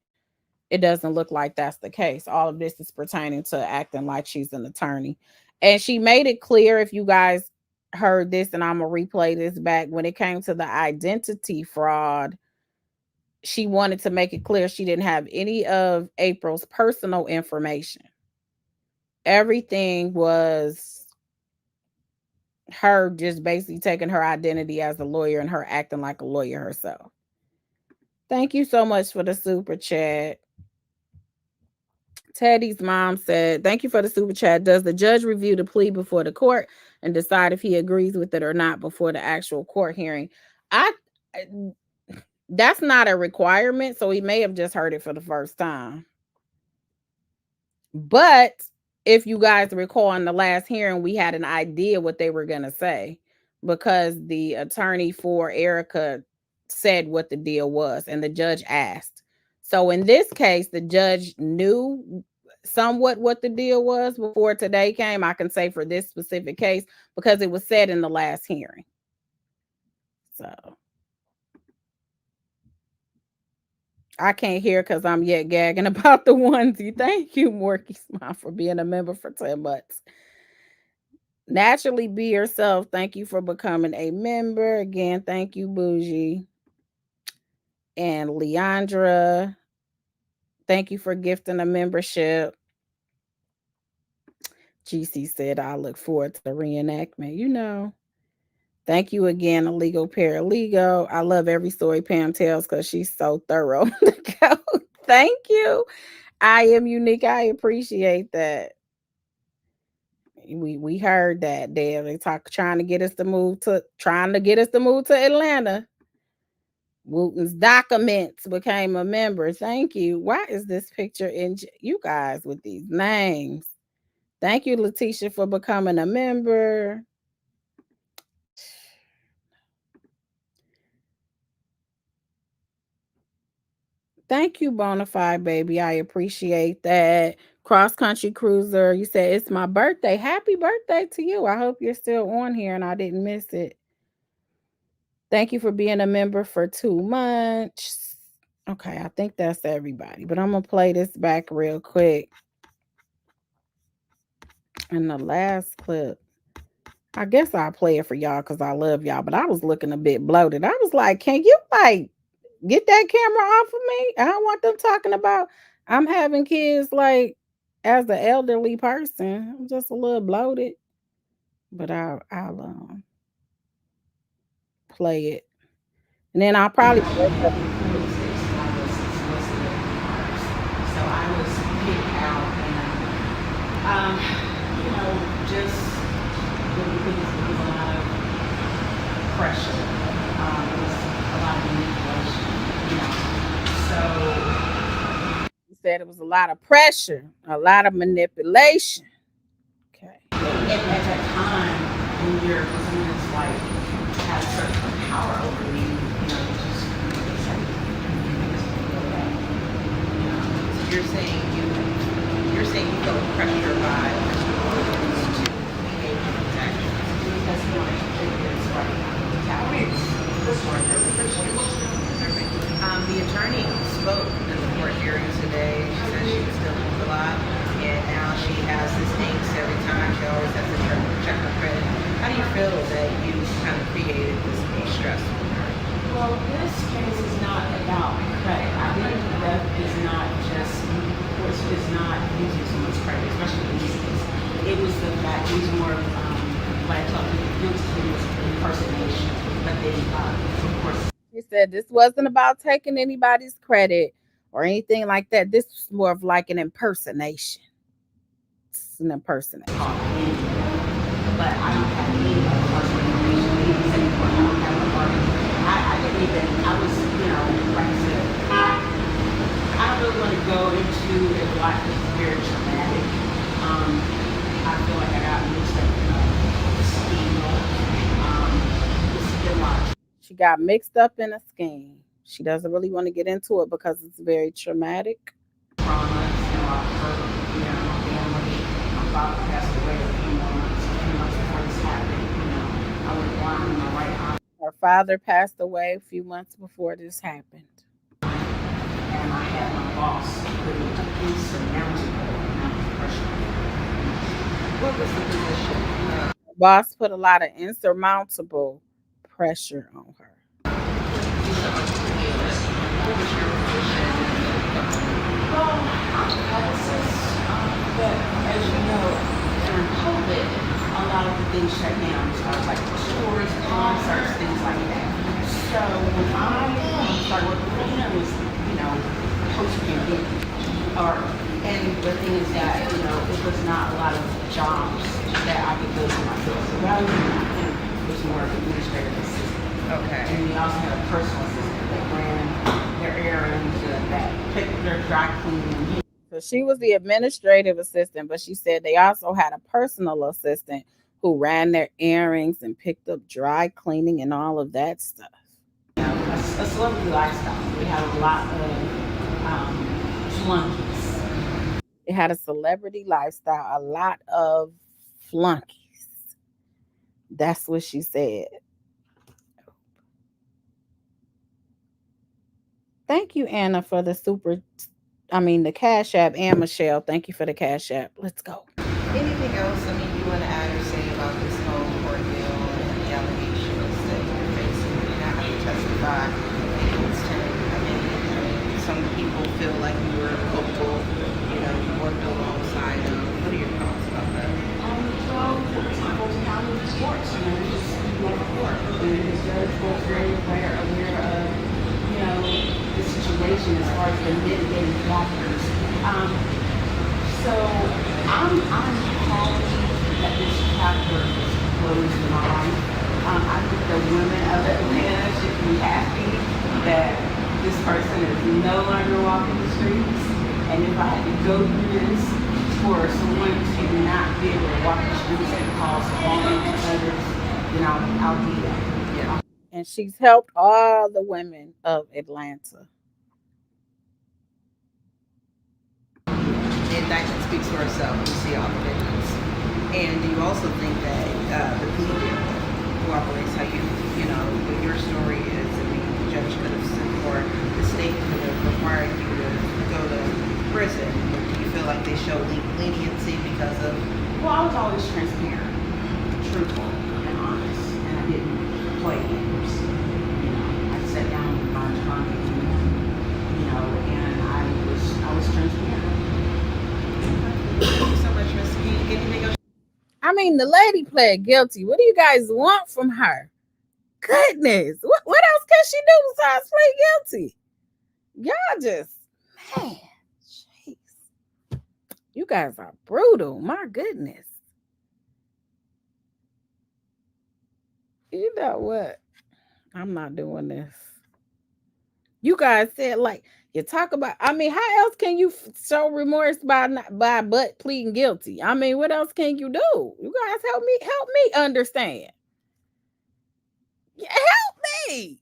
it doesn't look like that's the case. All of this is pertaining to acting like she's an attorney. And she made it clear, if you guys heard this, and I'm going to replay this back, when it came to the identity fraud, she wanted to make it clear she didn't have any of April's personal information. Everything was her just basically taking her identity as a lawyer and her acting like a lawyer herself. Thank you so much for the super chat. Teddy's mom said, thank you for the super chat. Does the judge review the plea before the court and decide if he agrees with it or not before the actual court hearing? That's not a requirement, so he may have just heard it for the first time. But if you guys recall in the last hearing, we had an idea what they were going to say because the attorney for Ericka said what the deal was and the judge asked. So in this case, the judge knew somewhat what the deal was before today came. I can say for this specific case because it was said in the last hearing. So I can't hear because I'm yet gagging about the onesie. Thank you, Morky Smile, for being a member for 10 months. Naturally be yourself. Thank you for becoming a member. Again, thank you, Bougie. And Leandra, thank you for gifting a membership. GC said, I look forward to the reenactment. You know. Thank you again, Illegal Paralegal. I love every story Pam tells because she's so thorough. Thank you. I am unique. I appreciate that. We heard that there. They trying to get us to move to Atlanta. Wooten's documents became a member. Thank you. Why is this picture in you guys with these names? Thank you, Letitia, for becoming a member. Thank you, Bonafide baby. I appreciate that. Cross Country Cruiser, you said it's my birthday. Happy birthday to you. I hope you're still on here and I didn't miss it. Thank you for being a member for 2 months. Okay, I think that's everybody, but I'm going to play this back real quick. And the last clip, I guess I'll play it for y'all because I love y'all, but I was looking a bit bloated. I was like, can you get that camera off of me? I don't want them talking about I'm having kids as an elderly person. I'm just a little bloated, but I'll play it. And then I'll probably So I was kicked out and, just really think it was a lot of pressure. It was a lot of manipulation, So you said it was a lot of pressure, a lot of manipulation. Okay. At that time, when you're someone's has certain power over you, You're saying you felt pressure by to behave in these actions. That's not the attorney spoke in the court hearing today. She said she was dealing with a lot, and now she has this angst every time. She always has to check her credit. How do you feel that you kind of created this stress with her? Well, this case is not about credit. I think theft is not just, of course, is not using someone's credit, especially in this case. It was the fact it was more like talking guilty was impersonation, but they, of course. She said this wasn't about taking anybody's credit or anything like that. This was more of like an impersonation. It's an impersonation. But I don't have any personal information. I don't have a party. I didn't even, I was, like I said, I don't really want to go into it like it's very traumatic. I feel like I got mixed up in a scheme. It's a lot. She got mixed up in a scheme. She doesn't really want to get into it because it's very traumatic. Traumas, I've heard, my family, my father passed away a few months before this happened. I went blind in my right eye. Her father passed away a few months before this happened. And I had my boss put an insurmountable amount of pressure. What was the position? Her boss put a lot of insurmountable pressure on her. What was your position? Well, I'm a publicist, but as you know, during COVID, a lot of the things shut down as far as like tours, concerts, things like that. So when I started working for him, it was And the thing is that, you know, it was not a lot of jobs that I could do for myself. So rather than him, it was more of an administrative assistant. Okay. And we also had a personal assistant that ran their errands, that picked their dry cleaning. So she was the administrative assistant, but she said they also had a personal assistant who ran their errands and picked up dry cleaning and all of that stuff. You know, a celebrity lifestyle. We had a lot of flunkies. It had a celebrity lifestyle, a lot of flunkies. That's what she said. Thank you, Anna, for the the Cash App, and Michelle. Thank you for the Cash App. Let's go. Anything else, I mean, you want to add or say about this whole ordeal and the allegations that you're facing? You're not going to testify against him. I mean, some people feel like you were hopeful, you know, you worked alongside him. What are your thoughts about that? Well, Fulton County sports, you know, just like court. And the judge was very aware of, you know, the situation as far as the mitigating factors. So I'm happy that this chapter is closed in my life. I think the women of Atlanta should be happy that this person is no longer walking the streets. And if I had to go through this for someone to not be able to walk the streets and cause harm to others, then I'll do that. Yeah. And she's helped all the women of Atlanta. And that speaks for herself. You see all the videos. And do you also think that the Plea cooperates how you know, what your story is? I mean, the judge could have sent, or the state could have required you to go to prison. Do you feel like they show leniency because of? Well, I was always transparent, truthful, and honest, and I didn't play games. You know, I sat down with my attorney, you know, and I was transparent. Thank you so much, Miss King. Anything else? I mean, the lady pled guilty. What do you guys want from her? Goodness. What else can she do besides plead guilty? Y'all just, man, jeez. You guys are brutal. My goodness. You know what? I'm not doing this. You guys said, like, you talk about, I mean, how else can you show remorse by but pleading guilty? I mean, what else can you do? You guys help me understand. Yeah, help me.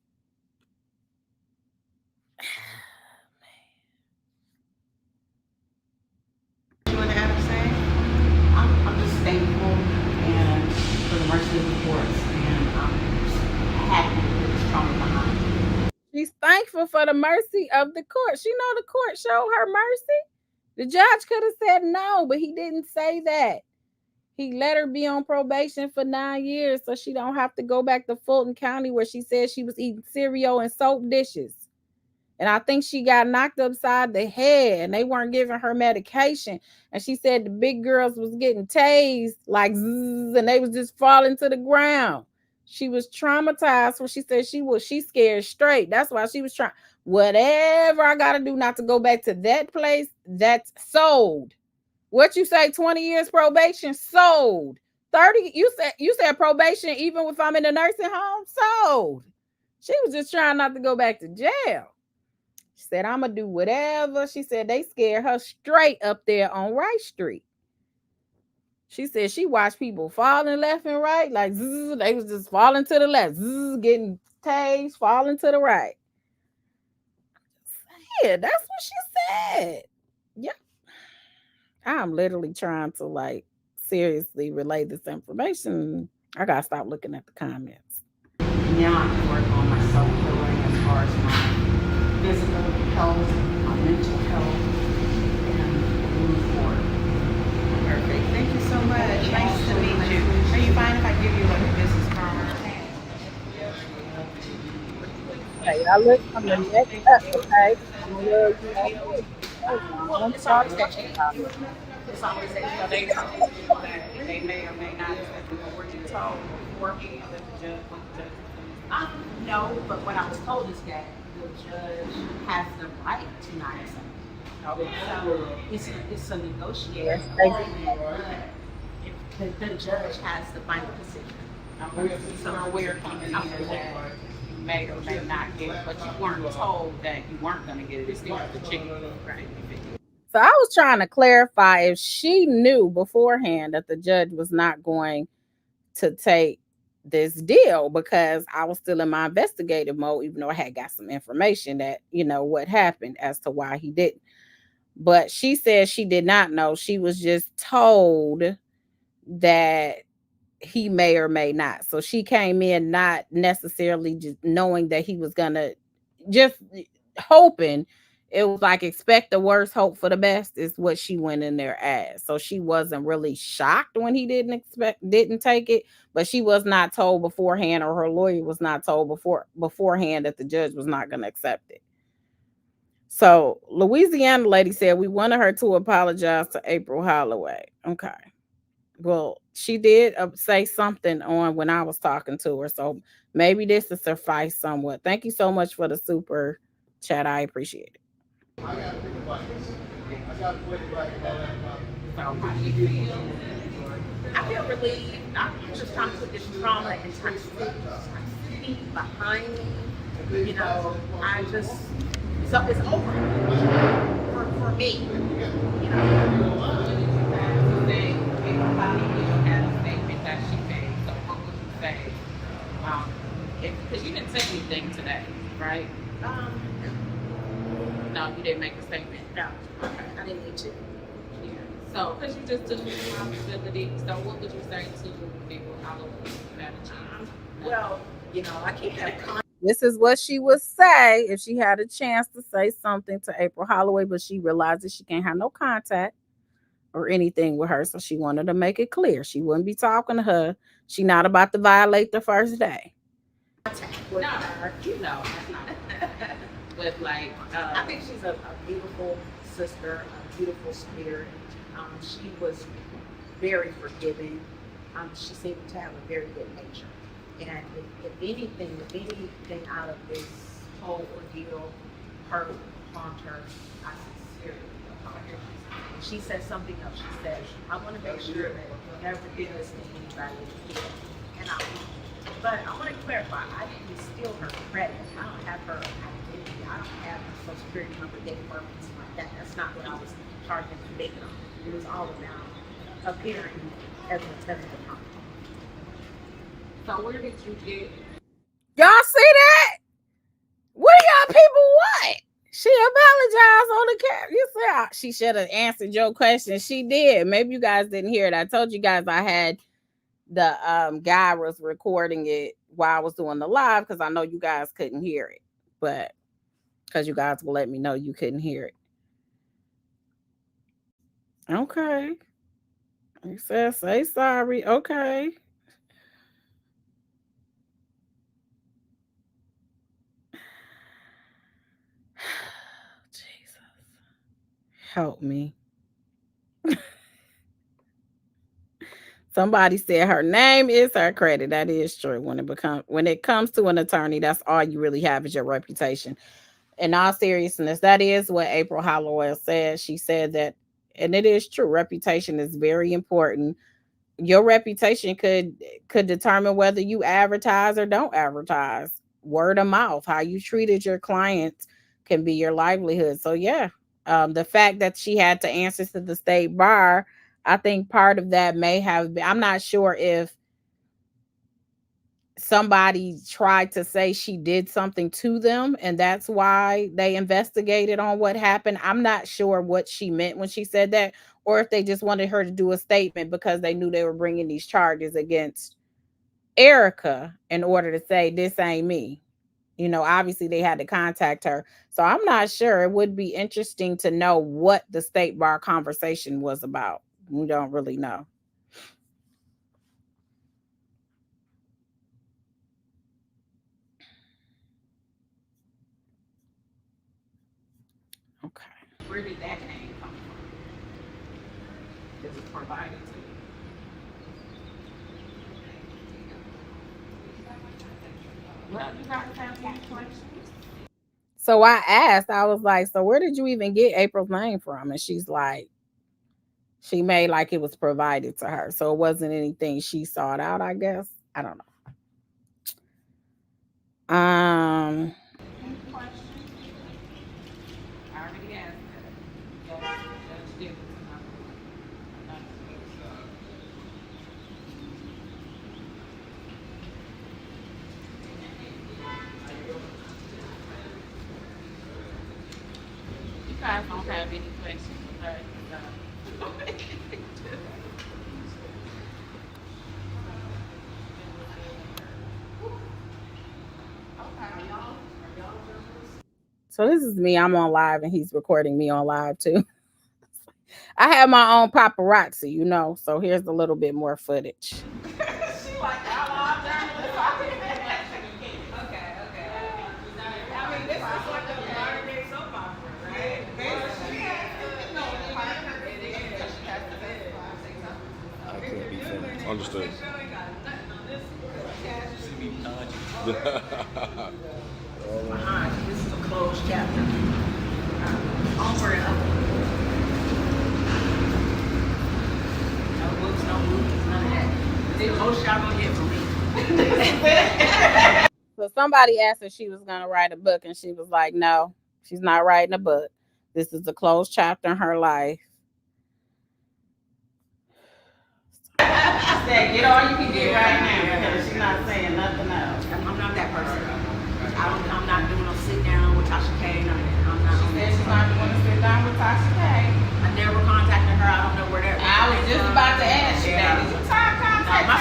You want to add or say? I'm just thankful and for the mercy of the courts, and I'm happy with this trauma behind me. She's thankful for the mercy of the court. She know the court showed her mercy. The judge could have said no, but he didn't say that. He let her be on probation for 9 years so she don't have to go back to Fulton County where she said she was eating cereal and soap dishes. And I think she got knocked upside the head and they weren't giving her medication. And she said the big girls was getting tased like zzz, and they was just falling to the ground. She was traumatized when she said she's scared straight. That's why she was trying. Whatever I got to do not to go back to that place, that's sold. What you say, 20 years probation? Sold. 30, you said probation even if I'm in a nursing home? Sold. She was just trying not to go back to jail. She said, I'm going to do whatever. She said they scared her straight up there on Wright Street. She said she watched people falling left and right, like zzz, they was just falling to the left, zzz, getting tased, falling to the right. Yeah, that's what she said. Yep. I'm literally trying to like seriously relay this information. I gotta stop looking at the comments. Now I can work on my self-healing as far as my physical health, my mental health, and move forward. Perfect. Thank you so much. Nice to meet you. Are you fine if I give you like a business card? Hey, I look from the next up, okay? It's always that it's always that they may or may not have been working told, working with the judge. No, but what I was told is that the judge has the right to not accept. So it's a negotiation. The judge has the final decision. So where coming in that you may or may not get it, but you weren't told that you weren't going to get it. It's still the chicken, right? So I was trying to clarify if she knew beforehand that the judge was not going to take this deal, because I was still in my investigative mode, even though I had got some information that, what happened as to why he didn't. But she said she did not know. She was just told that he may or may not. So she came in not necessarily just knowing that he was gonna, just hoping. It was like expect the worst, hope for the best is what she went in there as. So she wasn't really shocked when he didn't take it, but she was not told beforehand, or her lawyer was not told beforehand that the judge was not going to accept it. So Louisiana lady said we wanted her to apologize to April Holloway. Okay. Well, she did say something on when I was talking to her, so maybe this will suffice somewhat. Thank you so much for the super chat. I appreciate it. I feel relieved. I'm just trying to put this trauma and trying to see behind me. So it's over for me. Because you didn't say anything today, right? No, you didn't make a statement. No, I didn't need to. Yeah. So, because you just took responsibility, so what would you say to people? Well, I can't have. This is what she would say if she had a chance to say something to April Holloway, but she realizes she can't have no contact or anything with her, so she wanted to make it clear she wouldn't be talking to her. She not about to violate the first day. With her, But I think she's a beautiful sister, a beautiful spirit. She was very forgiving. She seemed to have a very good nature. And if anything out of this whole ordeal hurt, harmed her, I sincerely apologize. She said something else. She said, I want to make sure that you never did this to anybody again. And but I want to clarify, I didn't steal her credit. I don't have her identity. I don't have her social security number, date of birth, something like that. That's not what I was charged and convicted on. It was all about appearing as an attendant of mine. So where did you get? Y'all see that? What do y'all people want? She apologized on the camera. You said she should have answered your question. She did. Maybe you guys didn't hear it. I told you guys I had the guy was recording it while I was doing the live, because I know you guys couldn't hear it, but because you guys will let me know you couldn't hear it. Okay. You said say sorry. Okay. Jesus. Help me. Somebody said her name is her credit. That is true. When it comes to an attorney, that's all you really have is your reputation. In all seriousness, that is what April Holloway said. She said that, and it is true. Reputation is very important. Your reputation could determine whether you advertise or don't advertise. Word of mouth, how you treated your clients can be your livelihood. So yeah, the fact that she had to answer to the state bar, I think part of that may have been, I'm not sure if somebody tried to say she did something to them and that's why they investigated on what happened. I'm not sure what she meant when she said that, or if they just wanted her to do a statement because they knew they were bringing these charges against Ericka in order to say this ain't me. Obviously they had to contact her. So I'm not sure. It would be interesting to know what the state bar conversation was about. We don't really know. Okay. Where did that name come from? Is it provided to you? Well, you guys have more questions? So I asked, I was like, so where did you even get April's name from? And she's like, she made like it was provided to her. So it wasn't anything she sought out, I guess. I don't know. I already asked that. Judge did. You guys don't have any questions for her? So this is me. I'm on live and he's recording me on live too. I have my own paparazzi, you know. So here's a little bit more footage. She like outlaw journalist. Okay. I mean, this is like a modern day soap opera, right? I can't be finished. Understood. This is a closed chapter. Over and up. No books, no movies, none of that. The most y'all gonna get from me. So somebody asked her she was gonna write a book, and she was like, "No, she's not writing a book. This is a closed chapter in her life." Said, get all you can get right now because she's not saying nothing else. I'm not that person. I'm not doing no sit down with Tasha K. I'm not. She said she's not doing a sit down with Tasha K. I never contacted her. I don't know where that. I was just about to ask you that. Did you contact her? My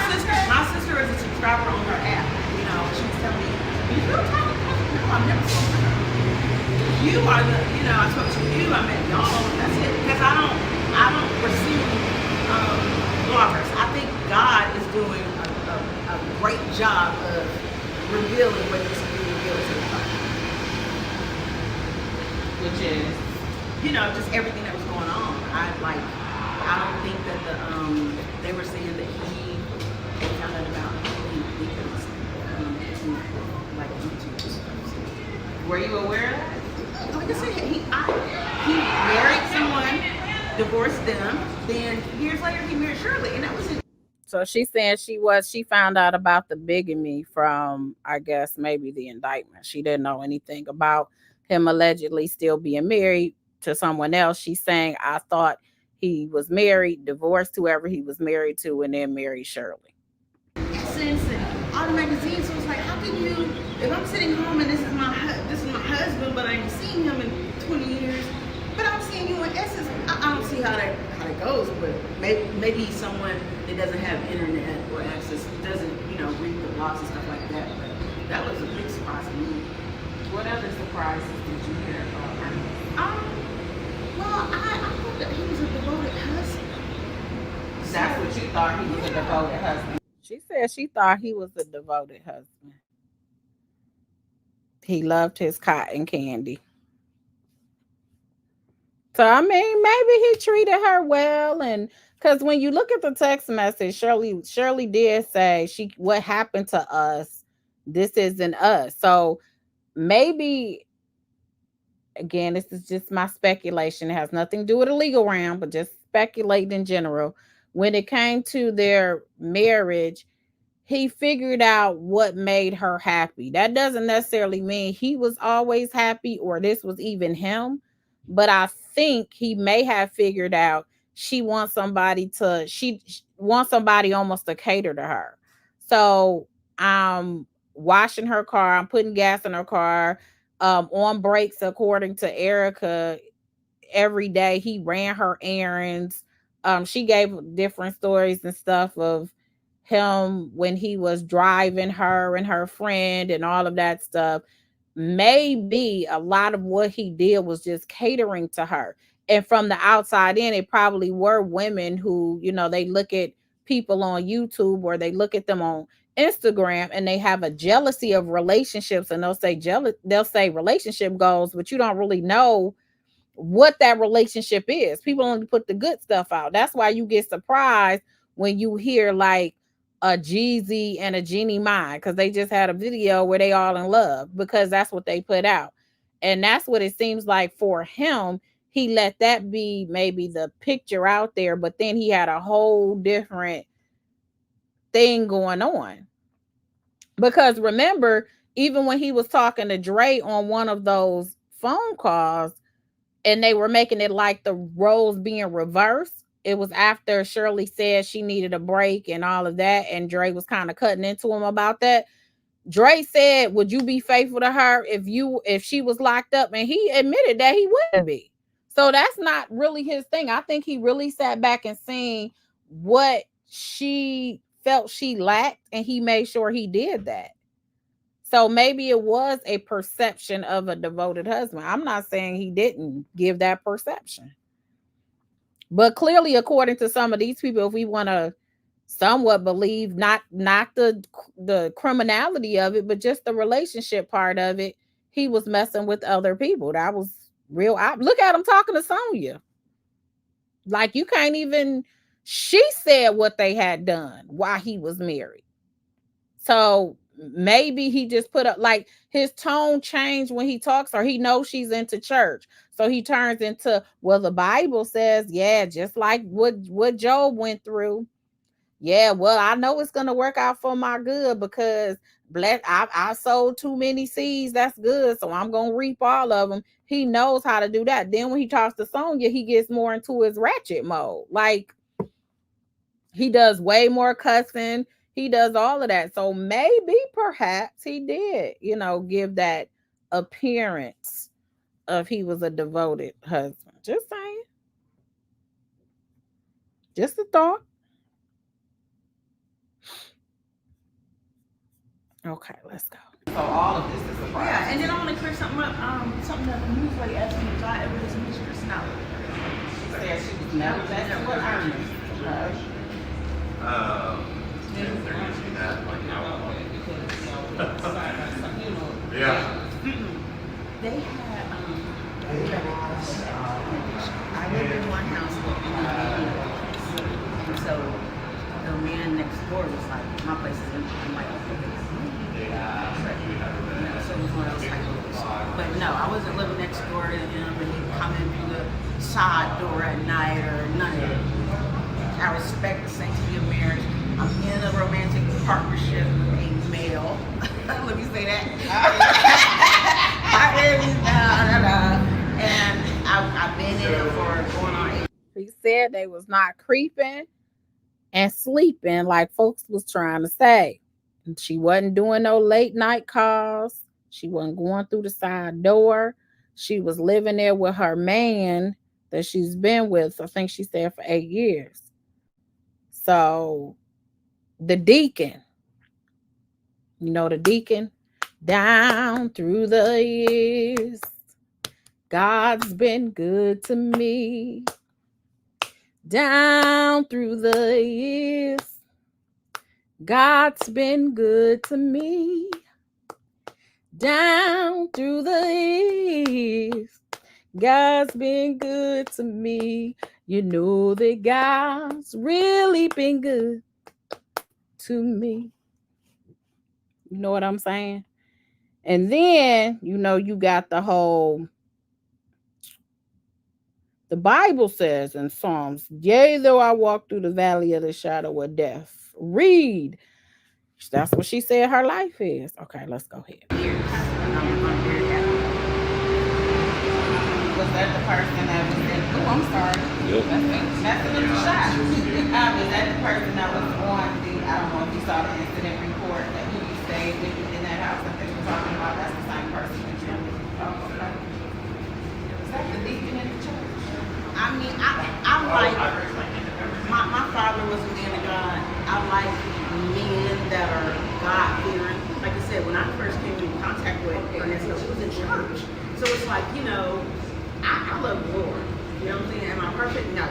sister is a subscriber on her app. You know, she was telling me, "You still talking to her?" No, I've never spoken to her. You are the. You know, I spoke to you. I met y'all. That's it. Because I don't pursue bloggers. I think God is doing a great job of revealing what needs to be revealed to the public. Which is, you know, just everything that was going on. I don't think that they were saying that they found out about because like YouTube. Were you aware of that? Like I said, he married someone, divorced them, then years later he married Shirley, and that was it. So she's saying she found out about the bigamy from, I guess, maybe the indictment. She didn't know anything about him allegedly still being married to someone else. She's saying, I thought he was married, divorced whoever he was married to, and then married Shirley. Since all the magazines, so it's like, how can you, if I'm sitting home and this is my husband, but I ain't seen him in 20 years, but I'm seeing you in Essence, I don't see how that goes, but maybe someone that doesn't have internet or access, doesn't, you know, read the blogs and stuff like that, but that was a big surprise to me. What other surprises did you hear about Ernest? Well, I thought that he was a devoted husband. That's what you thought, he was a devoted husband? She said she thought he was a devoted husband. He loved his cotton candy. So, I mean, maybe he treated her well. And because when you look at the text message, Shirley did say, what happened to us, this isn't us. So maybe, again, this is just my speculation. It has nothing to do with a legal realm, but just speculate in general. When it came to their marriage, he figured out what made her happy. That doesn't necessarily mean he was always happy or this was even him. But I think he may have figured out she wants somebody almost to cater to her. So I'm washing her car, I'm putting gas in her car, on breaks, according to Ericka, every day he ran her errands. She gave different stories and stuff of him when he was driving her and her friend and all of that stuff. Maybe a lot of what he did was just catering to her. And from the outside in, it probably were women who, you know, they look at people on YouTube or they look at them on Instagram and they have a jealousy of relationships, and they'll say relationship goals, but you don't really know what that relationship is. People only put the good stuff out. That's why you get surprised when you hear like a Jeezy and a Jeannie Mai, because they just had a video where they all in love, because that's what they put out. And that's what it seems like for him. He let that be maybe the picture out there, but then he had a whole different thing going on. Because remember, even when he was talking to Dre on one of those phone calls, and they were making it like the roles being reversed, it was after Shirley said she needed a break and all of that, and Dre was kind of cutting into him about that. Dre said, would you be faithful to her if she was locked up? And he admitted that he wouldn't be. So that's not really his thing. I think he really sat back and seen what she felt she lacked, and he made sure he did that. So maybe it was a perception of a devoted husband. I'm not saying he didn't give that perception. But clearly, according to some of these people, if we want to somewhat believe, not the criminality of it, but just the relationship part of it, he was messing with other people. That was real. Look at him talking to Sonya. Like, you can't even, she said what they had done while he was married. So maybe he just put up, like, his tone changed when he talks, or he knows she's into church. So he turns into, well, the Bible says, yeah, just like what Job went through. Yeah, well, I know it's going to work out for my good because I sowed too many seeds. That's good. So I'm going to reap all of them. He knows how to do that. Then when he talks to Sonya, he gets more into his ratchet mode. Like, he does way more cussing. He does all of that. So maybe perhaps he did, give that appearance of he was a devoted husband. Just saying. Just a thought. Okay, let's go. So all of this is a problem. Yeah, and then I want to clear something up. Something that the news lady asked me, if I ever was Miss personality. She said she was never. That's what Ernest. Yeah. They had I lived in one house and so the man next door was like, my place is empty. I'm like, okay. So it was one of those type of, but no, I wasn't living next door to him, but he'd come in through the side door at night or none of it. I respect the sanctity of marriage. I'm in a romantic partnership with a male. Let me say that. And I've been in it for going on. He said they was not creeping and sleeping like folks was trying to say. And she wasn't doing no late night calls. She wasn't going through the side door. She was living there with her man that she's been with, I think she said, for 8 years. So the deacon, the deacon, down through the years, God's been good to me. Down through the years, God's been good to me. Down through the years, God's been good to me. You know that God's really been good to me. You know what I'm saying? And then, you got the whole, the Bible says in Psalms, yea, though I walk through the valley of the shadow of death. Read. That's what she said her life is. Okay, let's go ahead. Was that the person that was in? Oh, I'm sorry. Yep. That's another shot. Is that the person that was on the? I don't know if you saw the incident report that who you stayed with in that house. I think we're talking about. That's the same person that you. Oh, okay. Was that the deacon in the church? I mean, I like. My father was a man of God. I like men that are God-fearing. Like I said, when I first came in contact with Ernest, he was in church. So it's like, I love the Lord. You know what I'm saying? Am I perfect? No.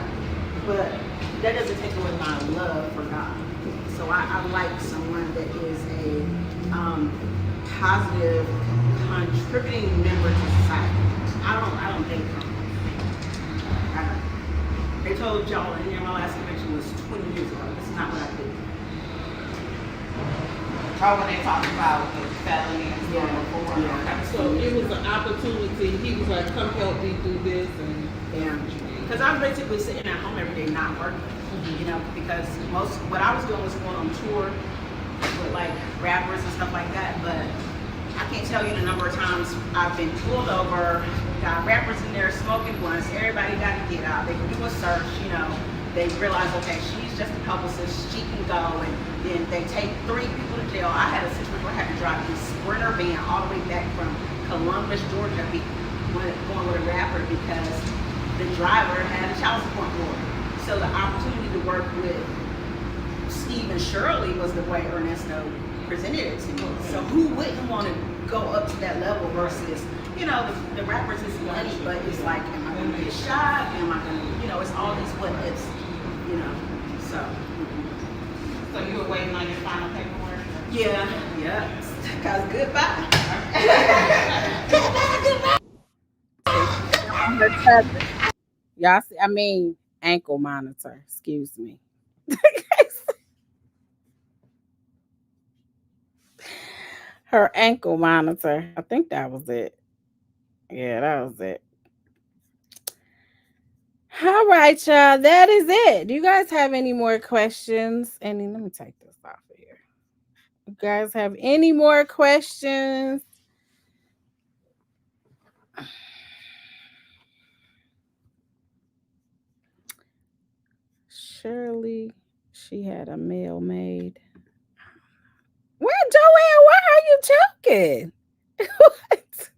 But that doesn't take away my love for God. So I like someone that is a positive, contributing member to society. I don't think they told y'all in my last convention was 20 years ago. This is not what I do. Oh, when they talked about the felony and stuff before. Yeah. So it was an opportunity. He was like, "Come help me do this," and Yeah. Because I was basically sitting at home every day not working. You know, because what I was doing was going on tour with like rappers and stuff like that. But I can't tell you the number of times I've been pulled over, got rappers in there smoking blunts. Everybody got to get out. They can do a search. You know, they realize, okay, she's just a publicist. She can go, and then they take 3 people to jail. I had a situation where I had to drive a Sprinter van all the way back from Columbus, Georgia, going with a rapper because the driver had a child support order. So the opportunity to work with Steve and Shirley was the way Ernesto presented it to me. So who wouldn't want to go up to that level versus, you know, the rappers is money, but it's like, am I going to get shot? Am I going to, you know, it's all these what ifs, you know, so. So you were waiting on your final paperwork? Yeah, because goodbye. Y'all see, I mean, ankle monitor, excuse me. Her ankle monitor. I think that was it. Yeah, that was it. All right, y'all. That is it. Do you guys have any more questions? Let me take this off of here. You guys have any more questions? Shirley, she had a mail made. Where, Joanne? Why are you joking? What?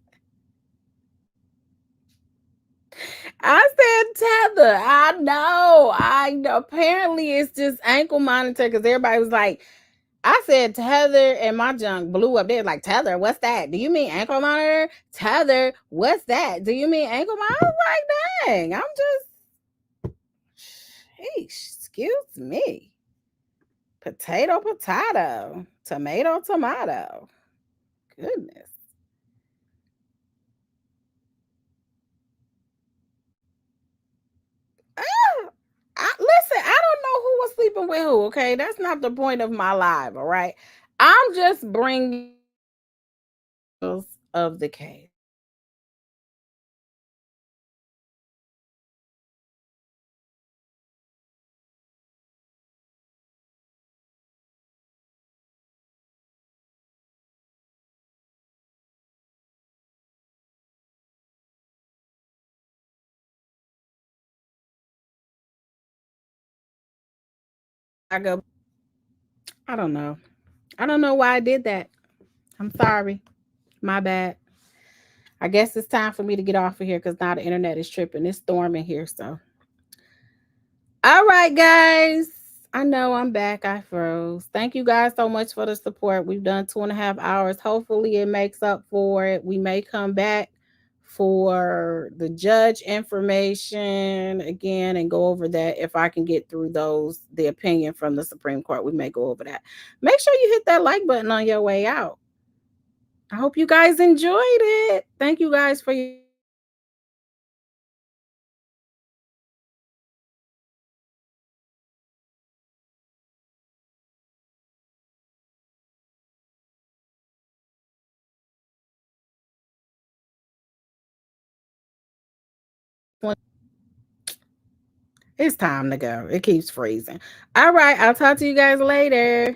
I said tether. I know. Apparently it's just ankle monitor because everybody was like, I said tether and my junk blew up. They're like, tether, what's that? Do you mean ankle monitor? Tether, what's that? Do you mean ankle monitor? I was like, dang, I'm just, excuse me. Potato, tomato. Goodness. Listen, I don't know who was sleeping with who, okay? That's not the point of my live, all right? I'm just bringing of the case. I don't know. I don't know why I did that. I'm sorry. My bad. I guess it's time for me to get off of here because now the internet is tripping. It's storming here, so. All right, guys. I know I'm back. I froze. Thank you guys so much for the support. We've done 2.5 hours. Hopefully it makes up for it. We may come back for the judge information again and go over that. If I can get through the opinion from the Supreme Court, we may go over that. Make sure you hit that like button on your way out. I hope you guys enjoyed it. Thank you guys for your It's time to go. It keeps freezing. All right. I'll talk to you guys later.